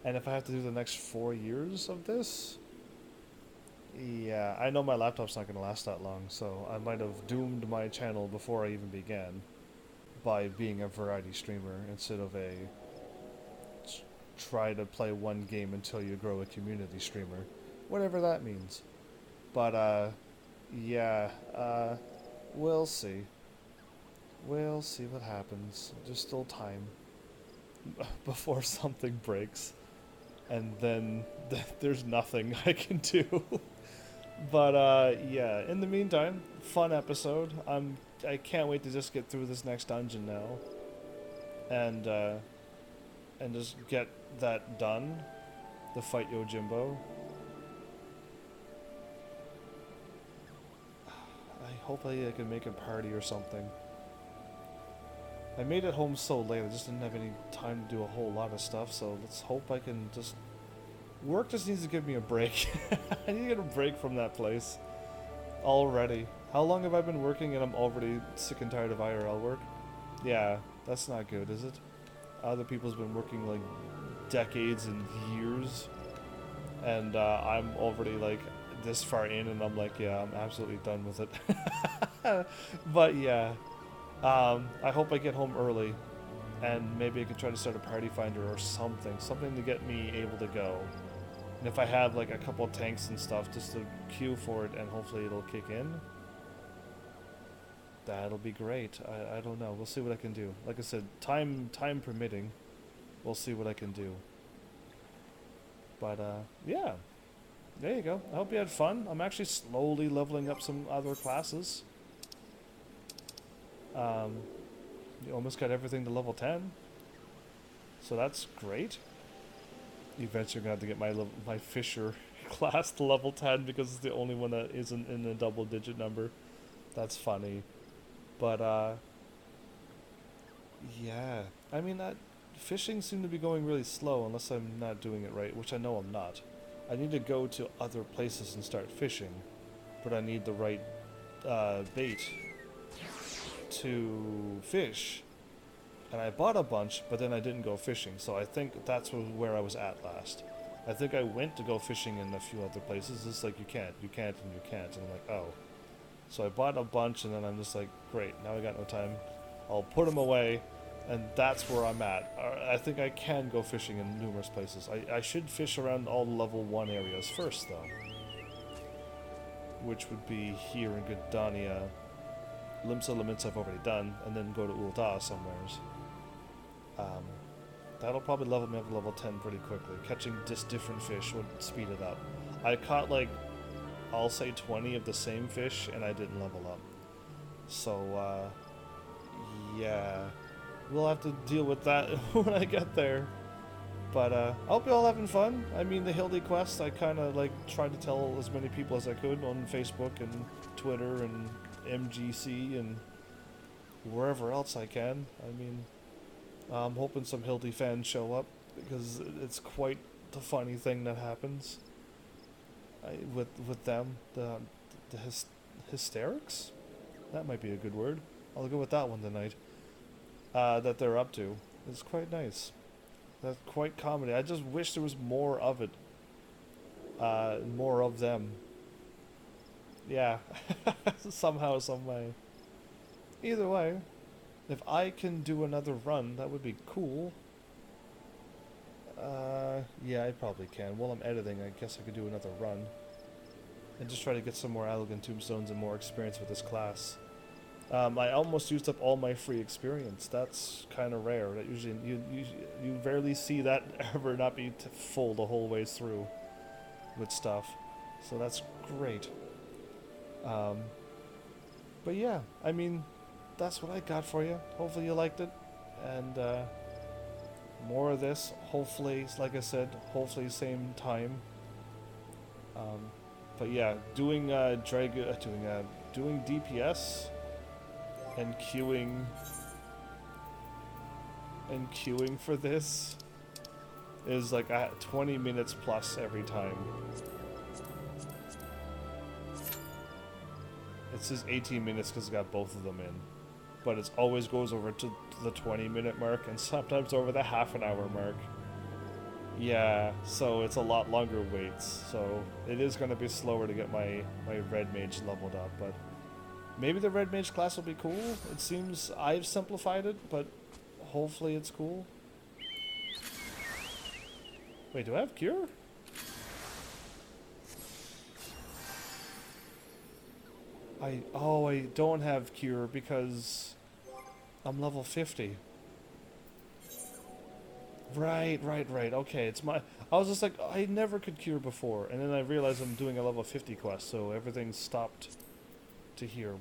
And if I have to do the next 4 years of this, yeah, I know my laptop's not going to last that long, so I might have doomed my channel before I even began by being a variety streamer instead of a try to play one game until you grow a community streamer. Whatever that means. But, yeah, we'll see. We'll see what happens. There's still time before something breaks. And then there's nothing I can do. But, yeah, in the meantime, fun episode. I can't wait to just get through this next dungeon now. And just get that done. The fight Yojimbo. Hopefully I can make a party or something. I made it home so late, I just didn't have any time to do a whole lot of stuff, so let's hope I can just... Work just needs to give me a break. I need to get a break from that place. Already. How long have I been working and I'm already sick and tired of IRL work? Yeah, that's not good, is it? Other people's been working like decades and years, and I'm already like this far in, and I'm like, yeah, I'm absolutely done with it. But yeah, I hope I get home early, and maybe I can try to start a party finder or something to get me able to go. And if I have like a couple of tanks and stuff, just to queue for it, and hopefully it'll kick in. That'll be great. I don't know. We'll see what I can do. Like I said, time permitting, we'll see what I can do. But yeah, there you go. I hope you had fun. I'm actually slowly leveling up some other classes. You almost got everything to level 10, so that's great. Eventually, I'm gonna have to get my Fisher class to level 10 because it's the only one that isn't in a double-digit number. That's funny. But, yeah. I mean, fishing seemed to be going really slow unless I'm not doing it right, which I know I'm not. I need to go to other places and start fishing, but I need the right bait to fish. And I bought a bunch, but then I didn't go fishing, so I think that's where I was at last. I think I went to go fishing in a few other places. It's like, you can't, and you can't. And I'm like, oh. So I bought a bunch, and then I'm just like, great, now I got no time. I'll put them away, and that's where I'm at. I think I can go fishing in numerous places. I should fish around all the level 1 areas first, though. Which would be here in Gridania. Limsa Limits I've already done, and then go to Ul'dah somewheres. That'll probably level me up to level 10 pretty quickly. Catching just different fish would speed it up. I caught like, I'll say 20 of the same fish, and I didn't level up. So, yeah. We'll have to deal with that when I get there. But, I hope you're all having fun. I mean, the Hildy quest, I kind of, like, tried to tell as many people as I could on Facebook and Twitter and MGC and wherever else I can. I mean, I'm hoping some Hildy fans show up, because it's quite the funny thing that happens with them. The hysterics? That might be a good word. I'll go with that one tonight. That they're up to. It's quite nice. That's quite comedy. I just wish there was more of it. More of them. Yeah. Somehow, some way. Either way, if I can do another run, that would be cool. Yeah, I probably can. While I'm editing, I guess I could do another run. And just try to get some more elegant tombstones and more experience with this class. I almost used up all my free experience. That's kind of rare. That usually you rarely see that ever not be full the whole way through with stuff. So that's great. But yeah, I mean, that's what I got for you. Hopefully you liked it, and more of this. Hopefully, like I said, hopefully same time. But yeah, doing doing DPS and queuing for this is like 20 minutes plus every time. It says 18 minutes because it's got both of them in, but it always goes over to the 20-minute mark and sometimes over the half-an-hour mark. Yeah, so it's a lot longer waits, so it is going to be slower to get my Red Mage leveled up, but maybe the Red Mage class will be cool. It seems I've simplified it, but hopefully it's cool. Wait, do I have Cure? I don't have Cure because I'm level 50. Right. Okay, it's my... I was just like, I never could Cure before, and then I realized I'm doing a level 50 quest, so everything stopped to here.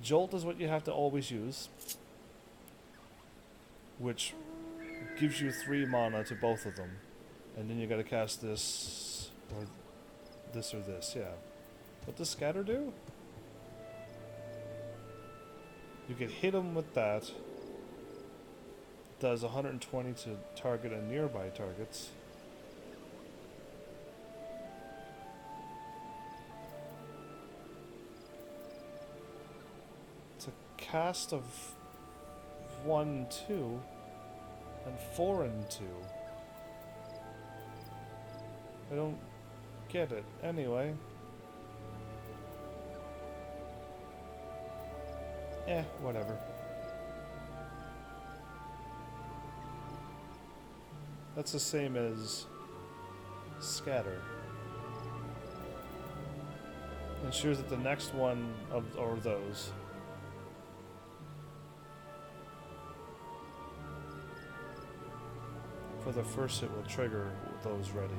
Jolt is what you have to always use, which gives you 3 mana to both of them, and then you gotta cast this, or this, yeah. What does Scatter do? You can hit them with that, does 120 to target and nearby targets. It's a cast of 1, 2, and 4 and 2. I don't get it. Anyway. Whatever. That's the same as scatter. Ensures that the next one or those. For the first hit will trigger those ready.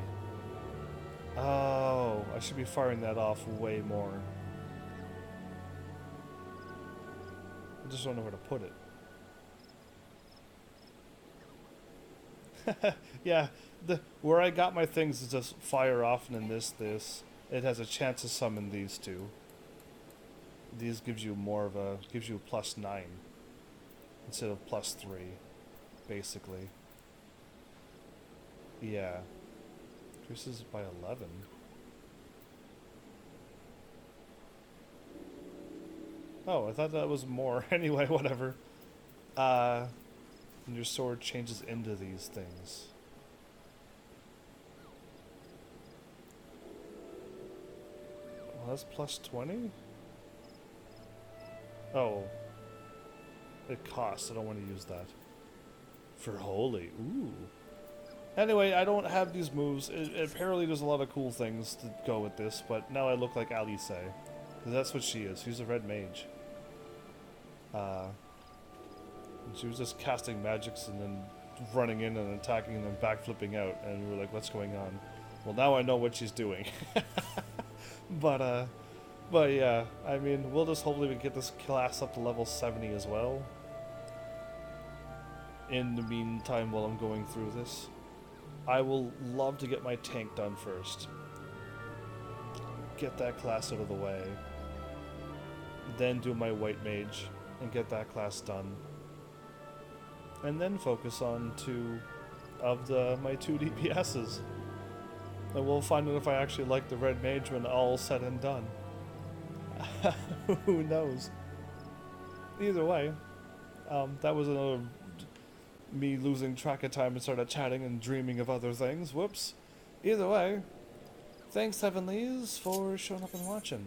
Oh, I should be firing that off way more. I just don't know where to put it. Yeah, where I got my things is just fire off, and then this. It has a chance to summon these two. These gives you more of a, gives you a +9 instead of +3, basically. Yeah. Increases by 11. Oh, I thought that was more. Anyway, whatever. And your sword changes into these things. Well, that's +20? Oh. It costs. I don't want to use that. For holy. Ooh. Anyway, I don't have these moves. Apparently there's a lot of cool things to go with this, but now I look like Alice. Because that's what she is. She's a red mage. And she was just casting magics and then running in and attacking and then backflipping out, and we were like, what's going on? Well, now I know what she's doing. But yeah, I mean, we'll just hopefully we get this class up to level 70 as well. In the meantime, while I'm going through this, I will love to get my tank done first. Get that class out of the way. Then do my white mage and get that class done. And then focus on my 2 DPSs. And we'll find out if I actually like the red mage when all's said and done. Who knows? Either way, that was another me losing track of time and started chatting and dreaming of other things. Whoops. Either way, thanks Heavenlies for showing up and watching.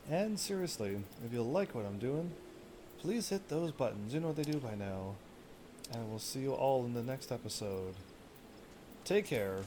And seriously, if you like what I'm doing, please hit those buttons. You know what they do by now. And we'll see you all in the next episode. Take care.